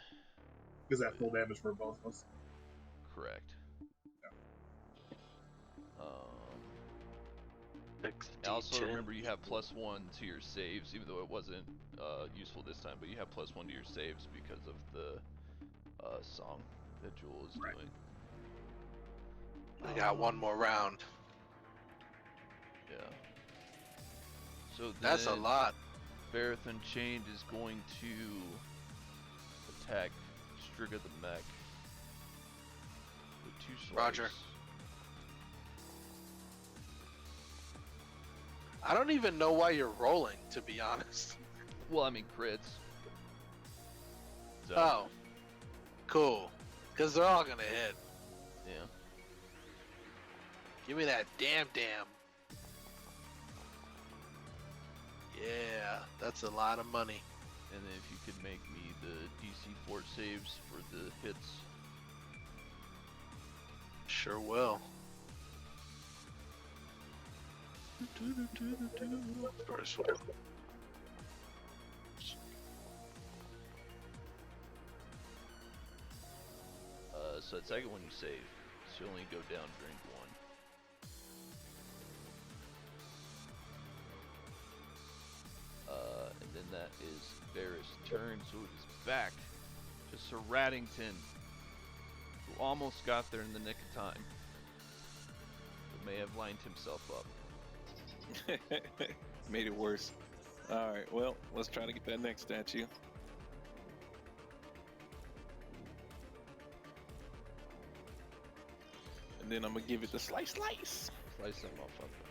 Is that full damage for both of us? correct. XD10. Also remember, you have +1 to your saves, even though it wasn't useful this time, but you have +1 to your saves because of the song that Jewel is doing. I got one more round. Yeah. So That's a then lot. Bareth Unchained is going to attack Striga the Mech with 2 slice. Roger. I don't even know why you're rolling, to be honest. Well, I mean crits. So, Oh, cool. Because they're all gonna hit. yeah. Give me that damn. Yeah, that's a lot of money. And then if you could make me the DC 4 saves for the hits. Sure will. First one. So that second one you save. So you only go down drink 1. And then that is Barris' turn, so it is back to Sir Raddington, who almost got there in the nick of time, but may have lined himself up. Made it worse. Alright, well, let's try to get that next statue. And then I'm gonna give it the slice. Slice that motherfucker.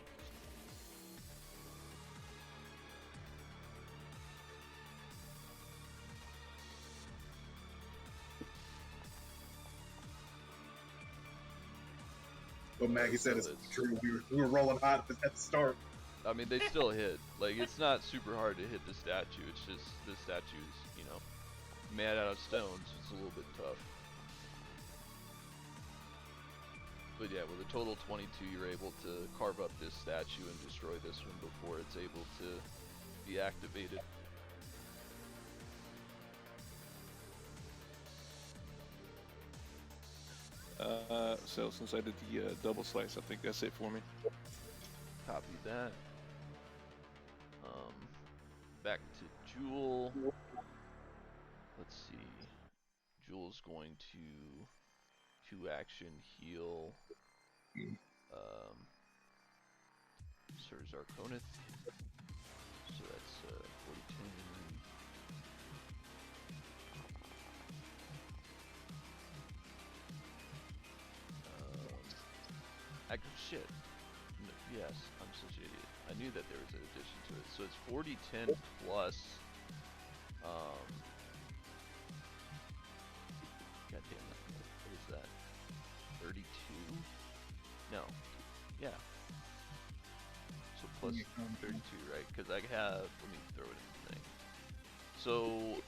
What Maggie said is true. We were rolling hot at the start. I mean, they still hit. Like, it's not super hard to hit the statue. It's just the statue's, you know, made out of stones. It's a little bit tough. But yeah, with a total 22, you're able to carve up this statue and destroy this one before it's able to be activated. So since I did the double slice, I think that's it for me. Copy that. Back to Jewel. Let's see. Jewel's going to 2-action heal. Sir Zarkonith. So that's 42. Shit. Yes, I'm such an idiot. I knew that there was an addition to it. So it's 4010 plus. God damn it. What is that? 32? No. Yeah. So plus 32, right? Because I have. Let me throw it in the thing. So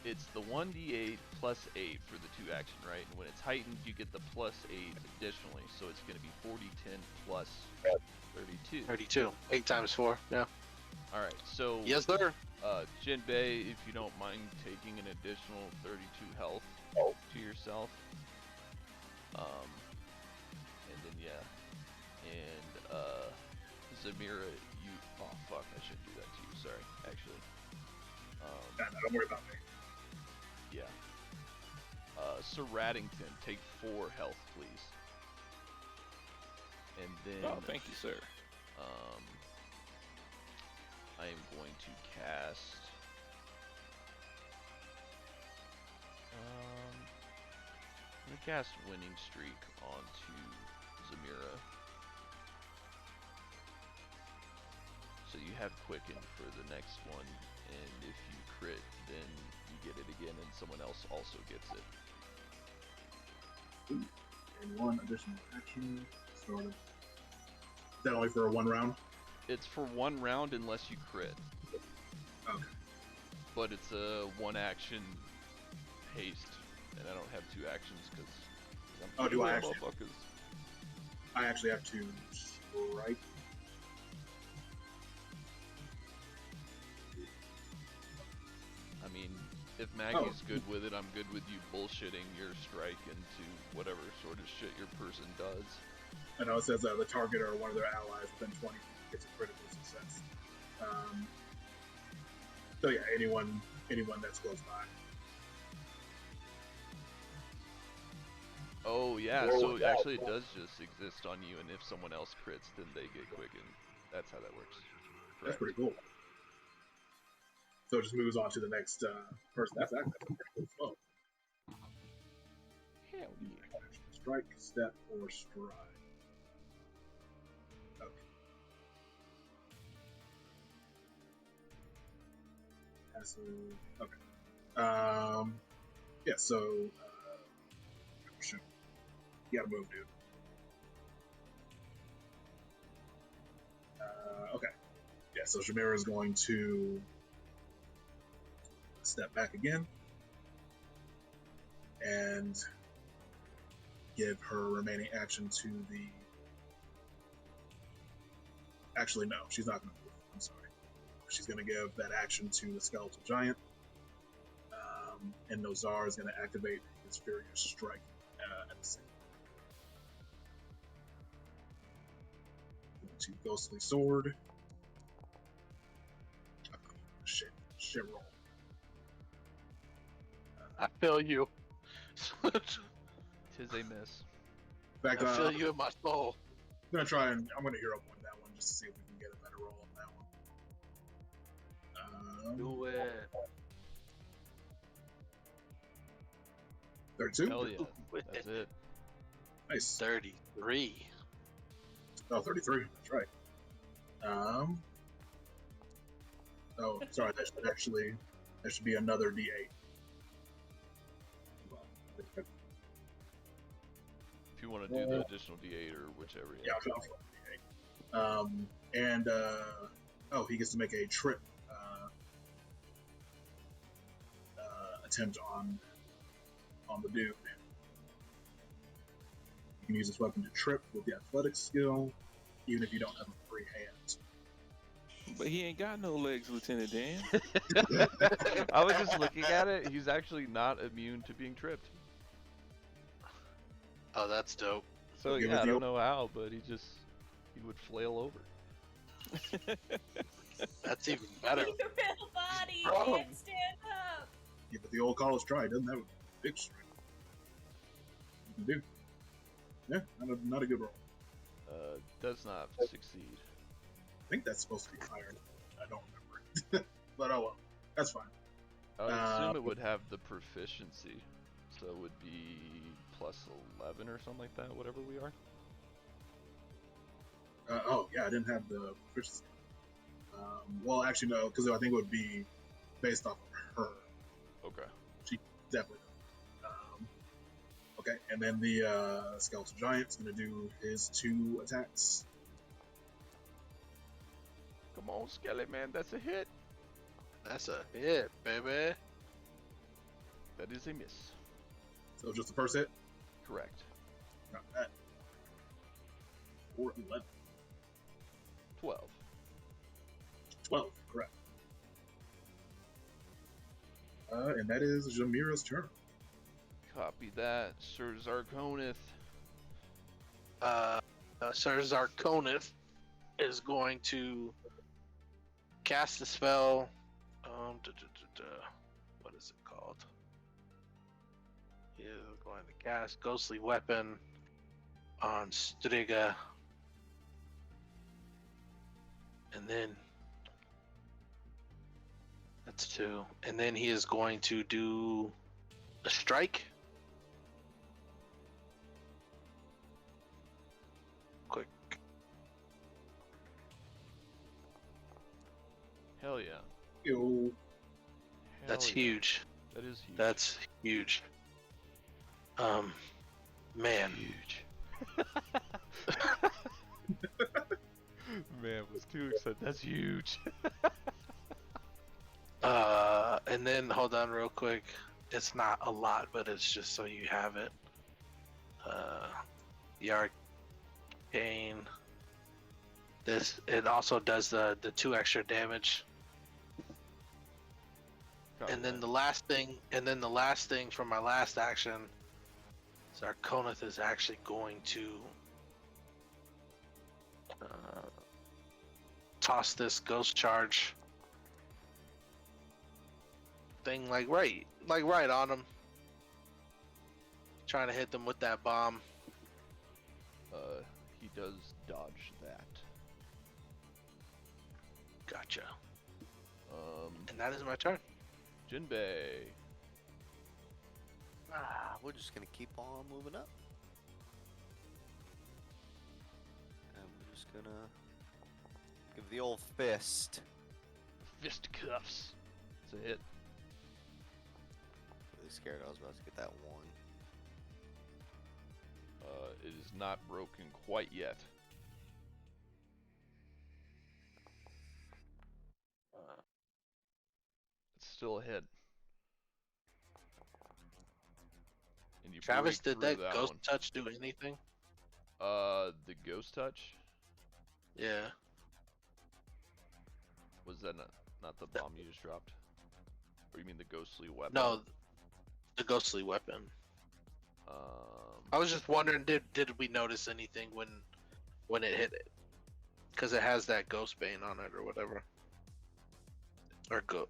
it's the 1d8 plus 8 for the 2 action, right? And when it's heightened, you get the plus 8 additionally. So it's going to be 4010 plus 32. 32. 8 times 4. Yeah. Alright, so Yes, sir. Jinbei, if you don't mind taking an additional 32 health to yourself. And then yeah. And Zamira, you oh fuck, I shouldn't do that to you, sorry, actually. Nah, don't worry about me. Yeah. Sir Raddington, take 4 health, please. And then Oh, thank you, sir. I am going to cast. I'm gonna cast Winning Streak onto Zamira. So you have Quicken for the next one, and if you crit, then you get it again, and someone else also gets it. And 1 additional action. Started. Is that only for 1 round? It's for 1 round unless you crit. Okay. But it's a 1 action haste, and I don't have 2 actions because I'm Oh, do I killing actually? motherfuckers. I actually have to strike. I mean, if Maggie's good with it, I'm good with you bullshitting your strike into whatever sort of shit your person does. I know it says the target or one of their allies within 20 gets a critical success. So yeah, anyone that's close by. Oh yeah, so actually it does just exist on you, and if someone else crits, then they get quickened. That's how that works. That's Correct. pretty cool. So it just moves on to the next person. That's actually pretty cool flow. Hell yeah. Strike, step, or stride. Okay. Passive. Okay. Yeah. So. Shoot. You gotta move, dude. Okay. Yeah. So Shamira is going to step back again and give her remaining action to the. Actually, no, she's not going to move. I'm sorry. She's going to give that action to the skeletal giant. And Nozar is going to activate his Furious Strike at the same time. To Ghostly Sword. Shit roll. I feel you. Tis a miss. In fact, I feel you in my soul. I'm gonna hero point that one just to see if we can get a better roll on that one. Do it. 32? Hell yeah. That's it. Nice. 33. Oh, 33. That's right. Oh, sorry. That should be another D8. If you want to do the additional D8 or whichever. Yeah, I'll D8. And he gets to make a trip attempt on the dude. You can use this weapon to trip with the athletics skill, even if you don't have a free hand. But he ain't got no legs, Lieutenant Dan. I was just looking at it. He's actually not immune to being tripped. Oh, that's dope. So Give yeah, it I the don't know how, but he would flail over. That's even better. Your real body Bro. can't stand up. Yeah, but the old college try doesn't have a big strength. You can do. Yeah, not a good roll. Does not succeed. I think that's supposed to be higher. I don't remember. But oh well, that's fine. I would assume it would have the proficiency, so it would be plus 11 or something like that, whatever we are. Oh yeah, I didn't have the proficiency. Well, actually, no, because I think it would be based off of her. Okay. She definitely. Okay, and then the skeletal giant's gonna do his 2 attacks. Come on, Skelly Man, that's a hit. That's a hit, baby. That is a miss. So just the first hit. Correct. Not that. 4, 11, 12. 12. Correct. And that is Jamira's turn. Copy that, Sir Zarkonith. Sir Zarkonith is going to cast a spell. What is it called? He is going to cast Ghostly Weapon on Striga. And then that's 2. And then he is going to do a strike. Quick. Hell yeah. Yo. That's Hell yeah. huge. That is huge. That's huge. Man. huge. Man, was too excited. That's huge. And then hold on real quick. It's not a lot, but it's just so you have it. The arcane. It also does the 2 extra damage. Copy And then that. the last thing from my last action, Zarkonith is actually going to toss this ghost charge thing like right on him, trying to hit them with that bomb. He does dodge that. Gotcha. And that is my turn. Jinbei. We're just gonna keep on moving up. And we're just gonna give the old fist. Fist cuffs. It's a hit. Really scared I was about to get that 1. It is not broken quite yet. It's still a hit. And you Travis, break did through that ghost one. touch do anything? The ghost touch? Yeah. Was that not the bomb you just dropped? Or you mean the ghostly weapon? No, the ghostly weapon. Um, I was just wondering, did we notice anything when it hit it? Because it has that ghost bane on it or whatever. Or go.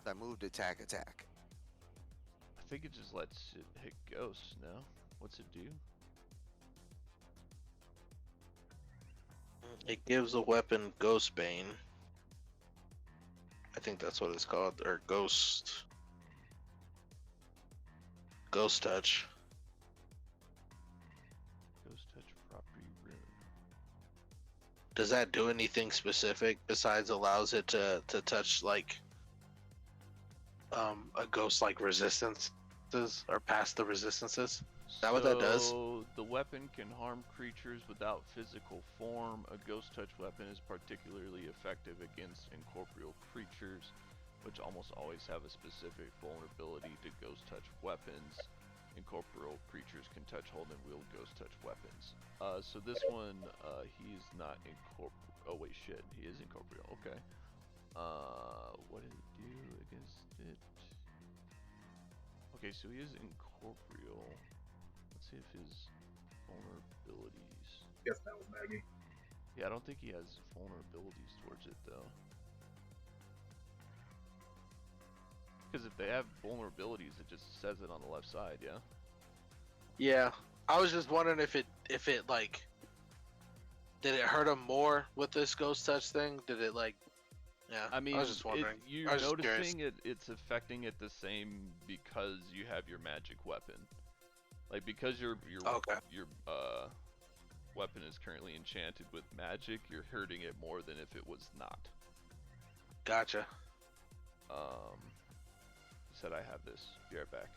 That moved attack. I think it just lets it hit ghosts, no? What's it do? It gives a weapon ghost bane. I think that's what it's called, or ghost touch. Ghost touch property rune. Does that do anything specific besides allows it to touch like a ghost like resistances or past the resistances? Is that what that does? So the weapon can harm creatures without physical form. A ghost touch weapon is particularly effective against incorporeal creatures, which almost always have a specific vulnerability to ghost touch weapons. Incorporeal creatures can touch, hold, and wield ghost touch weapons. So this one, he's not incorporeal. Oh wait, shit, he is incorporeal. Okay. What did it do against it? Okay, so he is incorporeal. Let's see if his vulnerabilities. Yes, that was Maggie. Yeah, I don't think he has vulnerabilities towards it though. Because if they have vulnerabilities, it just says it on the left side, yeah? Yeah, I was just wondering if it like, did it hurt him more with this ghost touch thing? Did it like, yeah? I mean, I was just wondering. you're I was just curious. noticing it's affecting it the same because you have your magic weapon. Like because your Okay. weapon is currently enchanted with magic, you're hurting it more than if it was not. Gotcha. He said, I have this. Be right back.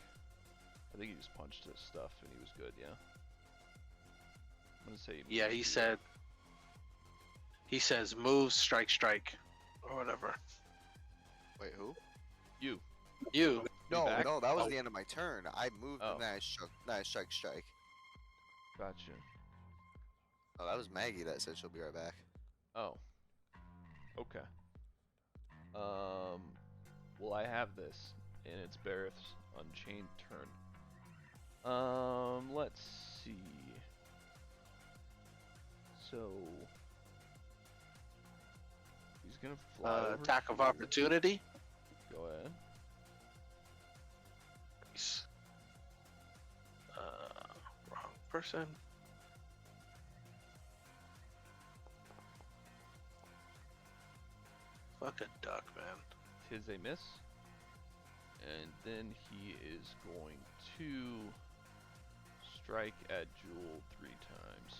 I think he just punched his stuff and he was good, yeah? I'm gonna say. Yeah, he said. He says move, strike, strike, or whatever. Wait, who? You. You. No, back? no, that was Oh. the end of my turn. I moved Oh. and then I strike, strike. Gotcha. Oh, that was Maggie that said she'll be right back. Oh. Okay. Well, I have this, and it's Bareth's Unchained turn. Let's see. So he's gonna fly over Attack of here. opportunity. Go ahead. Nice. Wrong person. Fucking duck, man. Tis a miss. And then he is going to strike at Jewel 3 times.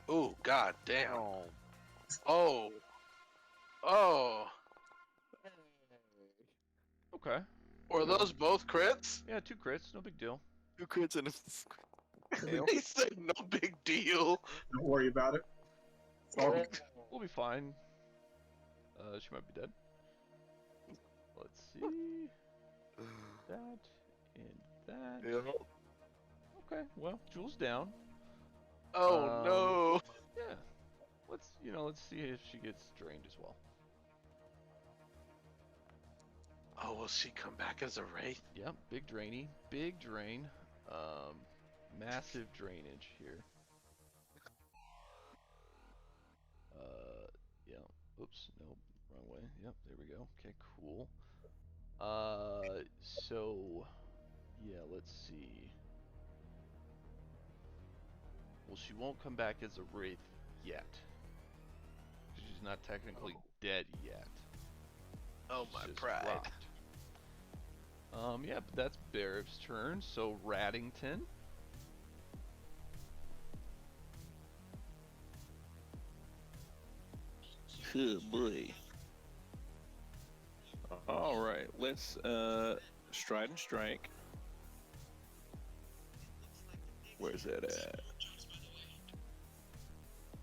Oh, god damn. Oh. Oh. Oh. Okay. Were those both crits? Yeah, 2 crits, no big deal. 2 crits and a fail. They said no big deal. Don't worry about it. It's all good. We'll be fine. She might be dead. Let's see. That and that. Yeah. Okay, well, Jewel's down. Oh no. Yeah. Let's see if she gets drained as well. Oh, will she come back as a wraith? Yep, big drainy. Big drain. Massive drainage here. Yeah. Oops, nope, wrong way. Yep, there we go. Okay, cool. So yeah, let's see. Well, she won't come back as a wraith yet. She's not technically dead yet. Oh, She's my just pride. rocked. Yeah, but that's Barev's turn, so Raddington. Good boy. All right, let's stride and strike. Where's that at?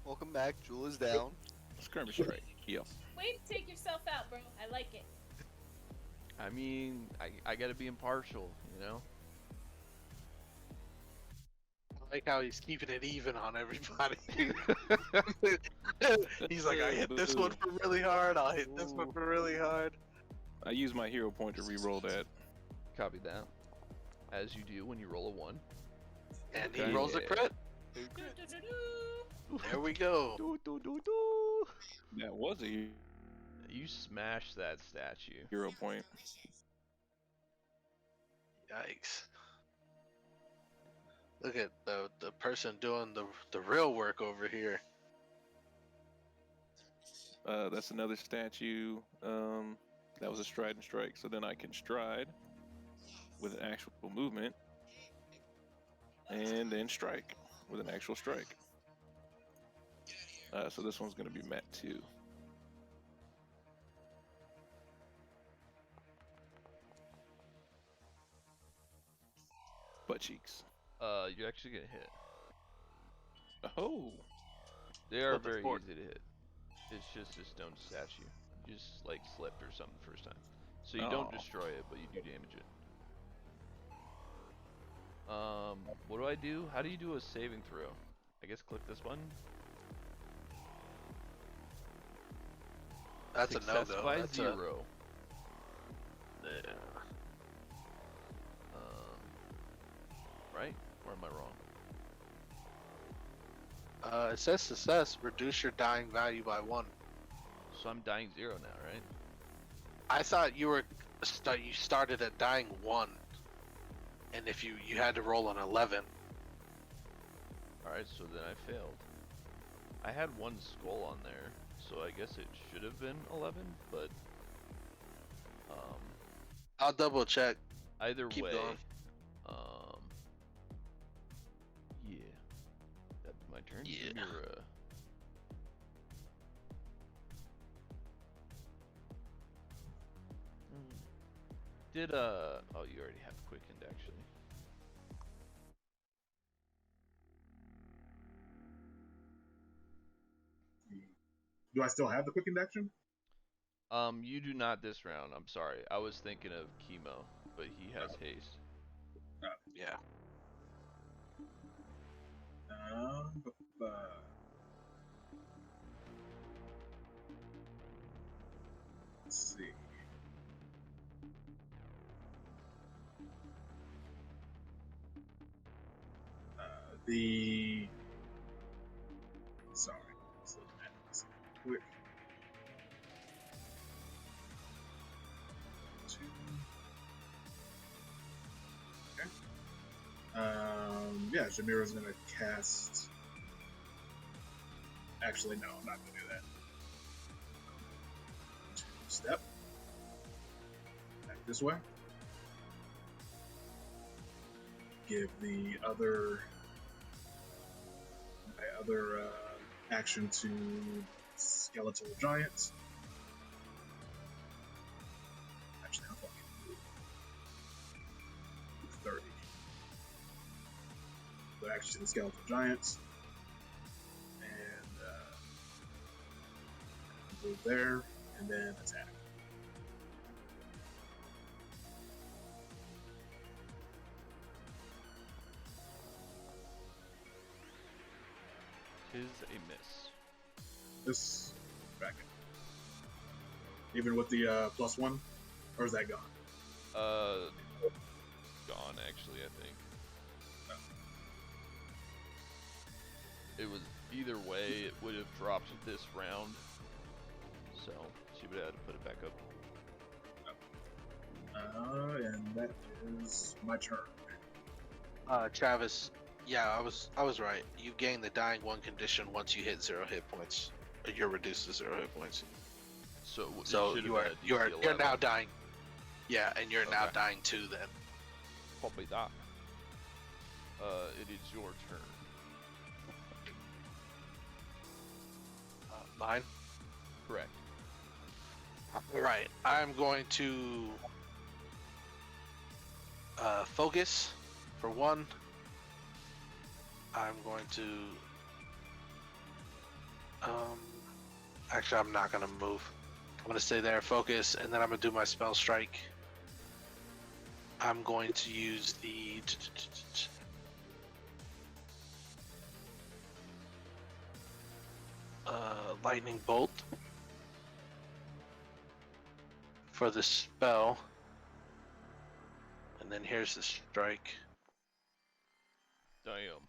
Welcome back. Jewel is down. Skirmish strike. Yep. Way to take yourself out, bro. I like it. I mean, I gotta be impartial, you know? I like how he's keeping it even on everybody. He's like, I hit this one for really hard. I'll hit this one for really hard. I use my hero point to re-roll that. Copy that. As you do when you roll a 1. And Okay. he rolls a crit. Do-do-do-do. There we go. Do, do, do, do. That was a You smashed that statue. hero point. Yikes. Look at the person doing the real work over here. That's another statue. That was a stride and strike. So then I can stride with an actual movement, and then strike with an actual strike. So this one's going to be Mat 2. Butt cheeks. You actually get hit. Oh, They are Flip a very fort. easy to hit. It's just a stone statue. You just like slipped or something the first time. So you don't Oh. destroy it, but you do damage it. What do I do? How do you do a saving throw? I guess click this button. That's a Success no-go. by That's 0. Yeah. Right? Or am I wrong? It says success. Reduce your dying value by 1. So I'm dying 0 now, right? I thought you were you started at dying 1, and if you had to roll an 11. Alright, so then I failed. I had 1 skull on there, so I guess it should have been 11, but I'll double check. either Keep way, going. Where's Yeah. Mira? Did oh, you already have quickened actually. Do I still have the quickened action? You do not this round. I'm sorry. I was thinking of Chemo, but he has haste. Yeah. Uh, let's see. The sorry, let's look at this quick. Two. Okay. Yeah, Jamira's gonna cast. Actually, no, I'm not gonna do that. Step back this way. Give the other my other action to Skeletal Giant. Actually, how far can you move? 30. So action to the Skeletal Giant. And move there, and then attack. Tis a miss. This back in. Even with the +1, or is that gone? Gone actually, I think. It was either way, it would have dropped this round. So she would have had to put it back up. And that is my turn. Travis. Yeah, I was right. You gain the dying 1 condition once you hit 0 hit points. You're reduced to 0 hit points. So it So should you have are had you are DC you're now 11. dying. Yeah, and you're now Okay. dying 2 then. Probably that. It is your turn. Mine. Correct. Right. I'm going to focus for 1. I'm going to actually I'm not gonna move. I'm gonna stay there, focus, and then I'm gonna do my spell strike. I'm going to use the lightning bolt for the spell. And then here's the strike. Damn.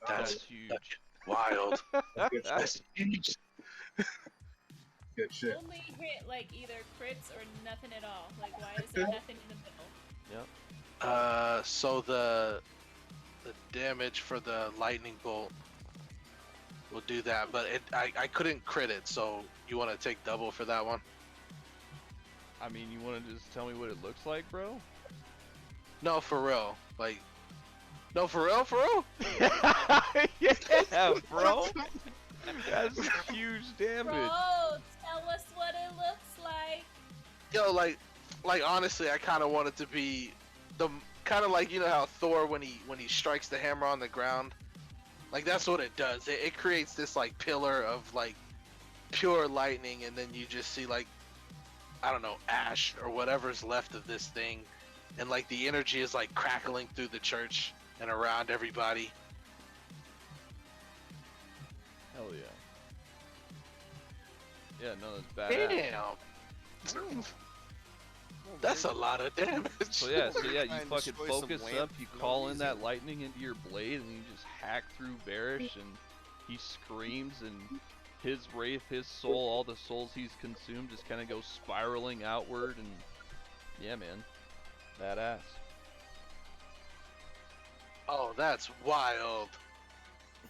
That's huge. wild. Good shit. That's huge. Good shit. Only hit like either crits or nothing at all. Like, why is there nothing in the middle? Yep. So the damage for the lightning bolt will do that, but I couldn't crit it. So you want to take double for that one? I mean, you want to just tell me what it looks like, bro? No, for real. Like, no, for real, for real. Yeah, bro. That's huge damage. Bro, tell us what it looks like. Yo, like honestly, I kind of want it to be the kind of like, you know how Thor when he strikes the hammer on the ground, like that's what it does. It creates this like pillar of like pure lightning, and then you just see like, I don't know, ash or whatever's left of this thing, and like the energy is like crackling through the church and around everybody. Hell yeah. Yeah, no, that's badass. Damn. That's a lot of damage. So yeah, you Trying to fucking destroy some focus lamp up, you for no call in that reason. lightning into your blade, and you just hack through Barish, and he screams, and his wraith, his soul, all the souls he's consumed just kind of go spiraling outward, and yeah, man, badass. Oh, that's wild.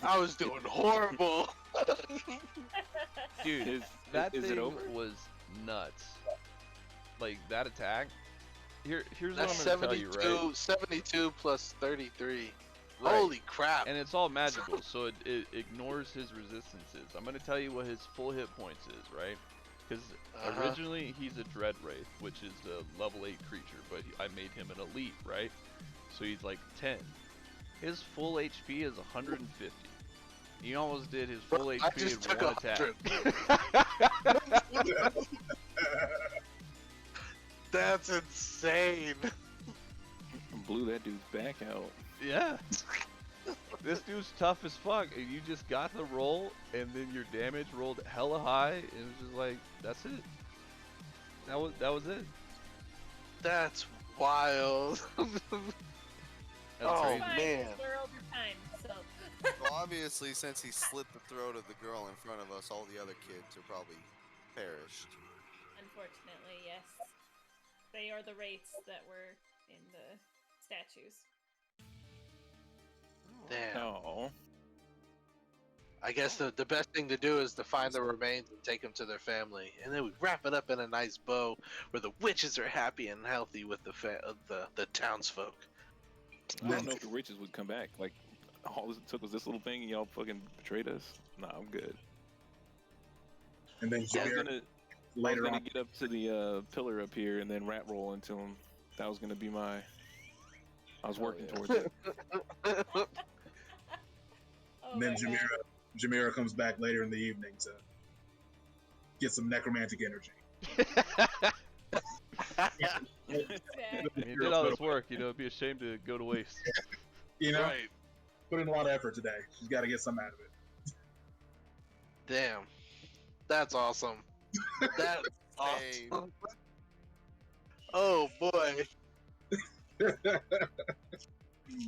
I was doing horrible. Dude, that is it thing over? was nuts. Like, that attack. Here's That's what I'm gonna tell you, 72, right? 72 plus 33. Right. Holy crap! And it's all magical, so it ignores his resistances. I'm gonna tell you what his full hit points is, right? Because originally he's a Dread Wraith, which is a level 8 creature, but I made him an elite, right? So he's like 10. His full HP is 150. He almost did his full I HP just in took one attack. 100. That's insane. Blew that dude's back out. Yeah. This dude's tough as fuck, and you just got the roll, and then your damage rolled hella high, and it was just like, that's it. That was it. That's wild. That's Oh, crazy. Fine, man. we're over time, so. Well, obviously, since he slit the throat of the girl in front of us, all the other kids are probably perished. Unfortunately, yes. They are the wraiths that were in the statues. Damn. Oh. I guess the best thing to do is to find the remains and take them to their family, and then we wrap it up in a nice bow where the witches are happy and healthy with the townsfolk. I don't know if the riches would come back. Like, all it took was this little thing and y'all fucking betrayed us. Nah, I'm good. And then I was Jameer gonna later on. get up to the pillar up here and then rat roll into him. That was gonna be my. I was working towards it. Oh And then my God. Jameer comes back later in the evening to get some necromantic energy. Sad. He did all this work, it'd be a shame to go to waste. You know, Right. put in a lot of effort today. She's got to get some out of it. Damn. That's awesome. That's Same. awesome. Oh boy.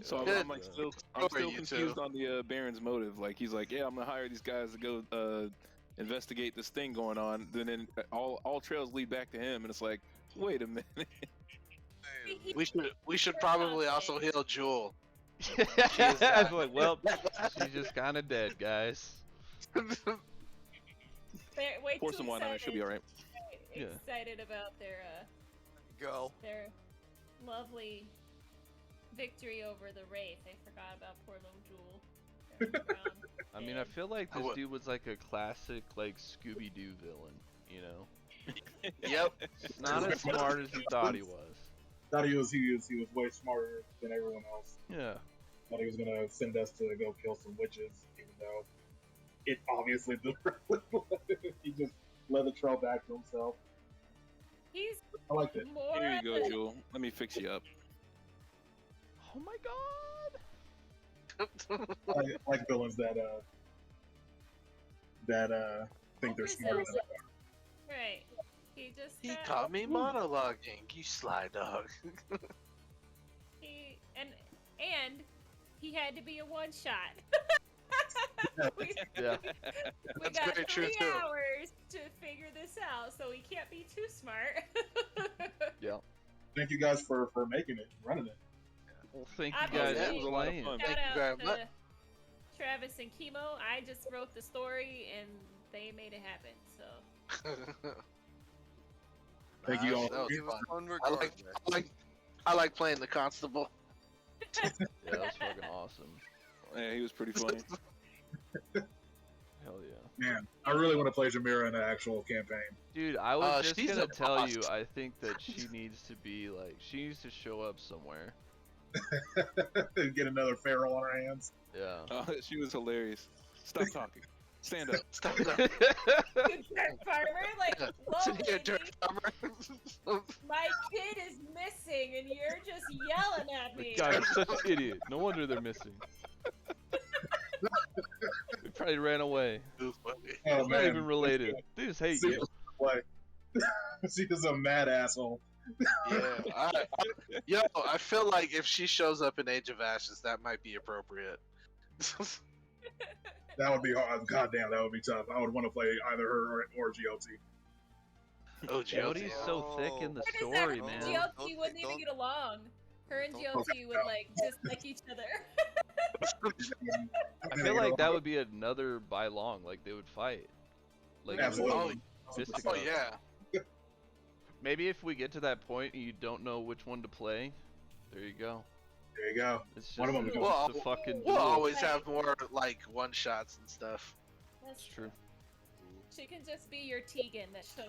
So Good. I'm like still Story, you confused two. on the Baron's motive. Like he's like, yeah, I'm gonna hire these guys to go investigate this thing going on. Then all trails lead back to him, and it's like, wait a minute. We should probably also heal Jewel. I was like, well, she's just kind of dead, guys. They're way Pour too some wine on it, she'll be excited- alright. Yeah. Excited about Go. their lovely victory over the wraith. They forgot about poor little Jewel. Running around I mean, I dead. feel like I this would- dude was like a classic, like, Scooby-Doo villain, Yep. Not as smart as he thought he was. Thought he was way smarter than everyone else. Yeah. Thought he was gonna send us to go kill some witches, even though it obviously he just led the trail back to himself. He's I liked it. more Here you of go, the- Jewel. Let me fix you up. Oh my god! I like villains that think they're smarter than they Right. He just He had- caught me monologuing, you sly dog. He and he had to be a one shot. we, Yeah. we That's got very true, 3 too. hours to figure this out, so we can't be too smart. are. Thank you guys for making it, running it. Well, thank you Obviously, guys it for was a lot of playing. fun. Shout Thank you very out much. to Travis and Chemo. I just wrote the story and they made it happen. So Thank you all. That was fun. Fun I like, regardless. I like playing the constable. Yeah, that was fucking awesome. Yeah, he was pretty funny. Hell yeah. Man, I really want to play Jameer in an actual campaign. Dude, I was just she's gonna a tell you, boss. I think that she needs to be like, she needs to show up somewhere. Get another feral on our hands. Yeah. She was hilarious. Stop talking. Stand up. Stop it up. good dirt farmer, like, Sit whoa, here, baby, dirt farmer. my kid is missing and you're just yelling at me. God, you're such an idiot. No wonder they're missing. They probably ran away. Too funny. Oh Not man, even related. They just hate See, you. like, she is a mad asshole. Yeah, yo, I feel like if she shows up in Age of Ashes, that might be appropriate. That would be hard. Goddamn, that would be tough. I would want to play either her or GOT. Oh, Jody's GLT. so thick in the What is story, that? man. GLT wouldn't even don't- get along. Her and don't- GLT would like dislike each other. I feel like that would be another by long. Like they would fight. Like Absolutely. fisticuffs. Oh yeah. Maybe if we get to that point and you don't know which one to play, there you go. There you go. It's One of just them a, goes. just a fucking We'll duel. always have more like one shots and stuff. That's It's true. She can just be your Tegan that shows